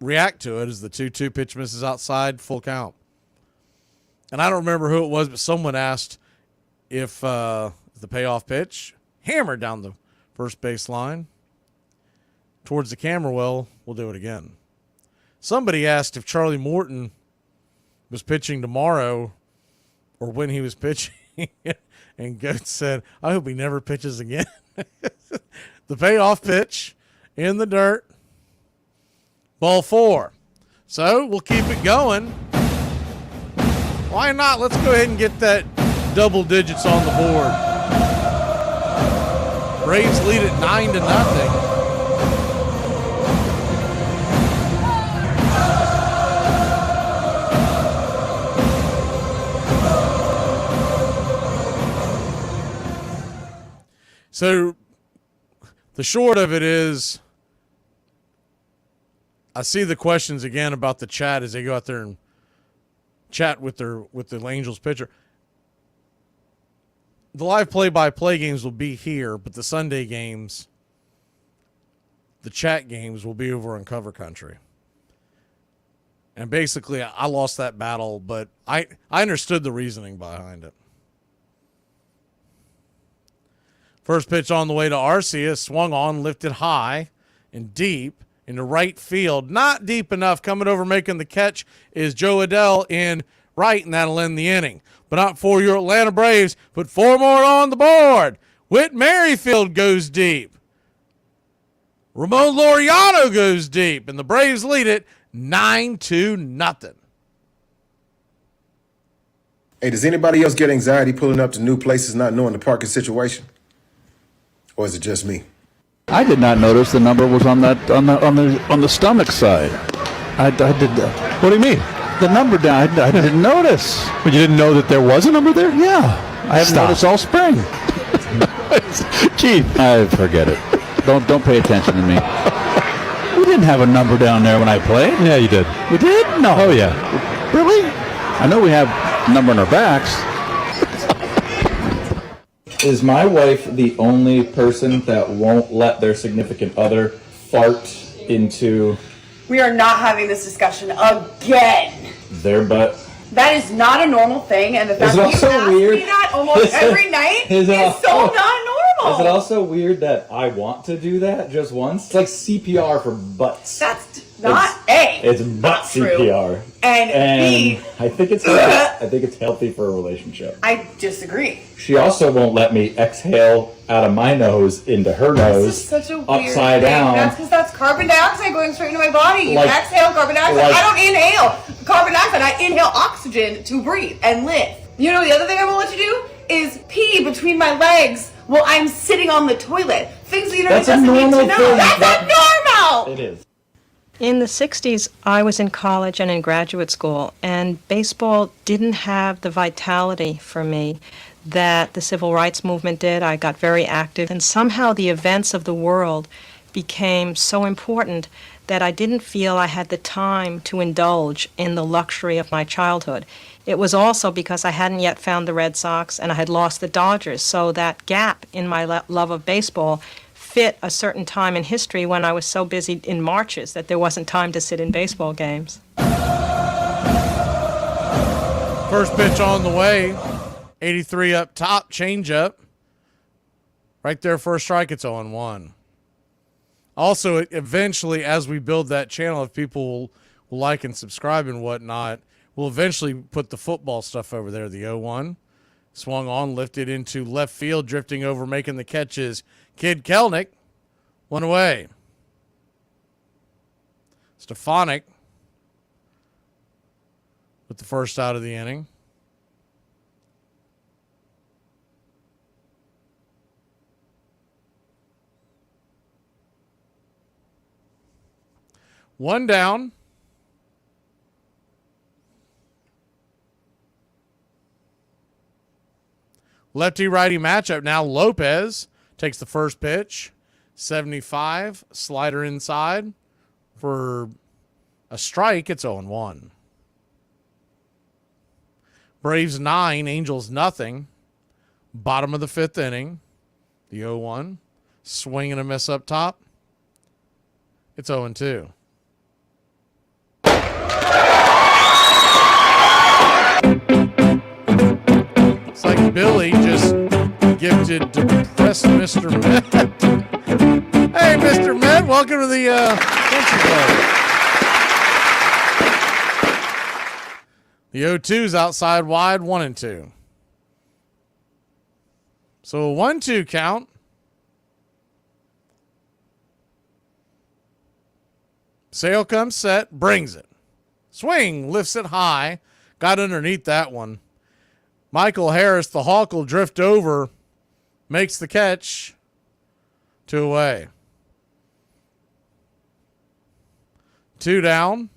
react to it as the 2-2 pitch misses outside, full count. And I don't remember who it was, but someone asked if the payoff pitch hammered down the first base line towards the camera. Well, we'll do it again. Somebody asked if Charlie Morton was pitching tomorrow or when he was pitching. And Goat said, I hope he never pitches again. The payoff pitch in the dirt. Ball 4. So we'll keep it going. Why not? Let's go ahead and get that double digits on the board. Braves lead it 9-0. So the short of it is, I see the questions again about the chat as they go out there and chat with the Angels pitcher. The live play-by-play games will be here, but the Sunday games, the chat games, will be over on Cover Country. And basically, I lost that battle, but I understood the reasoning behind it. First pitch on the way to Arcia, swung on, lifted high and deep into right field. Not deep enough. Coming over making the catch is Joe Adell in right, and that'll end the inning. But not for your Atlanta Braves. Put 4 more on the board. Whit Merrifield goes deep. Ramon Laureano goes deep, and the Braves lead it 9-0. Hey, does anybody else get anxiety pulling up to new places not knowing the parking situation? Or is it just me? I did not notice the number was on the stomach side. I did. What do you mean? The number down. I didn't notice. But you didn't know that there was a number there? Yeah, I haven't noticed all spring. Keith, I forget it. Don't pay attention to me. We didn't have a number down there when I played. Yeah, you did. We did? No. Oh yeah. Really? I know we have a number on our backs. Is my wife the only person that won't let their significant other fart into We are not having this discussion again. their butt? That is not a normal thing, and the fact that you ask me that almost every night is so not normal. Is it also weird that I want to do that just once? It's like CPR for butts. That's not A. It's butt true. CPR. And B, I think it's healthy. I think it's healthy for a relationship. I disagree. She also won't let me exhale out of my nose into her nose. This is such a weird upside thing. down. That's because that's carbon dioxide going straight into my body. You Like- exhale carbon dioxide. like- I don't inhale carbon dioxide. I inhale oxygen to breathe and live. You know the other thing I won't let you do is pee between my legs while I'm sitting on the toilet. Things the internet That's a doesn't need to normal know. thing. That's abnormal! It is. In the 60s, I was in college and in graduate school, and baseball didn't have the vitality for me that the civil rights movement did. I got very active, and somehow the events of the world became so important that I didn't feel I had the time to indulge in the luxury of my childhood. It was also because I hadn't yet found the Red Sox and I had lost the Dodgers, so that gap in my love of baseball fit a certain time in history when I was so busy in marches that there wasn't time to sit in baseball games. First pitch on the way. 83 up top, change up. Right there, first strike, it's 0-1. Also, eventually, as we build that channel, if people will like and subscribe and whatnot, We'll eventually put the football stuff over there. The 0-1. Swung on, lifted into left field, drifting over, making the catches. Kid Kelnick, one away. Stefanik with the first out of the inning. One down. Lefty-righty matchup now. Lopez takes the first pitch. 75. Slider inside for a strike. It's 0-1. Braves 9. Angels nothing. Bottom of the 5th inning. The 0-1. Swing and a miss up top. It's 0-2. It's like Billy just gifted depressed Mr. Met. Hey, Mr. Met, welcome to the Country Club. The 0-2's outside wide, 1-2. So a 1-2 count. Sale comes set, brings it. Swing, lifts it high. Got underneath that one. Michael Harris, the Hawk, will drift over. Makes the catch. 2 away. 2 down.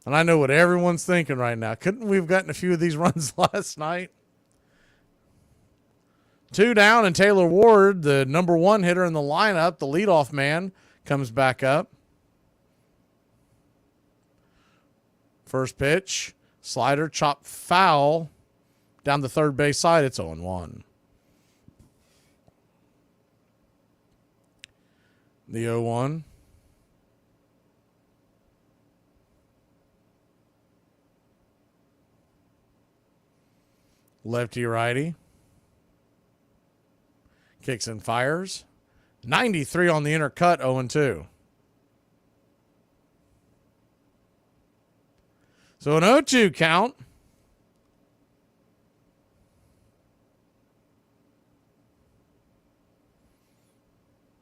And I know what everyone's thinking right now. Couldn't we have gotten a few of these runs last night? 2 down, and Taylor Ward, the number 1 hitter in the lineup, the leadoff man, comes back up. First pitch, slider, chop foul down the third base side. It's 0-1. The 0-1. Lefty righty. Kicks and fires. 93 on the inner cut, 0-2. So an 0-2 count.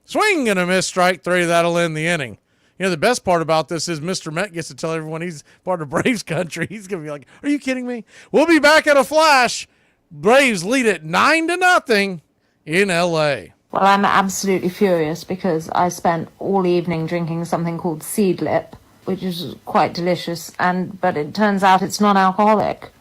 Swing and a miss, strike 3. That'll end the inning. You know, the best part about this is Mr. Met gets to tell everyone he's part of Braves country. He's going to be like, are you kidding me? We'll be back at a flash. Braves lead it 9-0 in L.A. Well, I'm absolutely furious because I spent all evening drinking something called Seedlip, which is quite delicious, but it turns out it's non-alcoholic.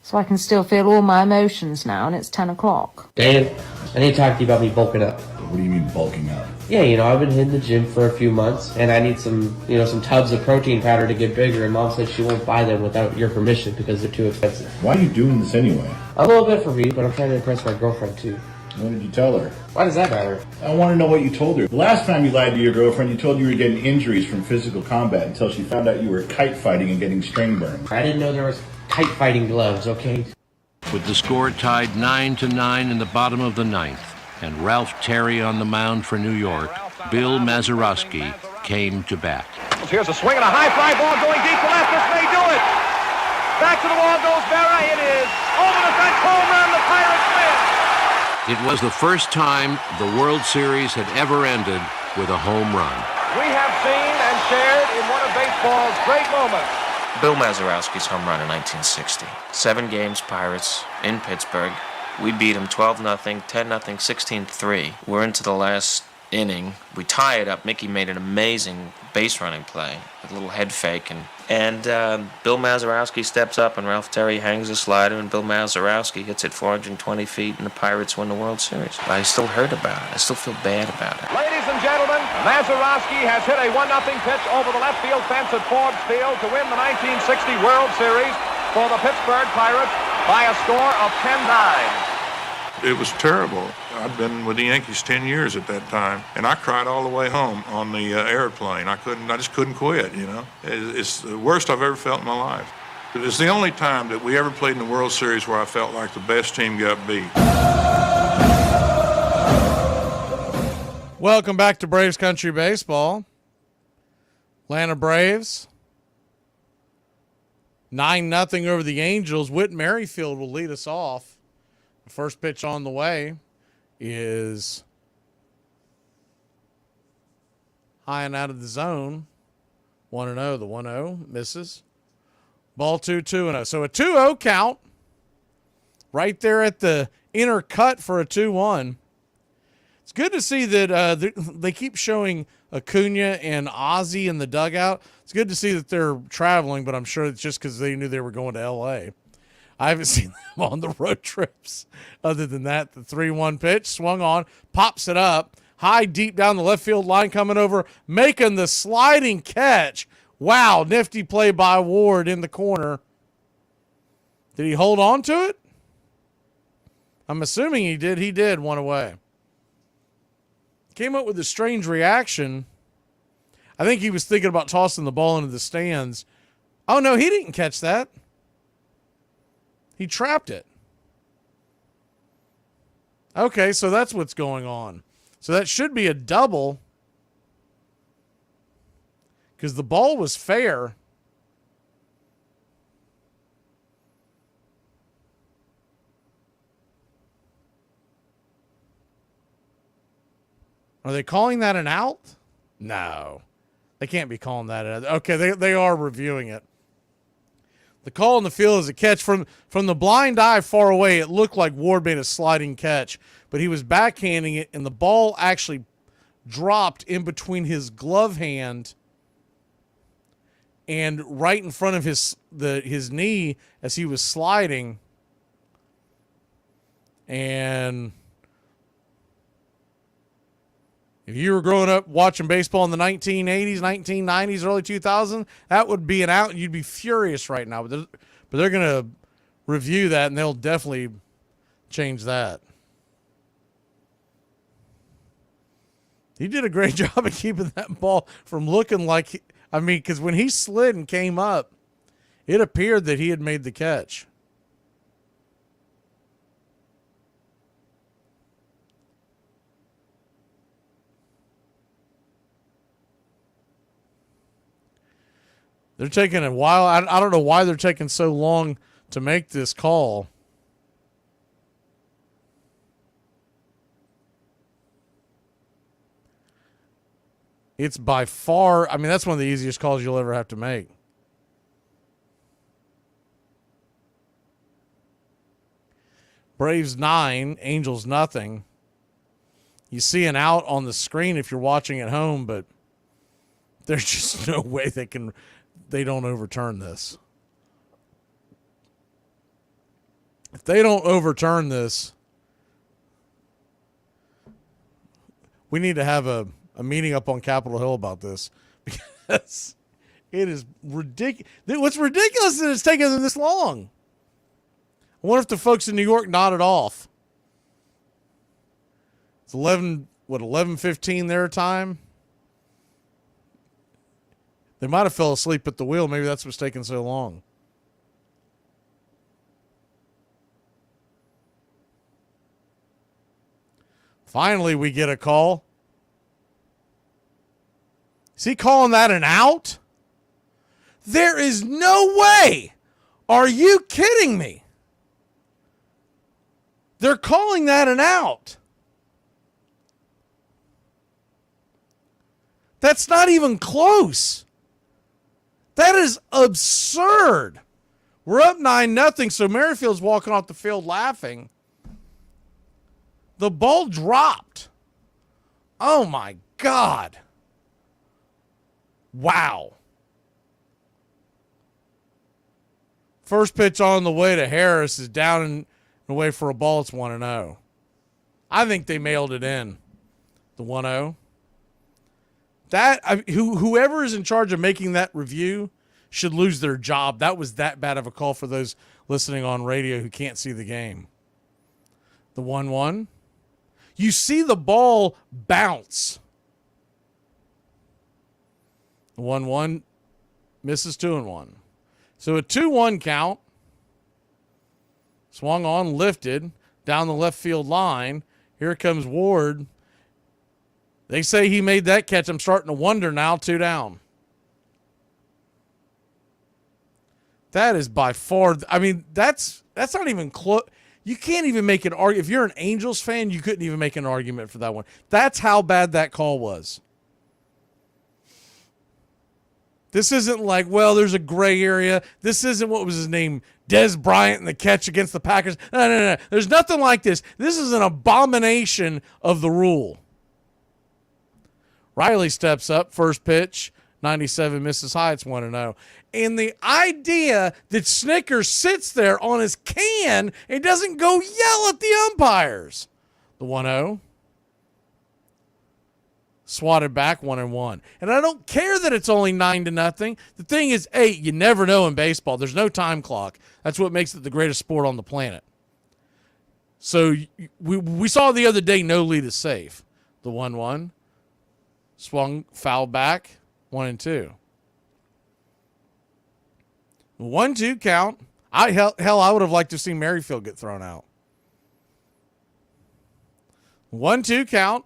So I can still feel all my emotions now, and it's 10 o'clock. Dan, I need to talk to you about me bulking up. What do you mean bulking up? Yeah, I've been hitting the gym for a few months, and I need some tubs of protein powder to get bigger, and Mom said she won't buy them without your permission because they're too expensive. Why are you doing this anyway? A little bit for me, but I'm trying to impress my girlfriend, too. What did you tell her? Why does that matter? I want to know what you told her. The last time you lied to your girlfriend, you told you were getting injuries from physical combat until she found out you were kite fighting and getting string burns. I didn't know there was kite fighting gloves, okay? With the score tied 9-9 in the bottom of the 9th, and Ralph Terry on the mound for New York, Bill Mazeroski came to bat. Here's a swing and a high fly ball going deep to left. This may do it. Back to the wall goes Berra. It is over the fence, home run. The Pirates win. It was the first time the World Series had ever ended with a home run. We have seen and shared in one of baseball's great moments. Bill Mazeroski's home run in 1960. 7 games, Pirates, in Pittsburgh. We beat them 12-0, 10-0, 16-3. We're into the last inning. We tie it up. Mickey made an amazing base running play, a little head fake, and Bill Mazeroski steps up, and Ralph Terry hangs a slider, and Bill Mazeroski hits it 420 feet, and the Pirates win the World Series. I still heard about it. I still feel bad about it. Ladies and gentlemen, Mazeroski has hit a 1-0 pitch over the left field fence at Forbes Field to win the 1960 World Series for the Pittsburgh Pirates by a score of 10-9. It was terrible. I'd been with the Yankees 10 years at that time, and I cried all the way home on the airplane. I just couldn't quit, It's the worst I've ever felt in my life. It's the only time that we ever played in the World Series where I felt like the best team got beat. Welcome back to Braves Country Baseball. Atlanta Braves 9-0 over the Angels. Whit Merrifield will lead us off. The first pitch on the way is high and out of the zone. 1-0. The 1-0 misses. Ball 2-2-0. So a 2-0 count right there at the inner cut for a 2-1. It's good to see that they keep showing Acuna and Ozzie in the dugout. It's good to see that they're traveling, but I'm sure it's just because they knew they were going to L.A. I haven't seen them on the road trips. Other than that, the 3-1 pitch swung on, pops it up, high deep down the left field line coming over, making the sliding catch. Wow, nifty play by Ward in the corner. Did he hold on to it? I'm assuming he did. He did, one away. Came up with a strange reaction. I think he was thinking about tossing the ball into the stands. Oh, no, he didn't catch that. He trapped it. Okay, so that's what's going on. So that should be a double because the ball was fair. Are they calling that an out? No. They can't be calling that an out. Okay, they are reviewing it. The call in the field is a catch. From the blind eye far away, it looked like Ward made a sliding catch, but he was backhanding it, and the ball actually dropped in between his glove hand and right in front of his knee as he was sliding. And if you were growing up watching baseball in the 1980s, 1990s, early 2000s, that would be an out, and you'd be furious right now. But they're going to review that, and they'll definitely change that. He did a great job of keeping that ball from looking like, because when he slid and came up, it appeared that he had made the catch. They're taking a while. I don't know why they're taking so long to make this call. It's by far, that's one of the easiest calls you'll ever have to make. Braves 9, Angels nothing. You see an out on the screen if you're watching at home, but there's just no way they don't overturn this. If they don't overturn this, we need to have a meeting up on Capitol Hill about this, because it is ridiculous. What's ridiculous is it's taking them this long. I wonder if the folks in New York nodded off. It's 11:15 their time? They might have fell asleep at the wheel. Maybe that's what's taking so long. Finally, we get a call. Is he calling that an out? There is no way. Are you kidding me? They're calling that an out. That's not even close. That is absurd. We're up 9-0, so Merrifield's walking off the field laughing. The ball dropped. Oh, my God. Wow. First pitch on the way to Harris is down and away for a ball. It's 1-0. I think they mailed it in. The 1-0. Whoever is in charge of making that review should lose their job. That was that bad of a call for those listening on radio who can't see the game. The 1-1. You see the ball bounce. The 1-1 misses 2-1. So a 2-1 count. Swung on, lifted down the left field line. Here comes Ward. They say he made that catch. I'm starting to wonder now. 2 down. That is by far, I mean, that's not even close. You can't even make an argument. If you're an Angels fan, you couldn't even make an argument for that one. That's how bad that call was. This isn't like, well, there's a gray area. This isn't, what was his name, Des Bryant and the catch against the Packers. No. There's nothing like this. This is an abomination of the rule. Riley steps up, first pitch, 97 misses high, it's 1-0. And the idea that Snickers sits there on his can and doesn't go yell at the umpires. The 1-0. Swatted back, 1-1. And I don't care that it's only 9-0. The thing is, hey, you never know in baseball. There's no time clock. That's what makes it the greatest sport on the planet. So we saw the other day, no lead is safe. The 1-1. Swung, foul back, 1-2. 1-2 count. I would have liked to see Merrifield get thrown out. 1-2 count.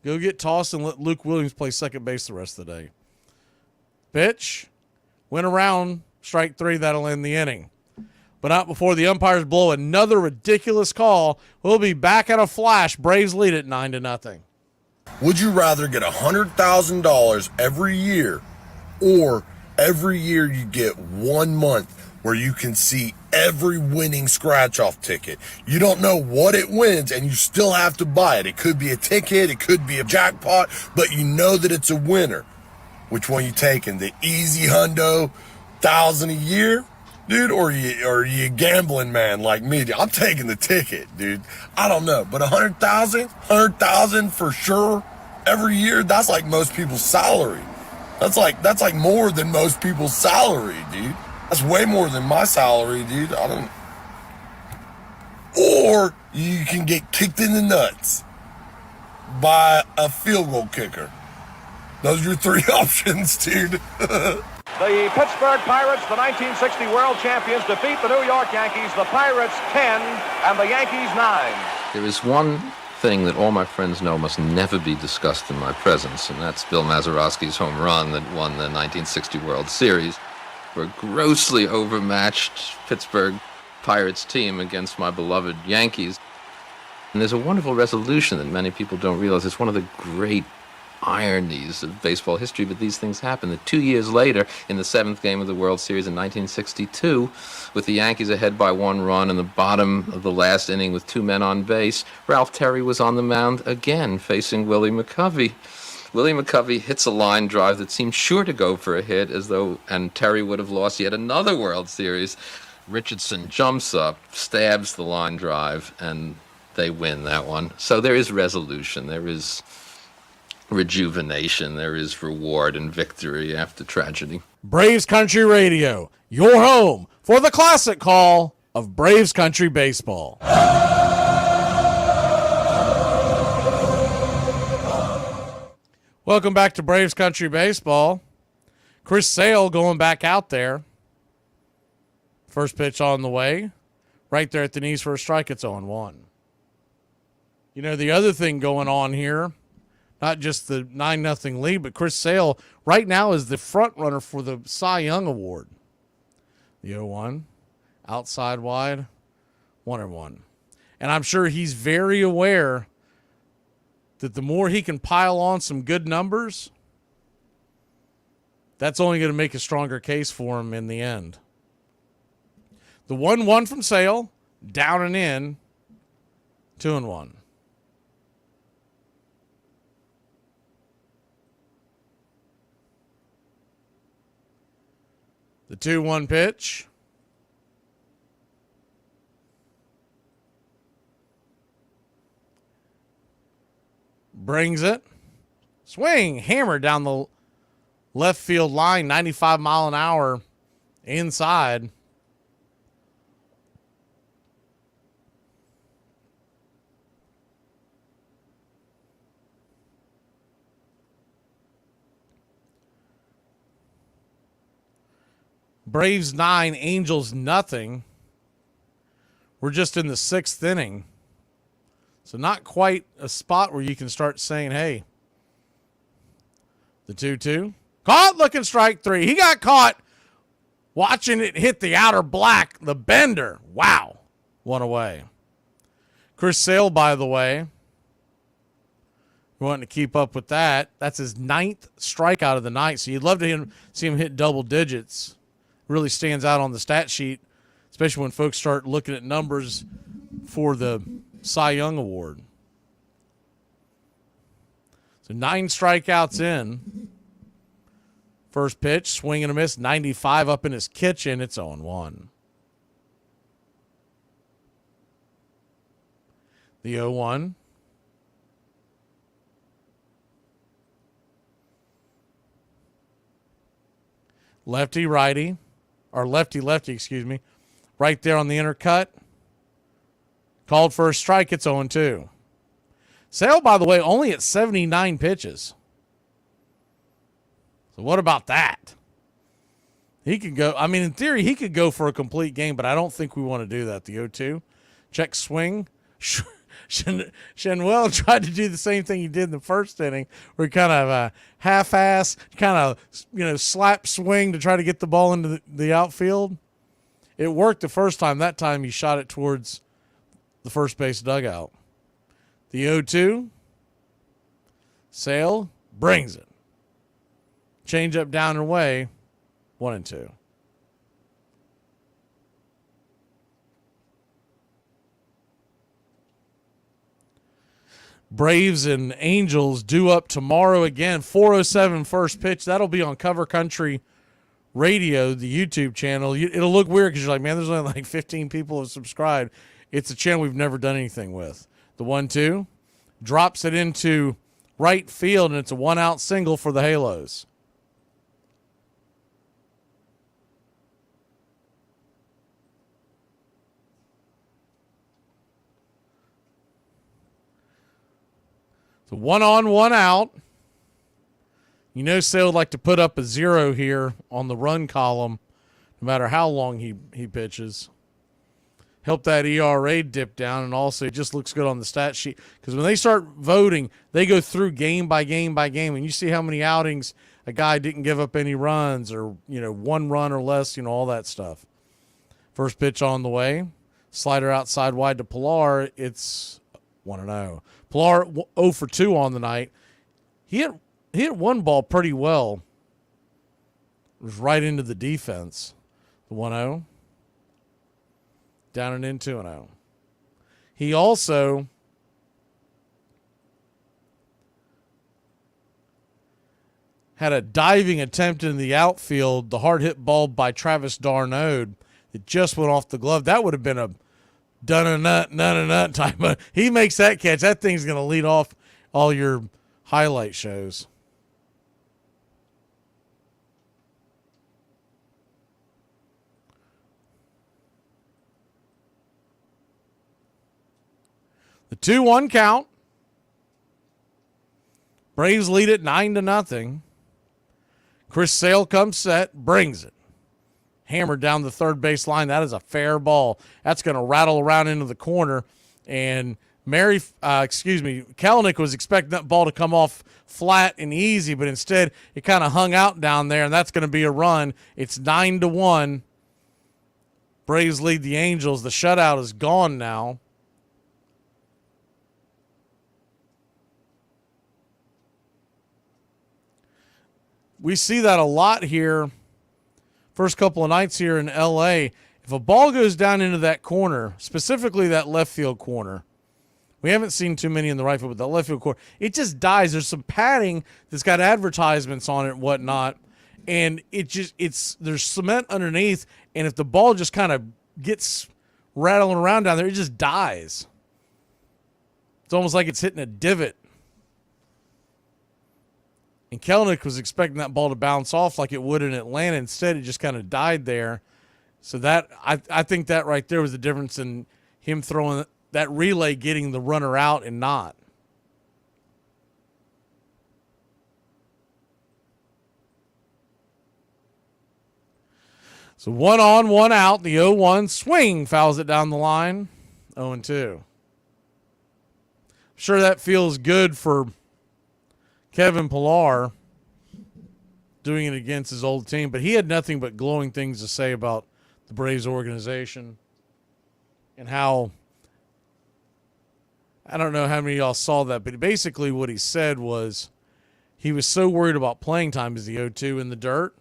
Go get tossed and let Luke Williams play second base the rest of the day. Pitch. Went around. Strike 3. That'll end the inning. But not before the umpires blow another ridiculous call. We'll be back at a flash. Braves lead at 9-0. Would you rather get $100,000 every year, or every year you get 1 month where you can see every winning scratch-off ticket? You don't know what it wins, and you still have to buy it. It could be a ticket, it could be a jackpot, but you know that it's a winner. Which one you taking? The easy hundo, 1,000 a year, dude, or you a gambling man like me? I'm taking the ticket, dude. I don't know, but 100,000 for sure every year. That's like most people's salary. That's like more than most people's salary, dude. That's way more than my salary, dude. Or you can get kicked in the nuts by a field goal kicker. Those are your 3 options, dude. The Pittsburgh Pirates, the 1960 World Champions, defeat the New York Yankees, the Pirates 10 and the Yankees 9. There is one thing that all my friends know must never be discussed in my presence, and that's Bill Mazeroski's home run that won the 1960 World Series for a grossly overmatched Pittsburgh Pirates team against my beloved Yankees. And there's a wonderful resolution that many people don't realize. It's one of the great ironies of baseball history, but these things happen. That 2 years later, in the 7th game of the World Series in 1962, with the Yankees ahead by 1 run in the bottom of the last inning with 2 men on base, Ralph Terry was on the mound again, facing Willie McCovey. Willie McCovey hits a line drive that seemed sure to go for a hit, and Terry would have lost yet another World Series. Richardson jumps up, stabs the line drive, and they win that one. So there is resolution. There is rejuvenation. There is reward and victory after tragedy. Braves Country Radio, your home for the classic call of Braves Country Baseball. Welcome back to Braves Country Baseball. Chris Sale going back out there. First pitch on the way. Right there at the knees for a strike. It's 0-1. You know, the other thing going on here, not just the 9-0 lead, but Chris Sale right now is the front runner for the Cy Young Award. The 0-1, outside wide, 1-1. And I'm sure he's very aware that the more he can pile on some good numbers, that's only going to make a stronger case for him in the end. The 1-1 from Sale, down and in, 2-1. The 2-1 pitch. Brings it. Swing. Hammer down the left field line. 95 mile an hour inside. Braves 9, Angels nothing. We're just in the 6th inning. So not quite a spot where you can start saying, hey, the 2-2. Caught looking strike 3. He got caught Watching it hit the outer black, the bender. Wow. One away. Chris Sale, by the way, wanting to keep up with that. That's his 9th strikeout of the night. So you'd love to see him hit double digits. Really stands out on the stat sheet, especially when folks start looking at numbers for the Cy Young Award. So 9 strikeouts in. First pitch, swing and a miss, 95 up in his kitchen. It's 0-1. The 0-1. Lefty-righty, or lefty-lefty, excuse me. Right there on the inner cut. Called for a strike, it's 0-2. Sale, by the way, only at 79 pitches. So what about that? He could go, I mean, in theory, he could go for a complete game, but I don't think we want to do that. The 0-2. Check swing. Shenwell tried to do the same thing he did in the first inning, where he kind of half-ass, kind of, slap swing to try to get the ball into the outfield. It worked the first time. That time he shot it towards the first base dugout. The 0-2. Sale brings it. Change up down and away. 1-2. Braves and Angels due up tomorrow again. 4:07 first pitch. That'll be on Cover Country Radio, the YouTube channel. It'll look weird because you're like, man, there's only like 15 people have subscribed. It's a channel we've never done anything with. The 1-2 drops it into right field, and it's a 1-out single for the Halos. So 1 on, 1 out. You know Sale would like to put up a 0 here on the run column, no matter how long he pitches. Help that ERA dip down, and also it just looks good on the stat sheet. Because when they start voting, they go through game by game by game, and you see how many outings a guy didn't give up any runs, or 1 run or less, all that stuff. First pitch on the way. Slider outside wide to Pilar. It's 1-0. Pilar 0 for 2 on the night. He hit one ball pretty well. It was right into the defense. The 1-0. Down and in 2-0. He also had a diving attempt in the outfield, the hard hit ball by Travis d'Arnaud that just went off the glove. That would have been a nut type of. He makes that catch. That thing's going to lead off all your highlight shows. The 2-1 count. Braves lead it 9-0. Chris Sale comes set, brings it. Hammered down the third base line. That is a fair ball. That's going to rattle around into the corner. And Kelenic was expecting that ball to come off flat and easy, but instead it kind of hung out down there, and that's going to be a run. It's 9-1. Braves lead the Angels. The shutout is gone now. We see that a lot here. First couple of nights here in L.A., if a ball goes down into that corner, specifically that left field corner, we haven't seen too many in the right field, but the left field corner, it just dies. There's some padding that's got advertisements on it and whatnot, and there's cement underneath, and if the ball just kind of gets rattling around down there, it just dies. It's almost like it's hitting a divot. And Kelenic was expecting that ball to bounce off like it would in Atlanta. Instead, it just kind of died there. So that I think that right there was the difference in him throwing that relay, getting the runner out and not. So 1 on, 1 out. The 0-1 swing fouls it down the line. 0-2. Sure that feels good for Kevin Pilar doing it against his old team. But he had nothing but glowing things to say about the Braves organization and how, I don't know how many of y'all saw that, but basically what he said was he was so worried about playing time as the 0-2 in the dirt.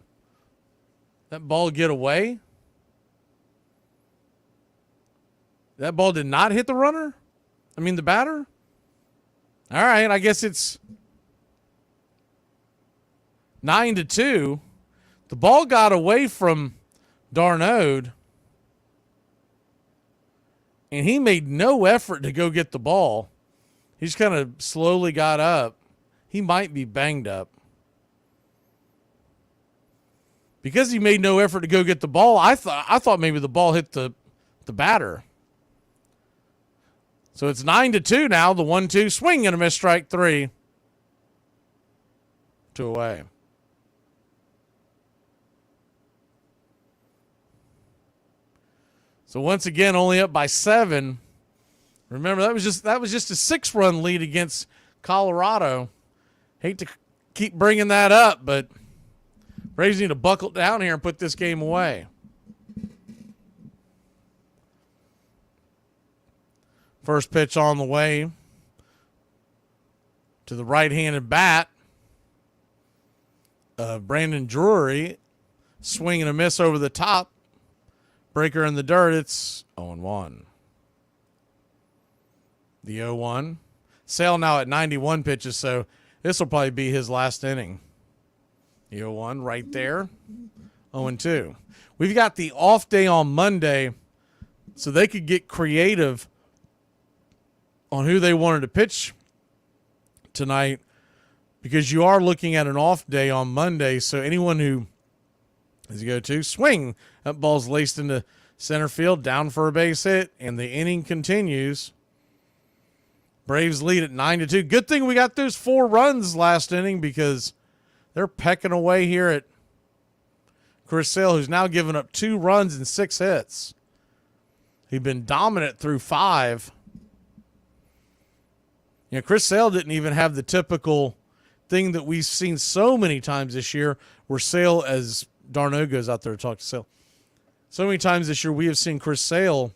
That ball get away. That ball did not hit the runner? I mean, the batter? All right, I guess it's 9-2. The ball got away from Darnode, and he made no effort to go get the ball. He just kind of slowly got up. He might be banged up. Because he made no effort to go get the ball, I thought maybe the ball hit the batter. So it's 9-2 now. The 1-2 swing and a miss, strike 3. 2 away. So once again, only up by 7. Remember, that was just a 6-run lead against Colorado. Hate to keep bringing that up, but Braves need to buckle down here and put this game away. First pitch on the way to the right-handed bat. Brandon Drury, swing and a miss over the top. Breaker in the dirt, it's 0-1. The 0-1. Sale now at 91 pitches, so this will probably be his last inning. The 0-1 right there. 0-2. We've got the off day on Monday, so they could get creative on who they wanted to pitch tonight, because you are looking at an off day on Monday. So anyone who is go to swing, that ball's laced into center field, down for a base hit, and the inning continues. Braves lead at 9-2. Good thing we got those 4 runs last inning, because they're pecking away here at Chris Sale, who's now given up 2 runs and 6 hits. He'd been dominant through 5. You know, Chris Sale didn't even have the typical thing that we've seen so many times this year, where Sale, as Darno goes out there to talk to Sale, so many times this year we have seen Chris Sale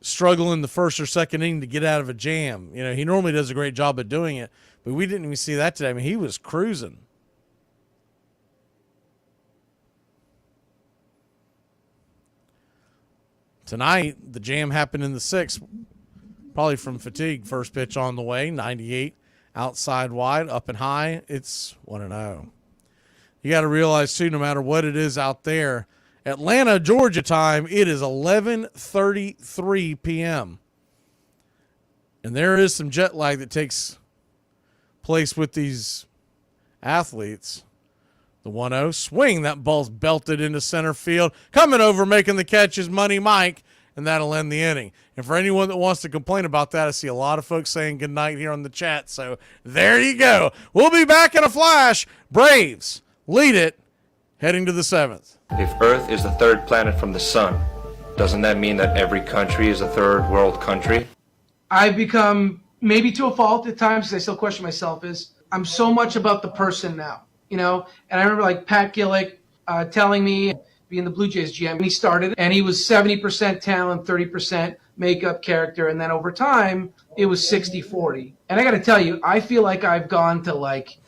struggle in the first or second inning to get out of a jam. You know, he normally does a great job of doing it, but we didn't even see that today. I mean, he was cruising. Tonight, the jam happened in the 6th, probably from fatigue. First pitch on the way, 98, outside wide, up and high. It's 1-0. You got to realize, too, no matter what it is out there, Atlanta, Georgia time, it is 11:33 p.m. And there is some jet lag that takes place with these athletes. The 1-0 swing, that ball's belted into center field. Coming over, making the catch is Money Mike, and that'll end the inning. And for anyone that wants to complain about that, I see a lot of folks saying good night here on the chat. So there you go. We'll be back in a flash. Braves lead it heading to the 7th. If Earth is the 3rd planet from the sun, doesn't that mean that every country is a 3rd world country? I've become, maybe to a fault at times, because I still question myself, is I'm so much about the person now, you know? And I remember like Pat Gillick telling me, being the Blue Jays GM, when he started, and he was 70% talent, 30% makeup character, and then over time, it was 60-40. And I got to tell you, I feel like I've gone to like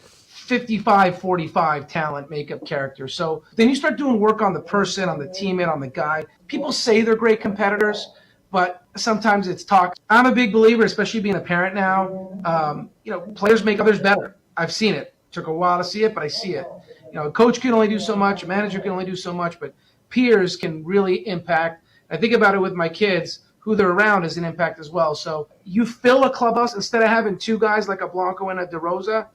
55-45 talent, makeup character. So then you start doing work on the person, on the teammate, on the guy. People say they're great competitors, but sometimes it's talk. I'm a big believer, especially being a parent now. You know, players make others better. I've seen it. Took a while to see it, but I see it. You know, a coach can only do so much, a manager can only do so much, but peers can really impact. I think about it with my kids. Who they're around is an impact as well. So you fill a clubhouse, instead of having 2 guys like a Blanco and a DeRosa,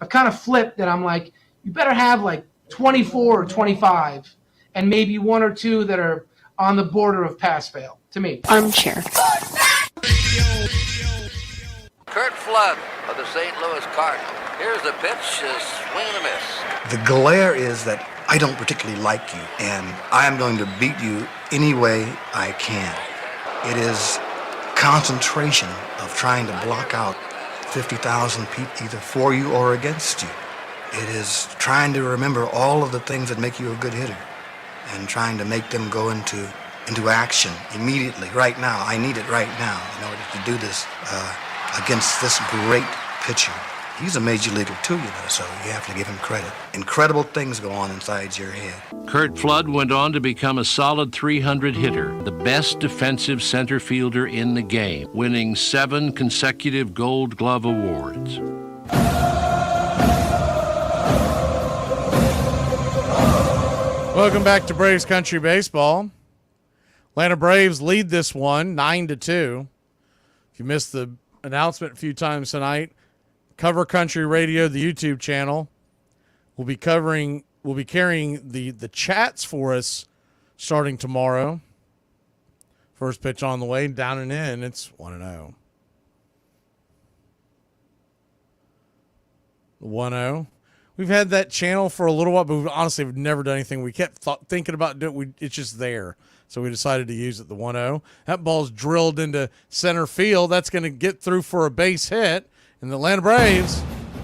I've kind of flipped that. I'm like, you better have like 24 or 25 and maybe 1 or 2 that are on the border of pass-fail, to me. Armchair. Kurt Flood of the St. Louis Cardinals. Here's the pitch, swing and a miss. The glare is that I don't particularly like you, and I am going to beat you any way I can. It is concentration of trying to block out 50,000 people either for you or against you. It is trying to remember all of the things that make you a good hitter and trying to make them go into action immediately, right now. I need it right now in order to do this against this great pitcher. He's a major leaguer too, so you have to give him credit. Incredible things go on inside your head. Curt Flood went on to become a solid 300 hitter, the best defensive center fielder in the game, winning 7 consecutive Gold Glove awards. Welcome back to Braves Country Baseball. Atlanta Braves lead this one 9-2. If you missed the announcement a few times tonight, Cover Country Radio, the YouTube channel, will be carrying the chats for us starting tomorrow. First pitch on the way, down and in. It's 1-0. 1-0. We've had that channel for a little while, but we've never done anything. We kept thinking about doing it. It's just there. So we decided to use it, the 1-0. That ball's drilled into center field. That's going to get through for a base hit. And the Atlanta Braves,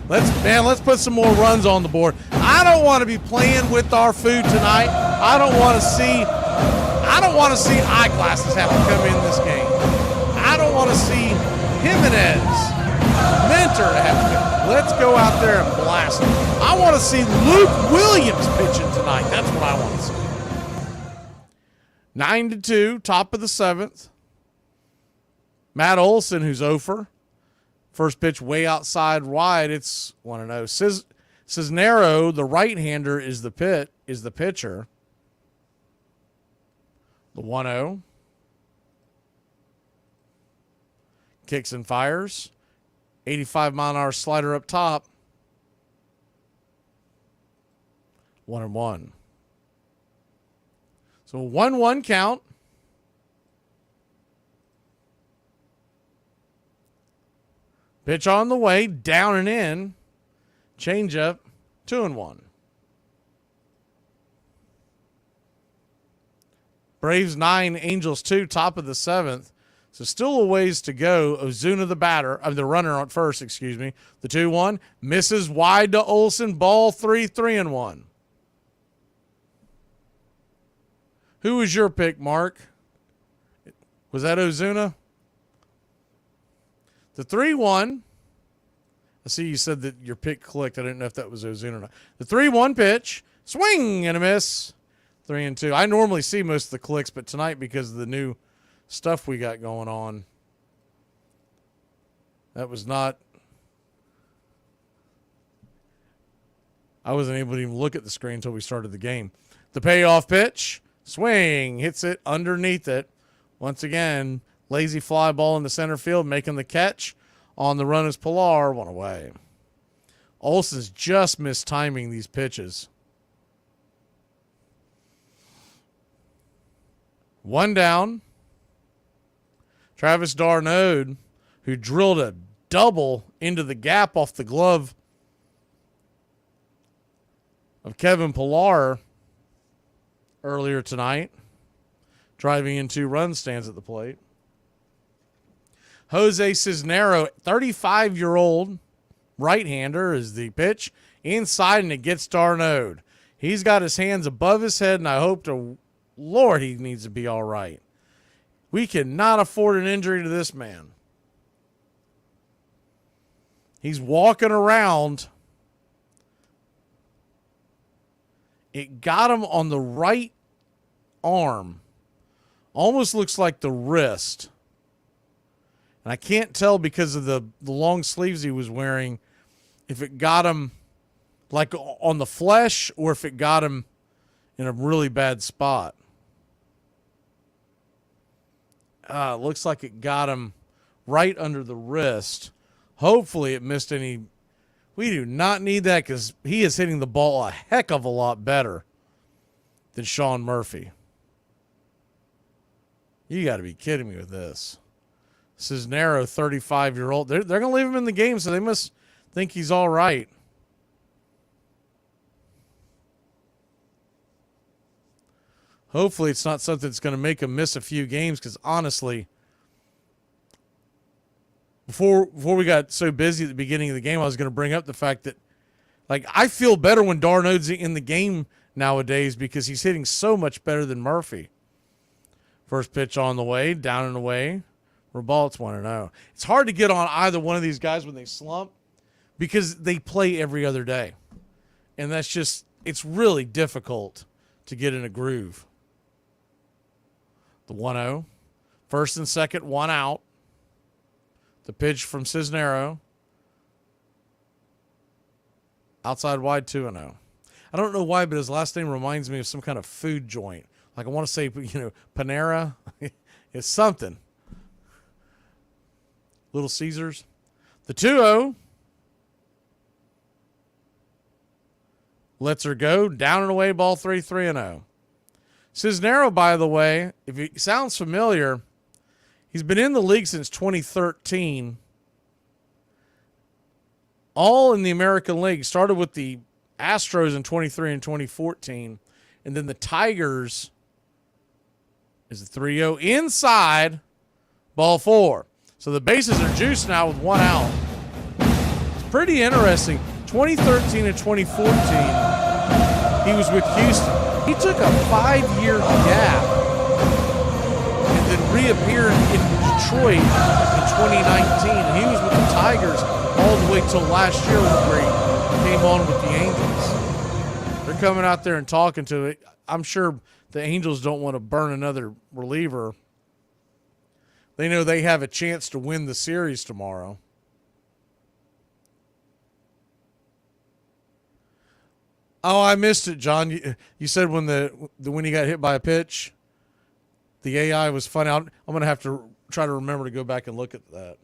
let's put some more runs on the board. I don't want to be playing with our food tonight. I don't want to see eyeglasses have to come in this game. I don't want to see Jimenez, Mentor have to come. Let's go out there and blast them. I want to see Luke Williams pitching tonight. That's what I want to see. 9-2, top of the 7th. Matt Olson, who's over. First pitch way outside wide. It's 1-0. Cisnero, the right-hander, is the pitcher. The 1-0. Kicks and fires. 85-mile-an-hour slider up top. 1-1. So 1-1 count. Pitch on the way, down and in. Change up, 2-1. Braves 9, Angels 2, top of the 7th. So still a ways to go. Ozuna, the runner on first, The 2-1 misses wide to Olson. Ball 3-1. Who was your pick, Mark? Was that Ozuna? The 3-1. I see you said that your pick clicked. I didn't know if that was Ozuna or not. The 3-1 pitch. Swing and a miss. 3-2. I normally see most of the clicks, but tonight, because of the new stuff we got going on, that was not. I wasn't able to even look at the screen until we started the game. The payoff pitch. Swing. Hits it underneath it. Once again, lazy fly ball in the center field, making the catch on the run is Pilar. 1 away. Olson's just mistiming these pitches. 1 down. Travis d'Arnaud, who drilled a double into the gap off the glove of Kevin Pilar earlier tonight, driving in 2 runs, stands at the plate. Jose Cisnero, 35-year-old right-hander, is the pitch inside, and it gets d'Arnaud. He's got his hands above his head, and I hope to Lord he needs to be all right. We cannot afford an injury to this man. He's walking around. It got him on the right arm. Almost looks like the wrist. And I can't tell because of the long sleeves he was wearing if it got him like on the flesh or if it got him in a really bad spot. It looks like it got him right under the wrist. Hopefully it missed any. We do not need that because he is hitting the ball a heck of a lot better than Sean Murphy. You got to be kidding me with this. Cisnero, 35-year-old. They're going to leave him in the game, so they must think he's all right. Hopefully it's not something that's going to make him miss a few games because, honestly, before we got so busy at the beginning of the game, I was going to bring up the fact that Like, I feel better when Darnold's in the game nowadays because he's hitting so much better than Murphy. First pitch on the way, down and away. Rebalt's 1-0. It's hard to get on either one of these guys when they slump because they play every other day. And that's just, it's really difficult to get in a groove. The 1-0. First and second, one out. The pitch from Cisnero. Outside wide, 2-0. I don't know why, but his last name reminds me of some kind of food joint. Like, I want to say, Panera. It's something. Little Caesars. The 2-0. Lets her go. Down and away, ball 3, 3-0. Cisnero, by the way, if he sounds familiar, he's been in the league since 2013. All in the American League. Started with the Astros in 23 and 2014. And then the Tigers is the 3-0 inside, ball 4. So the bases are juiced now with one out. It's pretty interesting. 2013 and 2014, he was with Houston. He took a 5-year gap and then reappeared in Detroit in 2019. And he was with the Tigers all the way till last year where he came on with the Angels. They're coming out there and talking to it. I'm sure the Angels don't want to burn another reliever. They know they have a chance to win the series tomorrow. Oh, I missed it, John. You said when he got hit by a pitch, the AI was funny. I'm going to have to try to remember to go back and look at that.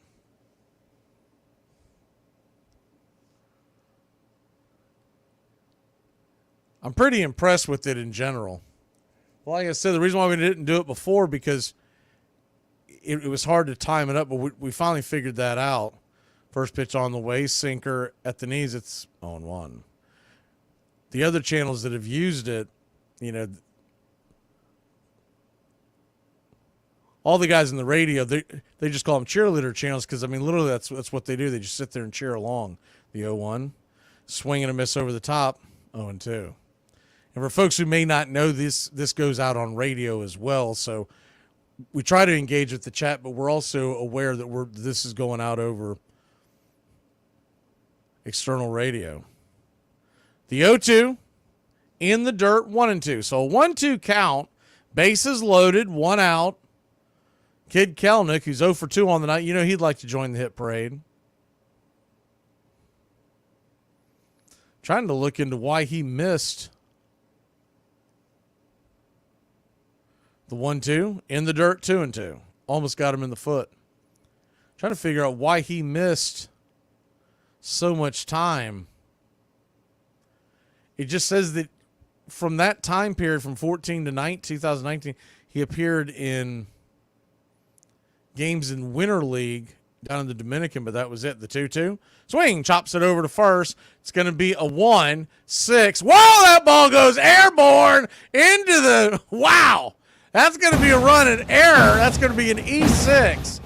I'm pretty impressed with it in general. Well, like I said, the reason why we didn't do it before because it was hard to time it up, but we finally figured that out. First pitch on the way, sinker at the knees, it's 0-1. The other channels that have used it, all the guys in the radio, they just call them cheerleader channels because, literally that's what they do. They just sit there and cheer along. The 0-1, swing and a miss over the top, 0-2. And for folks who may not know, this goes out on radio as well, so we try to engage with the chat, but we're also aware that this is going out over external radio. The 0-2 in the dirt, 1-2. So a 1-2 count, bases loaded, one out. Kid Kelnick, who's 0 for 2 on the night, he'd like to join the hit parade. Trying to look into why he missed the 1-2 in the dirt, 2-2. Almost got him in the foot. Trying to figure out why he missed so much time. It just says that from that time period, from 2019, he appeared in games in Winter League down in the Dominican, but that was it. The 2-2. Swing, chops it over to first. It's going to be a 1-6. Whoa, that ball goes airborne into the, wow. That's going to be a run and error. That's going to be an E6.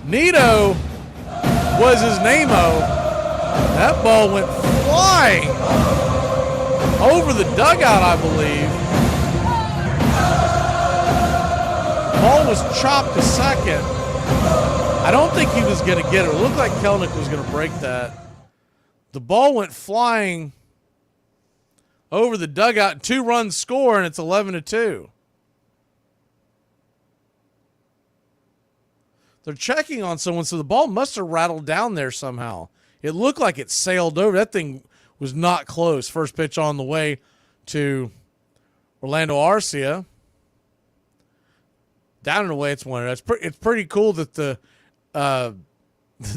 Nito was his name-o. That ball went flying over the dugout, I believe. Ball was chopped to second. I don't think he was going to get it. It looked like Kelnick was going to break that. The ball went flying over the dugout. 2 runs score, and it's 11-2. They're checking on someone, so the ball must have rattled down there somehow. It looked like it sailed over. That thing was not close. First pitch on the way to Orlando Arcia. Down and away, it's 1-0. It's pretty cool that the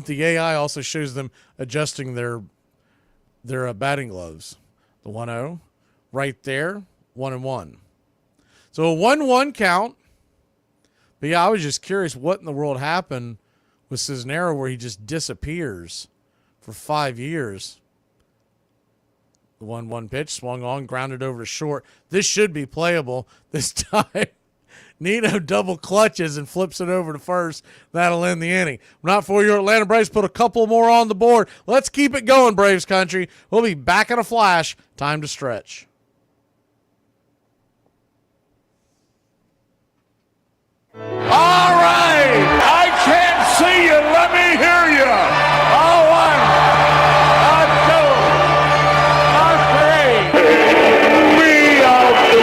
AI also shows them adjusting their batting gloves. The 1-0 right there, 1-1. So a 1-1 count. But yeah, I was just curious what in the world happened with Cisnero where he just disappears for 5 years. The 1-1 pitch swung on, grounded over to short. This should be playable. This time Nino double clutches and flips it over to first. That'll end the inning. Not for your Atlanta Braves. Put a couple more on the board. Let's keep it going, Braves country. We'll be back in a flash. Time to stretch. All right, I can't see you. Let me hear you. All one, two, three. We out to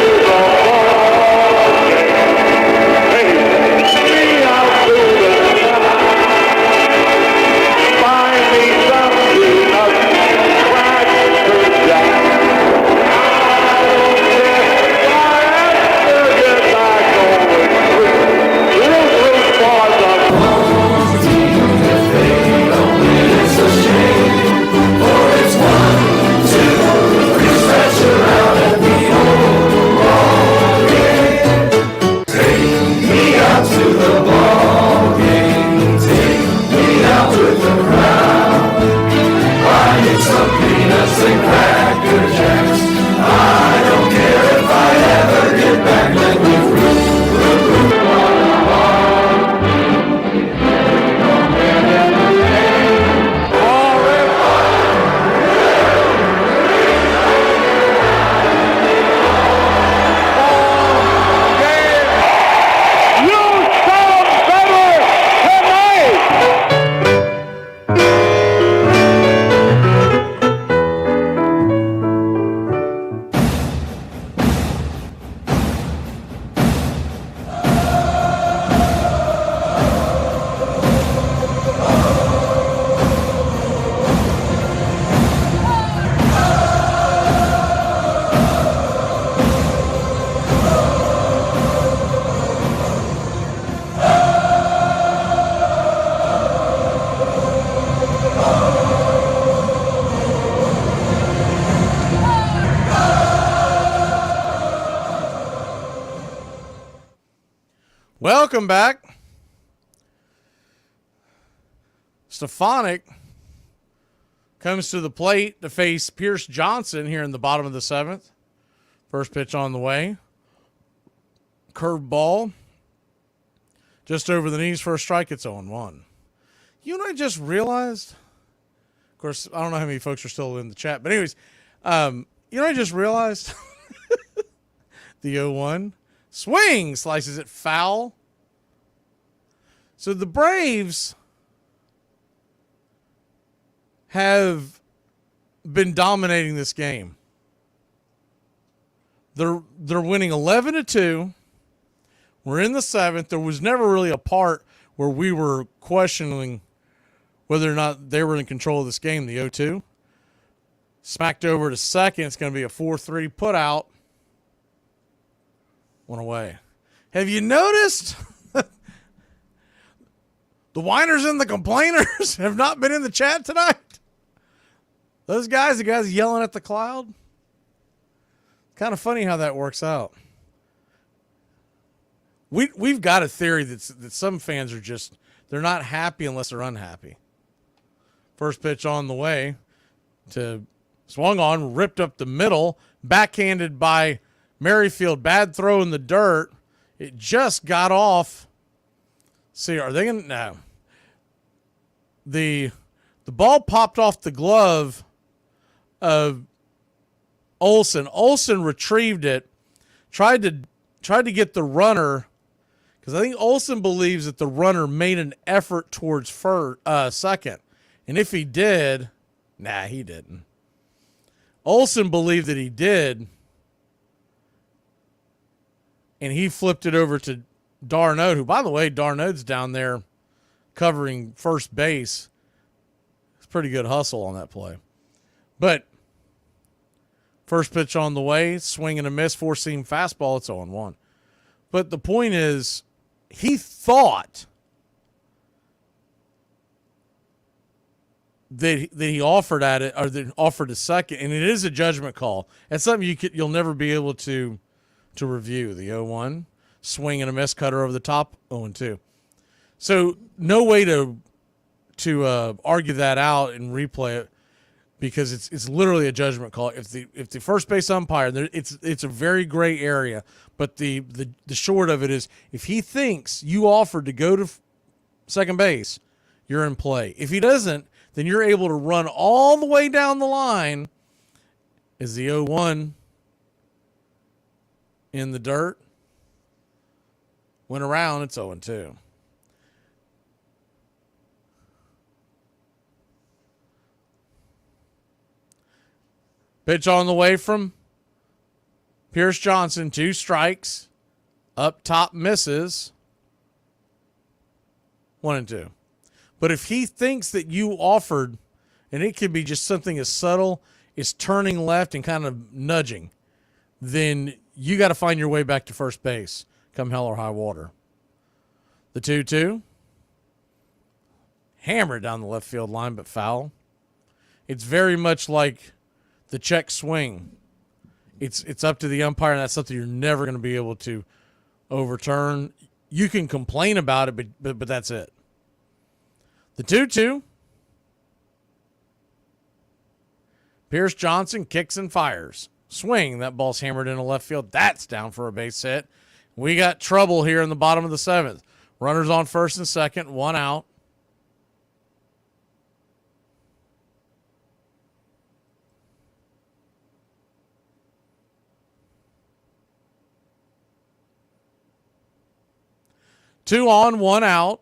the ball game. We out to the find me something up, scratch the jack. I don't care if I have to get back going through. Welcome back. Stefanik comes to the plate to face Pierce Johnson here in the bottom of the seventh. First pitch on the way. Curved ball. Just over the knees for a strike. It's 0-1. You know what I just realized? Of course, I don't know how many folks are still in the chat. But anyways, you know what I just realized? The 0-1. Swing, slices it foul. So the Braves have been dominating this game. They're winning 11-2. We're in the seventh. There was never really a part where we were questioning whether or not they were in control of this game. The 0-2. Smacked over to second. It's going to be a 4-3 put out. One away. Have you noticed the whiners and the complainers have not been in the chat tonight? Those guys, the guys yelling at the cloud. Kind of funny how that works out. We've got a theory that some fans are just, they're not happy unless they're unhappy. First pitch on the way to swung on, ripped up the middle, backhanded by Merrifield. Bad throw in the dirt. It just got off. See, are they going to? No. The ball popped off the glove of Olsen. Olsen retrieved it, tried to get the runner, because I think Olsen believes that the runner made an effort towards second. And if he did, he didn't. Olsen believed that he did, and he flipped it over to Darnode, who, by the way, Darnode's down there covering first base. It's pretty good hustle on that play. But first pitch on the way, swing and a miss, four-seam fastball, it's 0-1. But the point is, he thought that he offered at it, or that offered a second, and it is a judgment call. It's something you'll never be able to review. The 0-1, swing and a miss, cutter over the top, 0-2. So no way to argue that out and replay it. because it's literally a judgment call. If the first base umpire, it's a very gray area, but the short of it is, if he thinks you offered to go to second base, you're in play. If he doesn't, then you're able to run all the way down the line. Is the 0-1 in the dirt? Went around, it's 0-2. Pitch on the way from Pierce Johnson. 2 strikes. Up top misses. 1-2. But if he thinks that you offered, and it could be just something as subtle as turning left and kind of nudging, then you got to find your way back to first base come hell or high water. The 2-2. Hammered down the left field line, but foul. It's very much like the check swing. It's up to the umpire, and that's something you're never going to be able to overturn. You can complain about it, but that's it. The 2-2. Pierce Johnson kicks and fires. Swing. That ball's hammered into left field. That's down for a base hit. We got trouble here in the bottom of the 7th. Runners on first and second. 1 out. Two on, 1 out.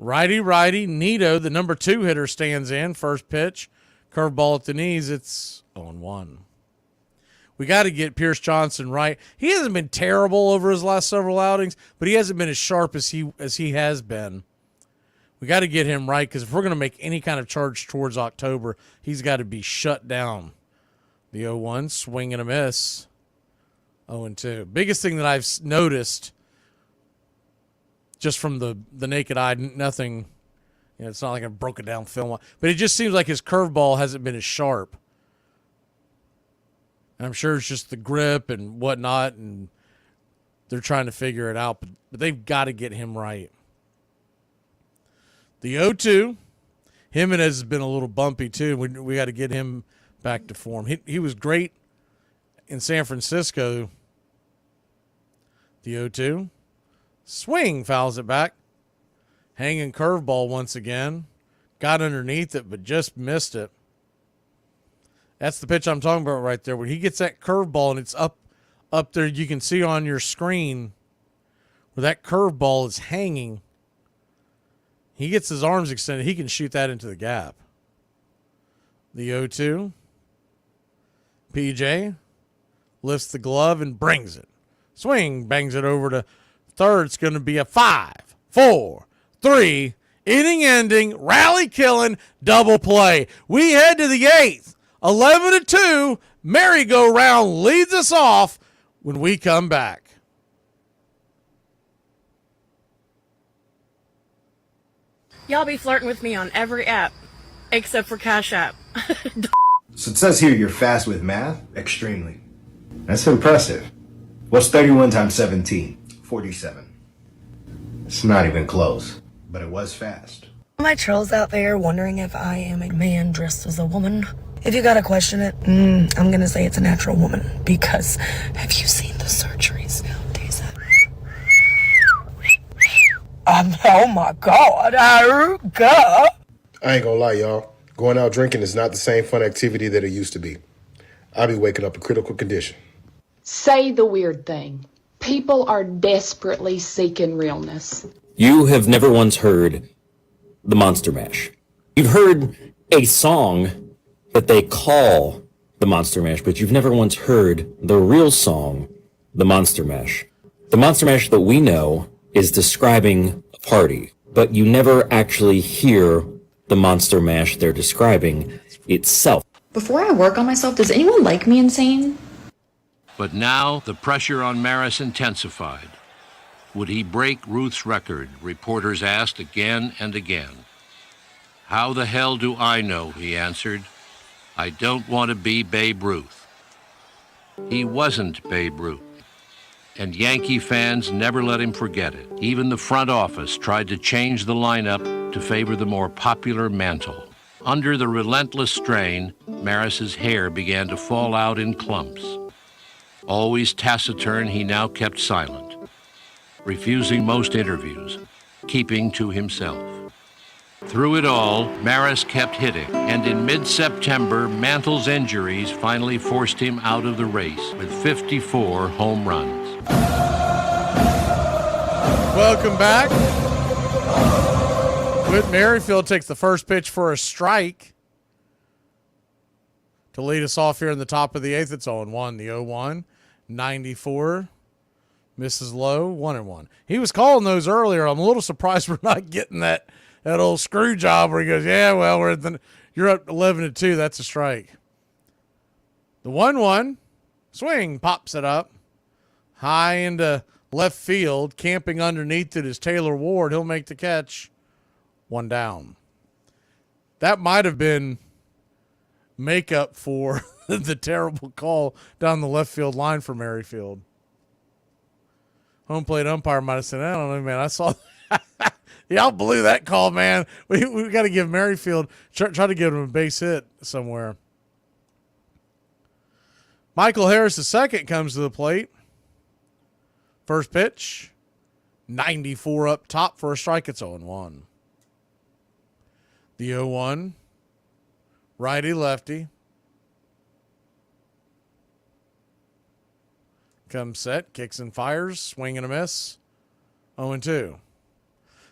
Righty, Nito, the number 2 hitter, stands in. First pitch, curveball at the knees. It's 0-1. We got to get Pierce Johnson right. He hasn't been terrible over his last several outings, but he hasn't been as sharp as he has been. We got to get him right, because if we're going to make any kind of charge towards October, he's got to be shut down. The 0-1, swing and a miss. 0-2. Biggest thing that I've noticed, just from the naked eye, nothing, it's not like I broke it down film, but it just seems like his curveball hasn't been as sharp. And I'm sure it's just the grip and whatnot, and they're trying to figure it out, but they've got to get him right. The 0-2, Jimenez has been a little bumpy too. We got to get him back to form. He was great in San Francisco. The 0-2, swing, fouls it back. Hanging curveball once again. Got underneath it, but just missed it. That's the pitch I'm talking about right there. When he gets that curveball and it's up there, you can see on your screen where that curveball is hanging. He gets his arms extended. He can shoot that into the gap. The 0-2. PJ lifts the glove and brings it. Swing, bangs it over to third. It's going to be a 5-4-3 inning-ending, rally-killing double play. We head to the 8th. 11-2. Merry-go-round leads us off when we come back. Y'all be flirting with me on every app, except for Cash App. So it says here you're fast with math? Extremely. That's impressive. What's 31 times 17? 47. It's not even close, but it was fast. My trolls out there wondering if I am a man dressed as a woman. If you gotta question it, I'm gonna say it's a natural woman, because have you seen the surgeries nowadays? Oh my God, oh God. I ain't gonna lie, y'all. Going out drinking is not the same fun activity that it used to be. I'll be waking up in critical condition. Say the weird thing. People are desperately seeking realness. You have never once heard the Monster Mash. You've heard a song that they call the Monster Mash, but you've never once heard the real song, the Monster Mash. The Monster Mash that we know is describing a party, but you never actually hear the Monster Mash they're describing itself. Before I work on myself, does anyone like me insane? But now the pressure on Maris intensified. Would he break Ruth's record? Reporters asked again and again. How the hell do I know, he answered. I don't want to be Babe Ruth. He wasn't Babe Ruth. And Yankee fans never let him forget it. Even the front office tried to change the lineup to favor the more popular Mantle. Under the relentless strain, Maris's hair began to fall out in clumps. Always taciturn, he now kept silent, refusing most interviews, keeping to himself. Through it all, Maris kept hitting, and in mid-September, Mantle's injuries finally forced him out of the race with 54 home runs. Welcome back. Whit Merrifield takes the first pitch for a strike to lead us off here in the top of the eighth. It's 0-1. The 0-1, 94, misses low, 1-1. He was calling those earlier. I'm a little surprised we're not getting that old screw job where he goes, yeah, well, you're up 11-2. That's a strike. The 1-1, swing, pops it up high into left field. Camping underneath it is Taylor Ward. He'll make the catch. 1 down. That might have been makeup for the terrible call down the left field line for Merrifield. Home plate umpire might have said, I don't know, man. I saw y'all blew that call, man. We got to give Merrifield, try to give him a base hit somewhere. Michael Harris II comes to the plate. First pitch, 94 up top for a strike. It's 0-1. The 0-1, righty-lefty. Comes set, kicks and fires, swing and a miss, 0-2.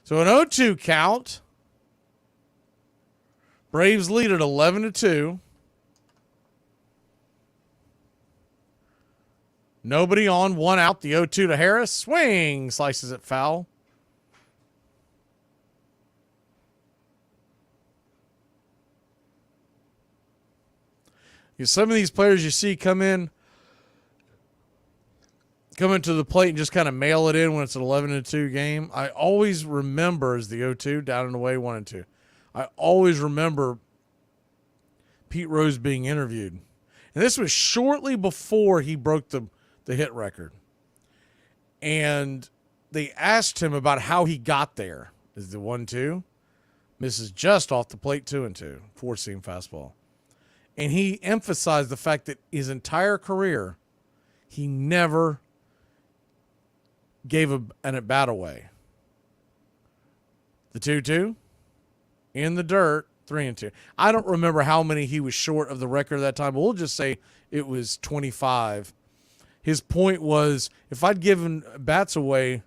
So an 0-2 count. Braves lead at 11-2. Nobody on, 1 out. The 0-2 to Harris. Swing, slices it foul. Some of these players you see come into the plate and just kind of mail it in when it's an 11-2 game. I always remember as the 0-2 down and away 1-2. I always remember Pete Rose being interviewed. And this was shortly before he broke the hit record. And they asked him about how he got there. Is the 1-2? Misses just off the plate, 2-2. 4-seam fastball. And he emphasized the fact that his entire career, he never gave an at-bat away. The 2-2, in the dirt, 3-2. I don't remember how many he was short of the record at that time, but we'll just say it was 25. His point was, if I'd given bats away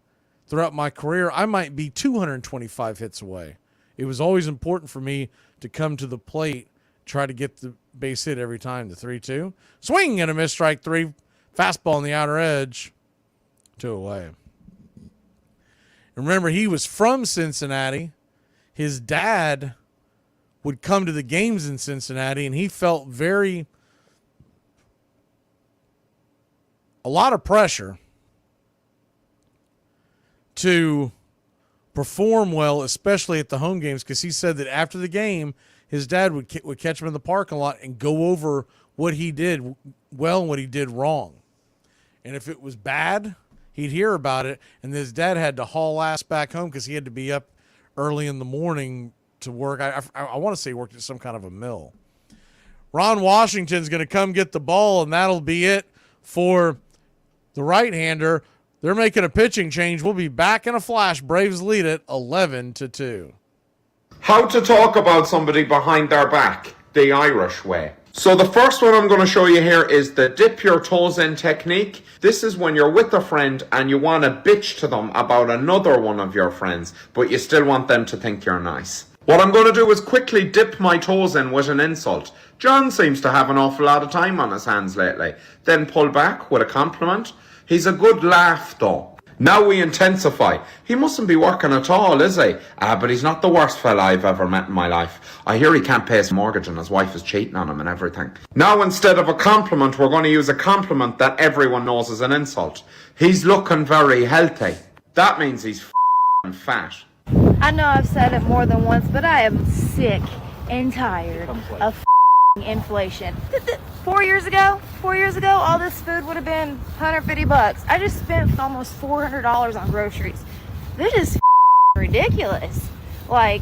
throughout my career, I might be 225 hits away. It was always important for me to come to the plate, try to get the base hit every time. The 3-2. Swing and a miss, strike 3. Fastball on the outer edge. 2 away. Remember, he was from Cincinnati. His dad would come to the games in Cincinnati, and he felt a lot of pressure to perform well, especially at the home games, because he said that after the game, his dad would catch him in the parking lot and go over what he did well and what he did wrong. And if it was bad, he'd hear about it, and his dad had to haul ass back home because he had to be up early in the morning to work. I want to say he worked at some kind of a mill. Ron Washington's going to come get the ball, and that'll be it for the right-hander. They're making a pitching change. We'll be back in a flash. Braves lead it 11-2. How to talk about somebody behind their back, the Irish way. So the first one I'm going to show you here is the dip your toes in technique. This is when you're with a friend and you want to bitch to them about another one of your friends, but you still want them to think you're nice. What I'm going to do is quickly dip my toes in with an insult. John seems to have an awful lot of time on his hands lately. Then pull back with a compliment. He's a good laugh though. Now we intensify. He mustn't be working at all, is he? But he's not the worst fella I've ever met in my life. I hear he can't pay his mortgage and his wife is cheating on him and everything. Now instead of a compliment, we're going to use a compliment that everyone knows is an insult. He's looking very healthy. That means he's f***ing fat. I know I've said it more than once, but I am sick and tired of inflation. 4 years ago, all this food would have been $150. I just spent almost $400 on groceries. This is ridiculous. Like,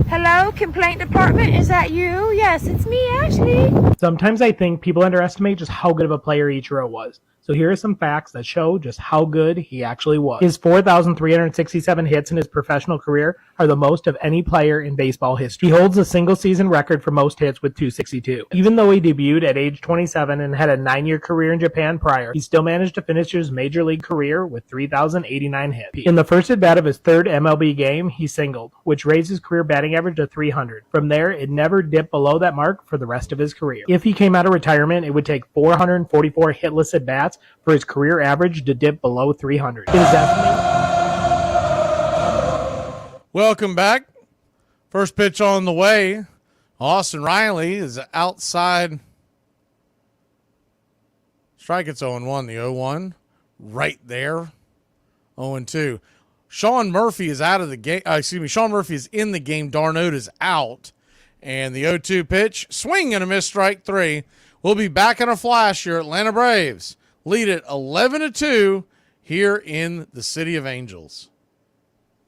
hello, complaint department, is that you? Yes, it's me, Ashley. Sometimes I think people underestimate just how good of a player Ichiro was. So here are some facts that show just how good he actually was. His 4,367 hits in his professional career are the most of any player in baseball history. He holds a single-season record for most hits with 262. Even though he debuted at age 27 and had a 9-year career in Japan prior, he still managed to finish his major league career with 3,089 hits. In the first at-bat of his third MLB game, he singled, which raised his career batting average to 300. From there, it never dipped below that mark for the rest of his career. If he came out of retirement, it would take 444 hitless at-bats for his career average to dip below 300. It is Welcome back. First pitch on the way. Austin Riley is outside. Strike, it's 0-1. The 0-1 right there. 0-2. Sean Murphy is out of the game. Sean Murphy is in the game. Darnold is out. And the 0-2 pitch. Swing and a miss, strike 3. We'll be back in a flash. Your Atlanta Braves lead it 11-2 here in the City of Angels.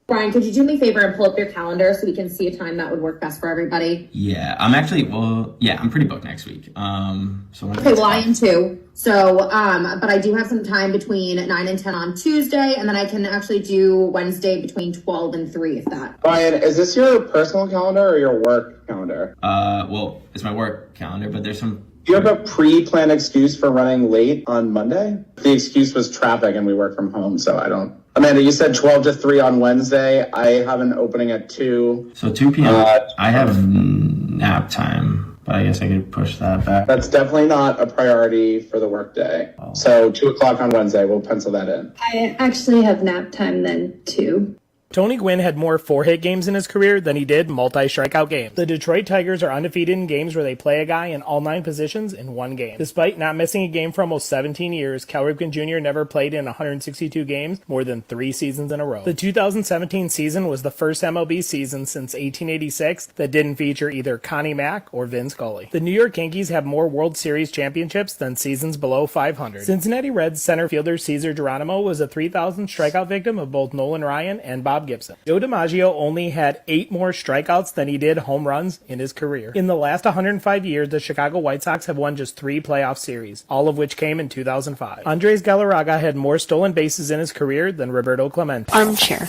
Brian, could you do me a favor and pull up your calendar so we can see a time that would work best for everybody? Yeah, I'm pretty booked next week. Okay, well, I am too. So, but I do have some time between 9 and 10 on Tuesday, and then I can actually do Wednesday between 12 and 3 if that. Brian, is this your personal calendar or your work calendar? Well, it's my work calendar, but there's some... Do you have a pre-planned excuse for running late on Monday? The excuse was traffic and we work from home, so I don't... Amanda, you said 12 to 3 on Wednesday. I have an opening at 2. So 2 p.m. I have nap time, but I guess I could push that back. That's definitely not a priority for the workday. Oh. So 2 o'clock on Wednesday, we'll pencil that in. I actually have nap time then too. Tony Gwynn had more 4-hit games in his career than he did multi-strikeout games. The Detroit Tigers are undefeated in games where they play a guy in all 9 positions in one game. Despite not missing a game for almost 17 years, Cal Ripken Jr. never played in 162 games more than 3 seasons in a row. The 2017 season was the first MLB season since 1886 that didn't feature either Connie Mack or Vin Scully. The New York Yankees have more World Series championships than seasons below 500. Cincinnati Reds center fielder Cesar Geronimo was a 3,000 strikeout victim of both Nolan Ryan and Bob Gibson. Joe DiMaggio only had 8 more strikeouts than he did home runs in his career. In the last 105 years, the Chicago White Sox have won just 3 playoff series, all of which came in 2005. Andres Galarraga had more stolen bases in his career than Roberto Clemente. Armchair.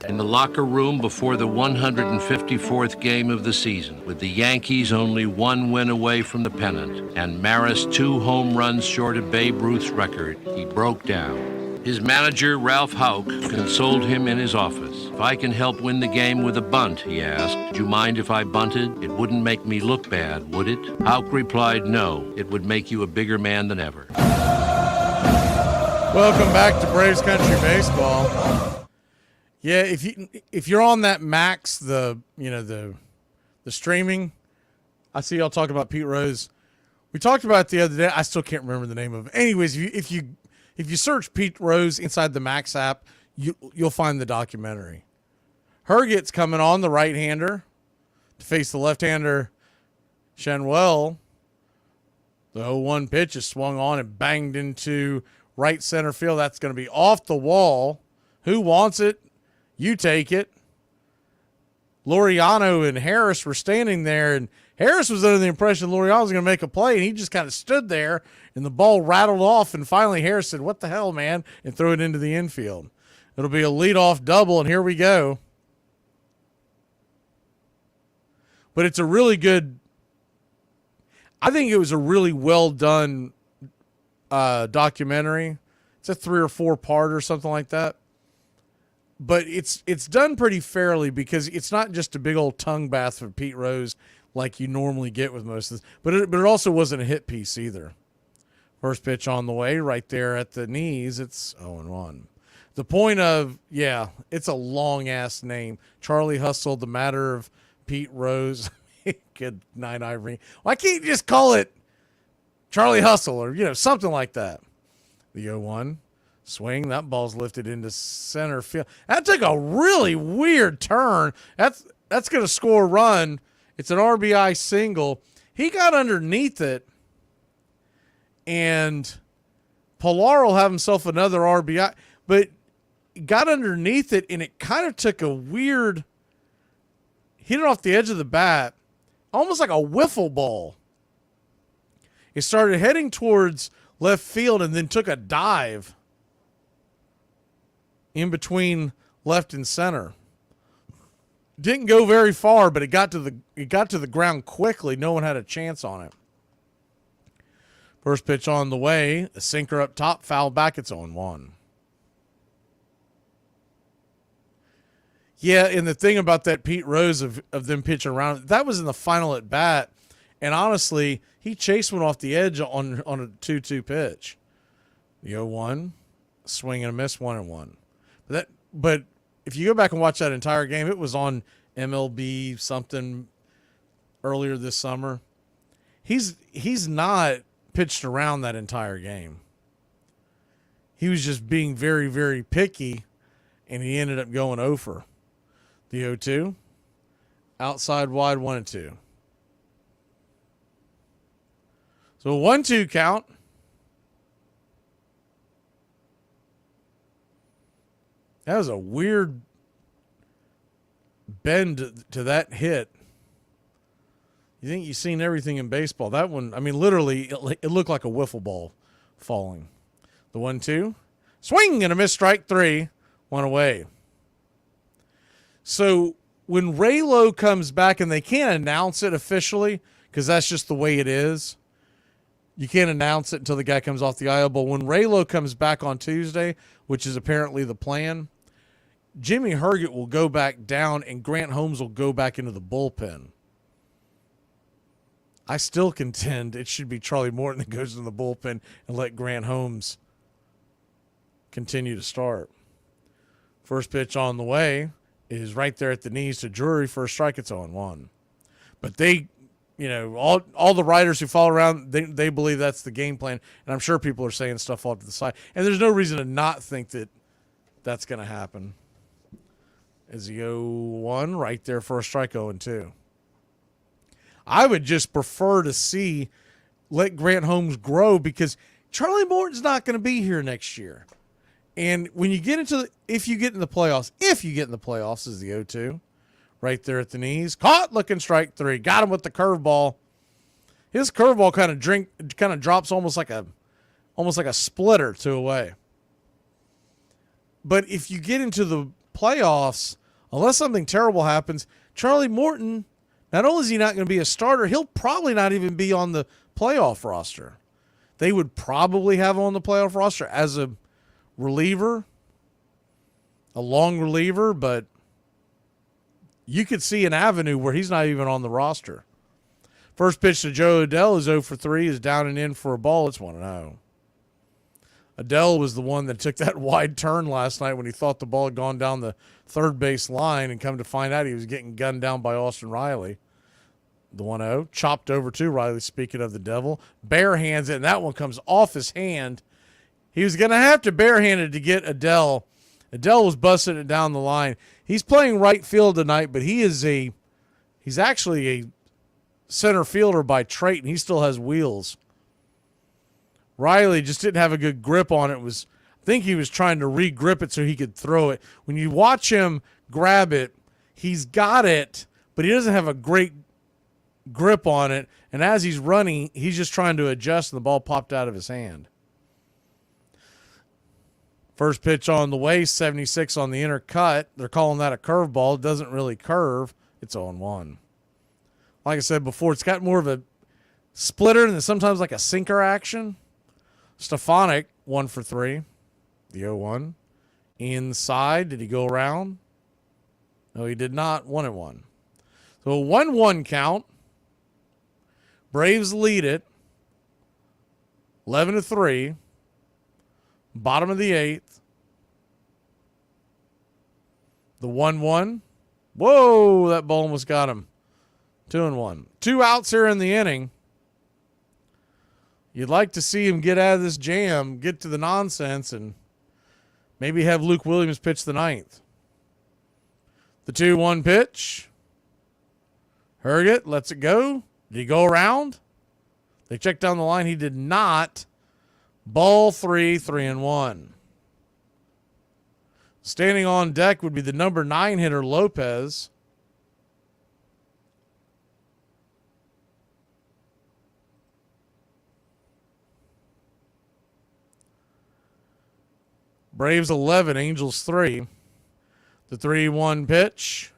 In the locker room before the 154th game of the season, with the Yankees only 1 win away from the pennant, and Maris 2 home runs short of Babe Ruth's record, he broke down. His manager, Ralph Houck, consoled him in his office. If I can help win the game with a bunt, he asked, would you mind if I bunted? It wouldn't make me look bad, would it? Houck replied, no, it would make you a bigger man than ever. Welcome back to Braves Country Baseball. Yeah, if you're on that Max, the streaming, I see y'all talking about Pete Rose. We talked about it the other day. I still can't remember the name of it. Anyways, if you search Pete Rose inside the Max app, you'll find the documentary. Herget's coming on, the right-hander, to face the left-hander, Shenwell. The 0-1 pitch is swung on and banged into right center field. That's going to be off the wall. Who wants it? You take it. Laureano and Harris were standing there, and Harris was under the impression Laureano was going to make a play, and he just kind of stood there, and the ball rattled off, and finally Harris said, what the hell, man, and threw it into the infield. It'll be a leadoff double, and here we go. But it's a really good, I think it was a really well done documentary. It's a 3 or 4 part or something like that. But it's done pretty fairly because it's not just a big old tongue bath for Pete Rose like you normally get with most of this. But it also wasn't a hit piece either. First pitch on the way, right there at the knees. It's 0-1. The point of, it's a long-ass name. Charlie Hustle, The Matter of Pete Rose. Good night, Ivory. Why can't you just call it Charlie Hustle or, something like that? The 0-1. Swing, that ball's lifted into center field. That took a really weird turn. That's going to score a run. It's an RBI single. He got underneath it, and Pilar will have himself another RBI, but he got underneath it, and it kind of took a weird, hit it off the edge of the bat, almost like a wiffle ball. It started heading towards left field and then took a dive in between left and center. Didn't go very far, but it got to the ground quickly. No one had a chance on it. First pitch on the way, a sinker up top, foul back. It's 0-1. Yeah, and the thing about that Pete Rose of them pitching around, that was in the final at bat, and honestly, he chased one off the edge on a 2-2 pitch. The 0-1, swing and a miss, 1-1. But if you go back and watch that entire game, it was on MLB something earlier this summer. He's not pitched around that entire game. He was just being very, very picky, and he ended up going over. The 0-2, outside wide, 1-2. So a 1-2 count. That was a weird bend to that hit. You think you've seen everything in baseball. That one, I mean, literally, it looked like a wiffle ball falling. The 1-2. Swing and a miss, strike 3. One away. So when Raylo comes back, and they can't announce it officially because that's just the way it is. You can't announce it until the guy comes off the IL. But when Raylo comes back on Tuesday, which is apparently the plan, Jimmy Herget will go back down and Grant Holmes will go back into the bullpen. I still contend it should be Charlie Morton that goes in the bullpen and let Grant Holmes continue to start. First pitch on the way is right there at the knees to Drury. First strike, it's 0-1. But they, all the writers who follow around, they believe that's the game plan. And I'm sure people are saying stuff off to the side. And there's no reason to not think that that's going to happen. Is the 0-1 right there for a strike, 0-2. I would just prefer to let Grant Holmes grow because Charlie Morton's not going to be here next year. And when you get if you get in the playoffs is the 0-2. Right there at the knees. Caught, looking, strike 3. Got him with the curveball. His curveball kind of drops almost like a splitter 2 away. But if you get into the playoffs, unless something terrible happens, Charlie Morton, not only is he not going to be a starter, he'll probably not even be on the playoff roster. They would probably have him on the playoff roster as a reliever, a long reliever, but you could see an avenue where he's not even on the roster. First pitch to Joe Adell is 0-3, is down and in for a ball. It's 1-0. Adell was the one that took that wide turn last night when he thought the ball had gone down the third base line, and come to find out he was getting gunned down by Austin Riley. The 1-0, chopped over to Riley, speaking of the devil. Bare hands it, and that one comes off his hand. He was going to have to barehand it to get Adell. Adell was busting it down the line. He's playing right field tonight, but he's actually a center fielder by trait, and he still has wheels. Riley just didn't have a good grip on it. I think he was trying to re-grip it so he could throw it. When you watch him grab it, he's got it, but he doesn't have a great grip on it. And as he's running, he's just trying to adjust, and the ball popped out of his hand. First pitch on the way, 76 on the inner cut. They're calling that a curveball. It doesn't really curve. It's 0-1. Like I said before, it's got more of a splitter and then sometimes like a sinker action. Stefanik, 1-for-3. The 0-1. Inside. Did he go around? No, he did not. 1-1. So a 1-1 count. Braves lead it. 11-3. Bottom of the 8th. The 1-1. Whoa, that ball almost got him. 2-1. 2 outs here in the inning. You'd like to see him get out of this jam, get to the nonsense, and maybe have Luke Williams pitch the 9th. The 2-1 pitch. Herget lets it go. Did he go around? They checked down the line. He did not. Ball 3-1. Standing on deck would be the number 9 hitter, Lopez. Braves 11, Angels 3. The 3-1 pitch.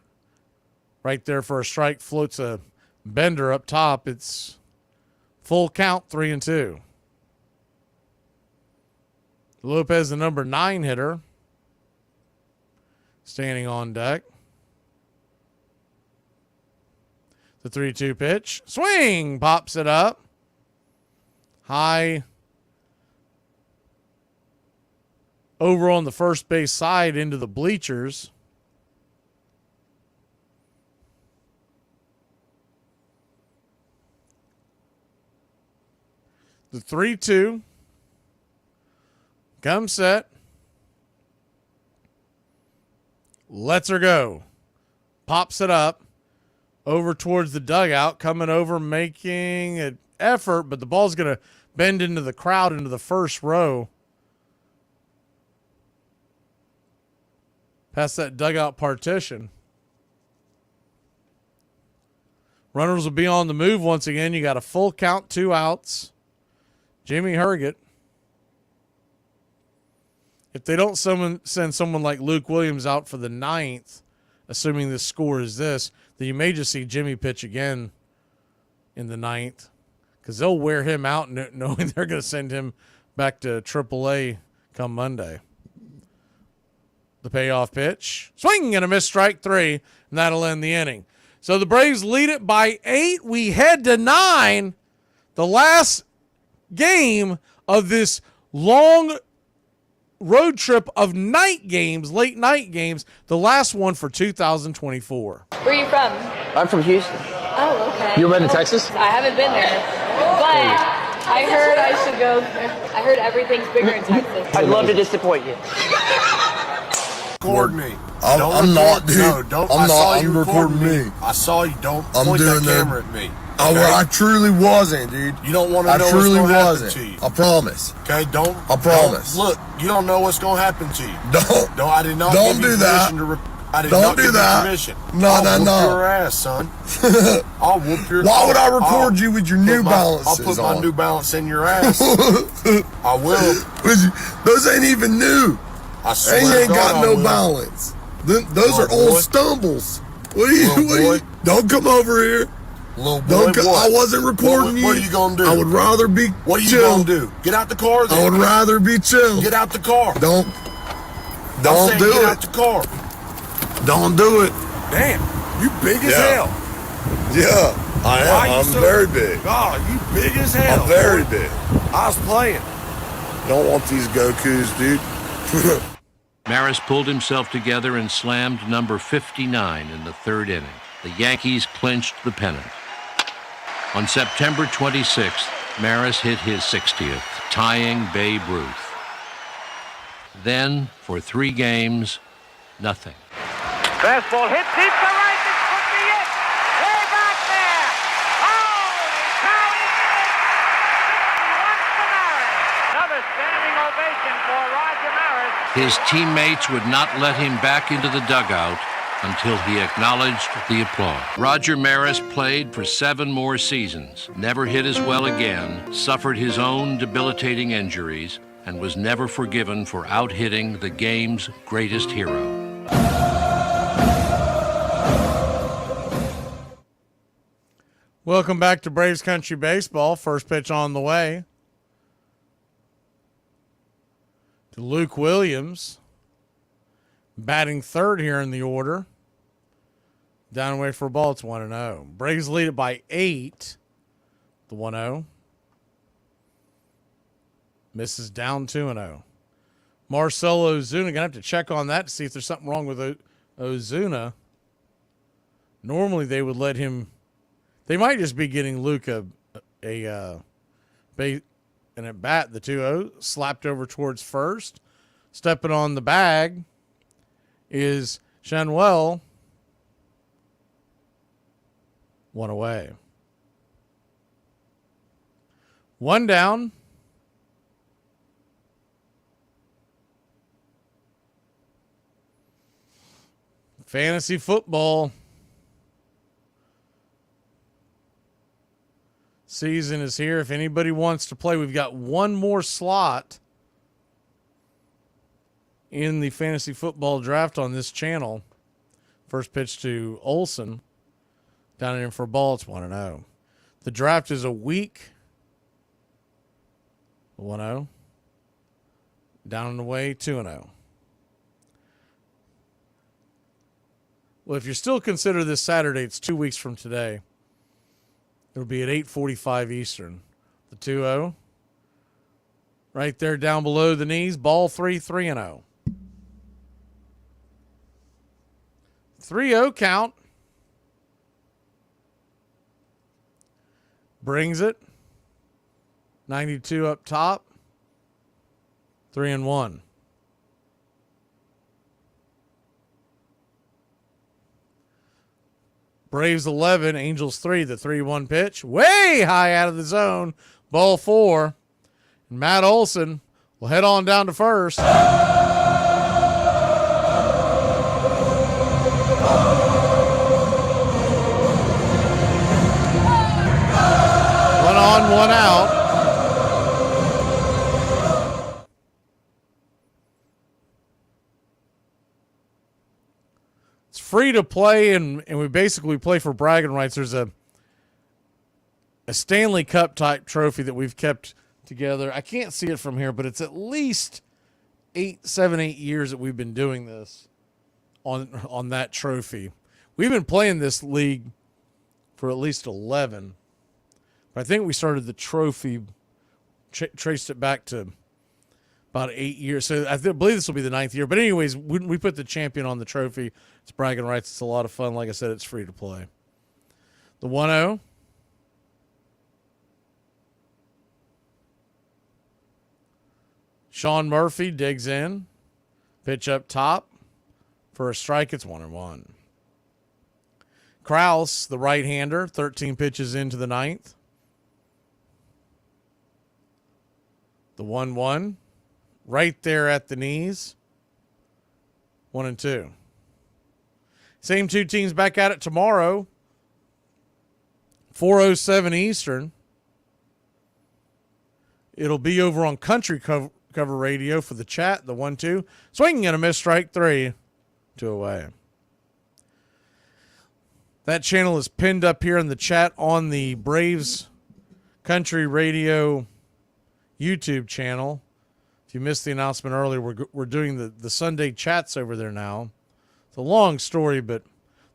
Right there for a strike. Floats a bender up top. It's full count, 3-2. Lopez, the number 9 hitter. Standing on deck. The 3-2 pitch. Swing! Pops it up. High. Over on the first base side into the bleachers. The 3-2. Comes set. Lets her go. Pops it up. Over towards the dugout. Coming over, making an effort, but the ball's going to bend into the crowd, into the first row. Past that dugout partition. Runners will be on the move once again. You got a full count, 2 outs. Jimmy Herget. If they don't send someone like Luke Williams out for the 9th, assuming the score is this, then you may just see Jimmy pitch again in the 9th because they'll wear him out knowing they're going to send him back to AAA come Monday. The payoff pitch. Swing and a miss, strike 3, and that'll end the inning. So the Braves lead it by 8. We head to 9. The last game of this long road trip of night games, late night games, the last one for 2024. Where are you from? I'm from Houston. Oh, okay. You ever been to Texas? I haven't been there, but I heard I should go there. I heard everything's bigger in Texas. I'd love to disappoint you. Record me. I'm not, dude. No, don't. I'm not. I'm recording recording me. I saw you. Don't I'm point doing that that. camera at me. I truly wasn't, dude. You don't want to know I what's truly going to happen wasn't. to you. I promise. Okay, don't. I promise. Look, you don't know what's going to happen to you. Don't. I did not Don't give you do that. permission to I did Don't not do give that. you permission. No, I'll no, whoop no. your ass, son. I'll whoop your. Why would I record you with your New I'll Balances put my on? New Balance in your ass. I will. Those ain't even new. I swear They to ain't God, got I no will. balance. Those are Little old boy. stumbles. What are you? Little What are you boy. don't come over here. Little boy, Don't. what? I wasn't recording you. What are you gonna do? I would rather be. What are you chill. gonna do? Get out the car. Then. I would rather be chill. Get out the car. Don't I'm saying do get it. out the car. Don't do it. Damn, you big as Yeah. hell. Yeah, I Why am. you I'm so- very big. God, you big as hell. I'm very boy. big. I was playing. Don't want these Gokus, dude. Maris pulled himself together and slammed number 59 in the 3rd inning. The Yankees clinched the pennant. On September 26th, Maris hit his 60th, tying Babe Ruth. Then, for 3 games, nothing. Fastball hit deep to right. This could be it. Way back there. Holy cow, he did it. 61 for Maris. Another standing ovation for Roger Maris. His teammates would not let him back into the dugout until he acknowledged the applause. Roger Maris played for 7 more seasons, never hit as well again, suffered his own debilitating injuries, and was never forgiven for out-hitting the game's greatest hero. Welcome back to Braves Country Baseball. First pitch on the way to Luke Williams, batting 3rd here in the order. Down away for a ball, it's 1-0. Braves lead it by 8. The 1-0. Misses down 2-0. Marcelo Ozuna, going to have to check on that to see if there's something wrong with Ozuna. Normally they would let him. They might just be getting Luke an at bat, the 2-0, slapped over towards first. Stepping on the bag is Shanuel. 1 away. 1 down. Fantasy football season is here. If anybody wants to play, we've got one more slot in the fantasy football draft on this channel. First pitch to Olsen. Down and in for a ball. It's 1-0. The draft is a week. 1-0. Down and away, 2-0. Well, if you're still consider this Saturday, it's 2 weeks from today. It'll be at 8:45 Eastern. The 2-0. Right there down below the knees. Ball 3-0. 3-0 count. Brings it. 92 up top. 3-1. Braves 11, Angels 3, the 3-1 pitch. Way high out of the zone. Ball 4. And Matt Olson will head on down to first. 1 on, 1 out. Free to play, and we basically play for bragging rights. There's a Stanley Cup type trophy that we've kept together. I can't see it from here, but it's at least 8 years that we've been doing this on that trophy. We've been playing this league for at least 11. But I think we started the trophy, traced it back to about 8 years. So I believe this will be the 9th year. But anyways, we put the champion on the trophy. It's bragging rights. It's a lot of fun. Like I said, it's free to play. The 1-0. Sean Murphy digs in. Pitch up top. For a strike, it's 1-1. Krause, the right-hander, 13 pitches into the 9th. The 1-1. Right there at the knees. 1-2. Same two teams back at it tomorrow. 4:07 Eastern. It'll be over on Country Cover Radio for the chat. The 1-2. Swinging and a miss, strike 3. 2 away. That channel is pinned up here in the chat on the Braves Country Radio YouTube channel. If you missed the announcement earlier, we're doing the Sunday chats over there now. It's a long story, but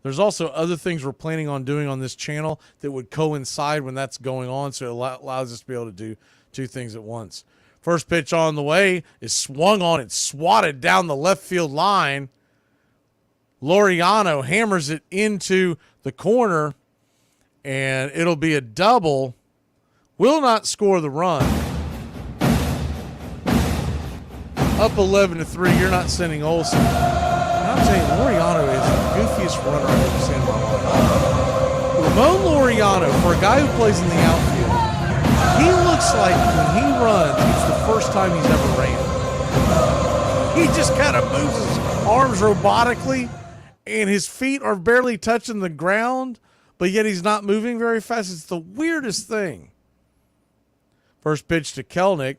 there's also other things we're planning on doing on this channel that would coincide when that's going on, so it allows us to be able to do two things at once. First pitch on the way is swung on and swatted down the left field line. Laureano hammers it into the corner, and it'll be a double. Will not score the run. Up 11-3, you're not sending Olsen. And I'm telling you, Laureano is the goofiest runner I've ever seen in my life. Ramon Laureano, for a guy who plays in the outfield, he looks like when he runs, it's the first time he's ever ran. He just kind of moves his arms robotically, and his feet are barely touching the ground, but yet he's not moving very fast. It's the weirdest thing. First pitch to Kelnick.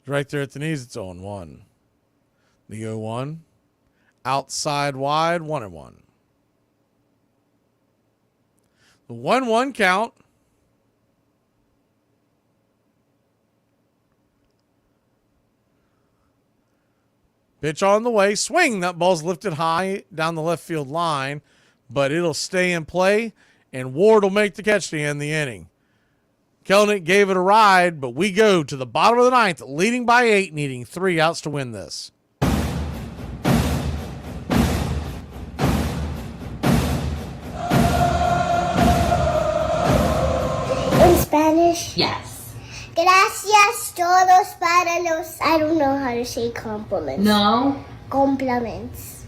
Right there at the knees, it's 0-1. The 0-1. Outside wide, 1-1. The 1-1 count. Pitch on the way. Swing. That ball's lifted high down the left field line, but it'll stay in play, and Ward will make the catch to end the inning. Kelnick gave it a ride, but we go to the bottom of the 9th, leading by 8, needing 3 outs to win this. In Spanish? Yes. Gracias todos para los... I don't know how to say compliments. No? Compliments.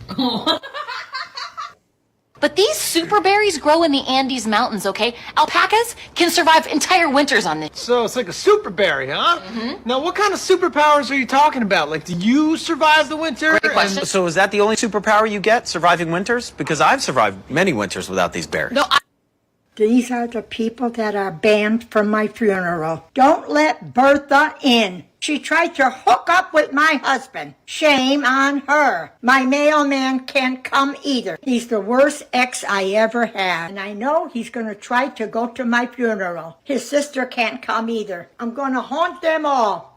But these super berries grow in the Andes Mountains, okay? Alpacas can survive entire winters on this. So it's like a super berry, huh? Mm-hmm. Now, what kind of superpowers are you talking about? Like, do you survive the winter? Great question. So is that the only superpower you get, surviving winters? Because I've survived many winters without these berries. No, These are the people that are banned from my funeral. Don't let Bertha in. She tried to hook up with my husband. Shame on her. My mailman can't come either. He's the worst ex I ever had. And I know he's going to try to go to my funeral. His sister can't come either. I'm going to haunt them all.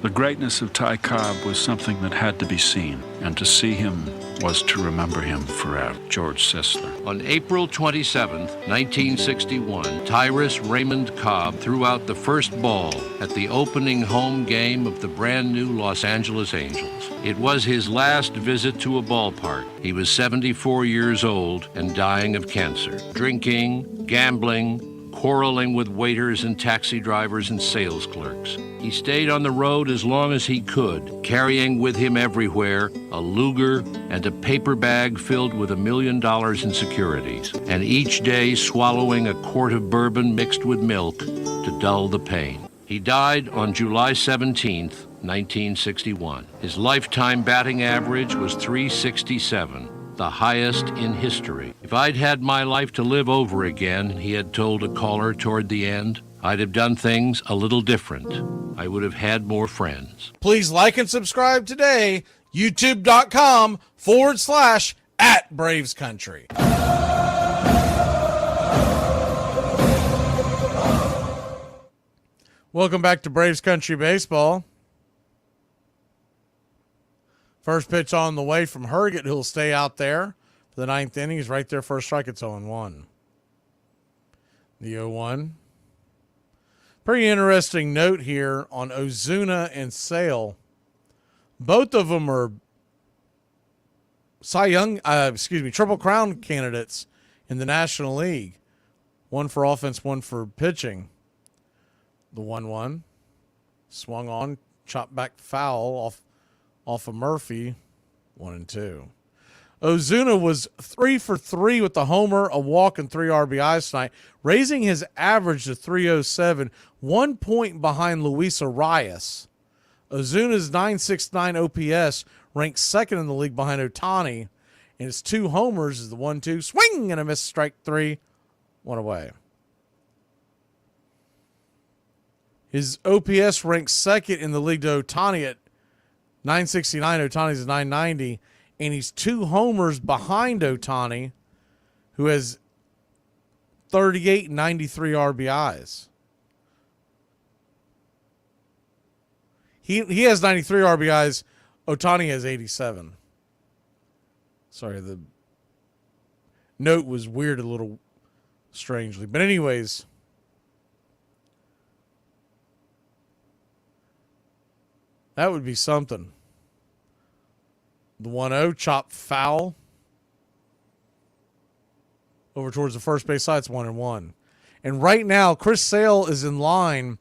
The greatness of Ty Cobb was something that had to be seen, and to see him was to remember him forever. George Sisler. On April 27, 1961, Tyrus Raymond Cobb threw out the first ball at the opening home game of the brand new Los Angeles Angels. It was his last visit to a ballpark. He was 74 years old and dying of cancer. Drinking, gambling, quarreling with waiters and taxi drivers and sales clerks. He stayed on the road as long as he could, carrying with him everywhere a Luger and a paper bag filled with $1 million in securities, and each day swallowing a quart of bourbon mixed with milk to dull the pain. He died on July 17th, 1961. His lifetime batting average was .367. The highest in history. If I'd had my life to live over again, he had told a caller toward the end, I'd have done things a little different. I would have had more friends. Please like and subscribe today, youtube.com/@BravesCountry. Welcome back to Braves Country Baseball. First pitch on the way from Herget, who'll stay out there for the ninth inning. He's right there, first strike. It's 0-1. The 0-1. Pretty interesting note here on Ozuna and Sale. Both of them are Triple Crown candidates in the National League. One for offense, one for pitching. The 1-1. Swung on, chopped back foul off of Murphy, 1-2. Ozuna was 3 for 3 with the homer, a walk, and 3 RBIs tonight, raising his average to 307, 1 point behind Luis Arias. Ozuna's .969 OPS ranks second in the league behind Ohtani, and his 2 homers is the 1-2 swing and a miss, strike 3, 1 away. His OPS ranks second in the league to Ohtani at .969. Ohtani's 990, and he's 2 homers behind Ohtani, who has 38 and 93 RBIs. He has 93 RBIs. Ohtani has 87. Sorry, the note was weird a little strangely. But anyways, that would be something. The 1-0, chop foul. Over towards the first base side, it's 1-1. And right now, Chris Sale is in line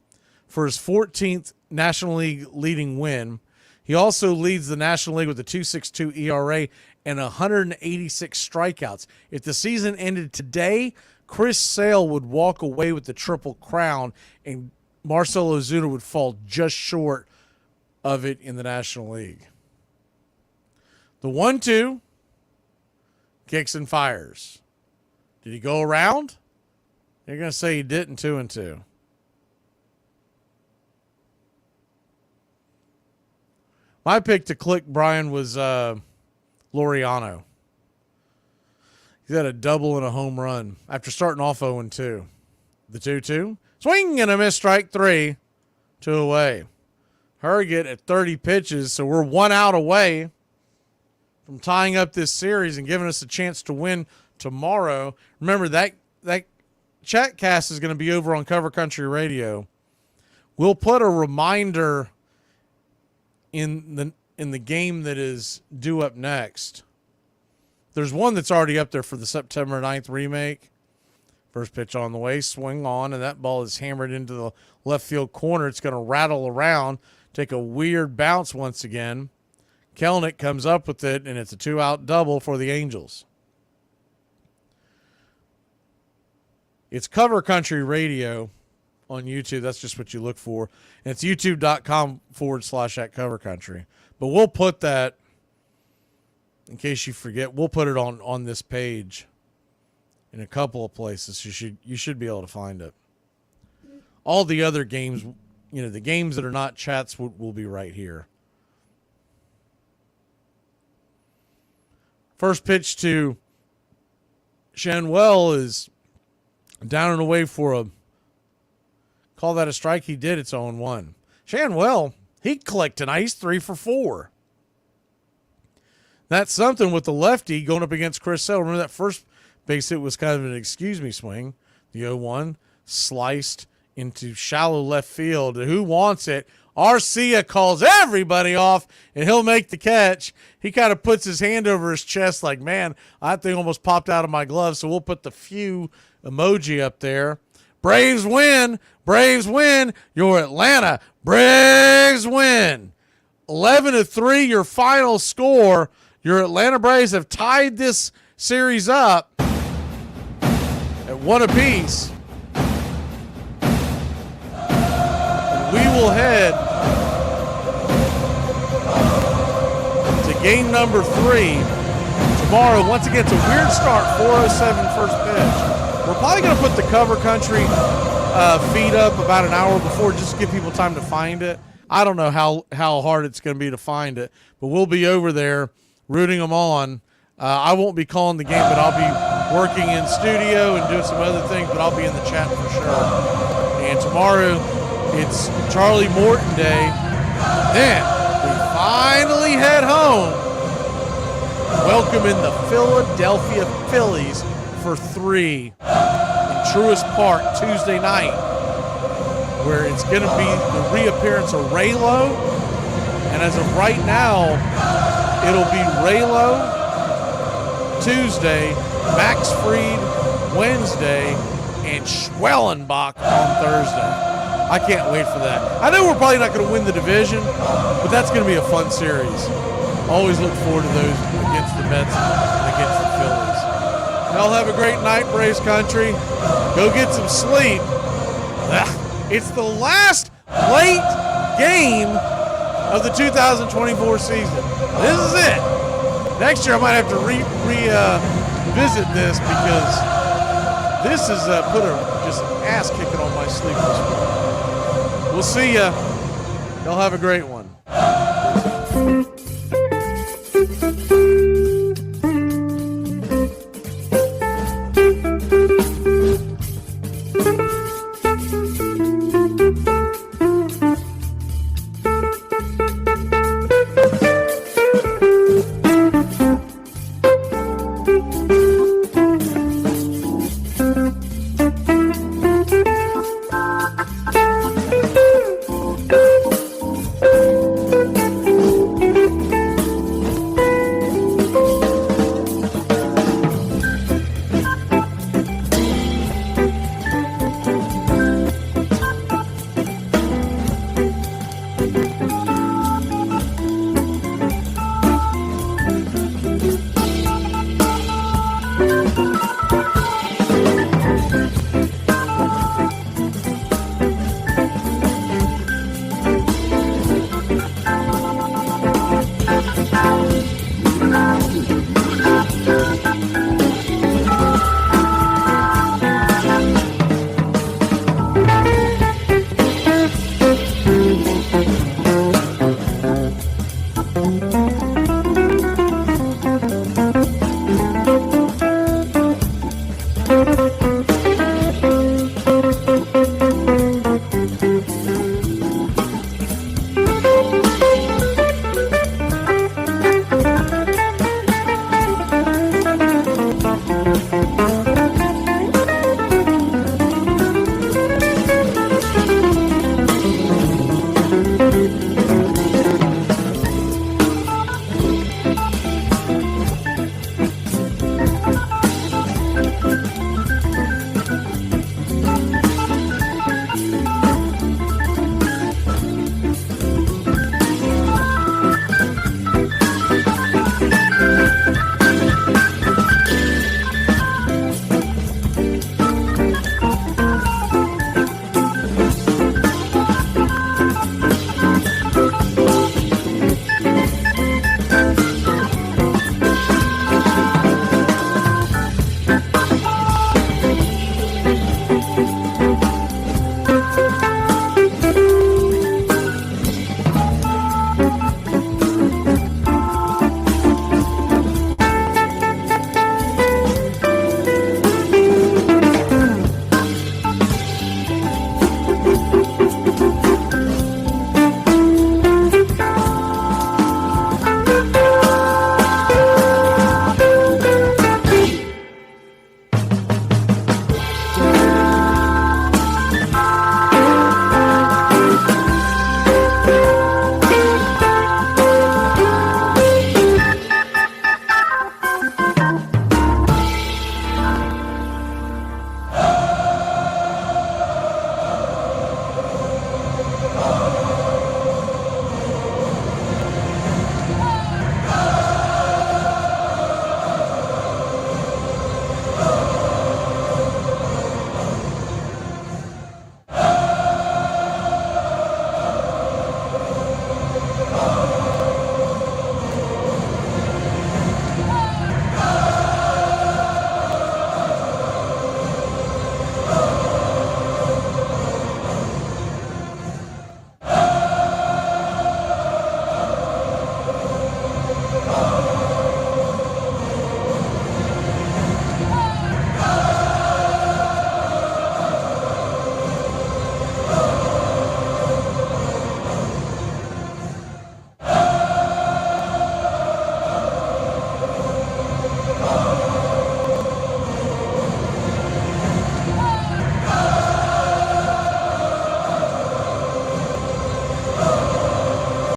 for his 14th National League leading win. He also leads the National League with a 2.62 ERA and 186 strikeouts. If the season ended today, Chris Sale would walk away with the Triple Crown, and Marcell Ozuna would fall just short of it in the National League. The 1-2, kicks and fires. Did he go around? You're going to say he didn't, 2-2. My pick to click, Brian, was Laureano. He's had a double and a home run after starting off 0-2. The 2-2, swing and a miss, strike 3, 2 away. Herget at 30 pitches, so we're 1 out away from tying up this series and giving us a chance to win tomorrow. Remember, that chat cast is going to be over on Cover Country Radio. We'll put a reminder in the game that is due up next. There's one that's already up there for the September 9th remake. First pitch on the way, swing on, and that ball is hammered into the left field corner. It's going to rattle around, take a weird bounce once again. Kelnick comes up with it, and it's a 2-out double for the Angels. It's Cover Country Radio on YouTube. That's just what you look for. And it's youtube.com/@covercountry. But we'll put that, in case you forget, we'll put it on this page in a couple of places. You should be able to find it. All the other games, the games that are not chats will be right here. First pitch to Shanwell is down and away for a, call that a strike. He did. It's 0-1. Shanwell, he clicked tonight. He's 3 for 4. That's something with the lefty going up against Chris Sale. Remember that first base hit was kind of an excuse me swing. The 0-1 sliced into shallow left field. Who wants it? Arcia calls everybody off, and he'll make the catch. He kind of puts his hand over his chest like, man, that thing almost popped out of my glove, so we'll put the few emoji up there. Braves win. Braves win. Your Atlanta Braves win. 11-3, your final score. Your Atlanta Braves have tied this series up at 1 apiece. We will head to game number 3 tomorrow. Once again, it's a weird start, 4:07 first pitch. We're probably going to put the Cover Country feed up about an hour before, just to give people time to find it. I don't know how hard it's going to be to find it, but we'll be over there rooting them on. I won't be calling the game, but I'll be working in studio and doing some other things, but I'll be in the chat for sure. And tomorrow, it's Charlie Morton Day. Then we finally head home, welcoming the Philadelphia Phillies for 3 in Truist Park Tuesday night, where it's going to be the reappearance of Raylo. And as of right now, it'll be Raylo Tuesday, Max Fried Wednesday, and Schwellenbach on Thursday. I can't wait for that. I know we're probably not going to win the division, but that's going to be a fun series. Always look forward to those against the Mets and against the Phillies. Y'all have a great night, Braves Country. Go get some sleep. It's the last late game of the 2024 season. This is it. Next year I might have to revisit this, because this has put just an ass kicking on my sleep this morning. We'll see ya. Y'all have a great one.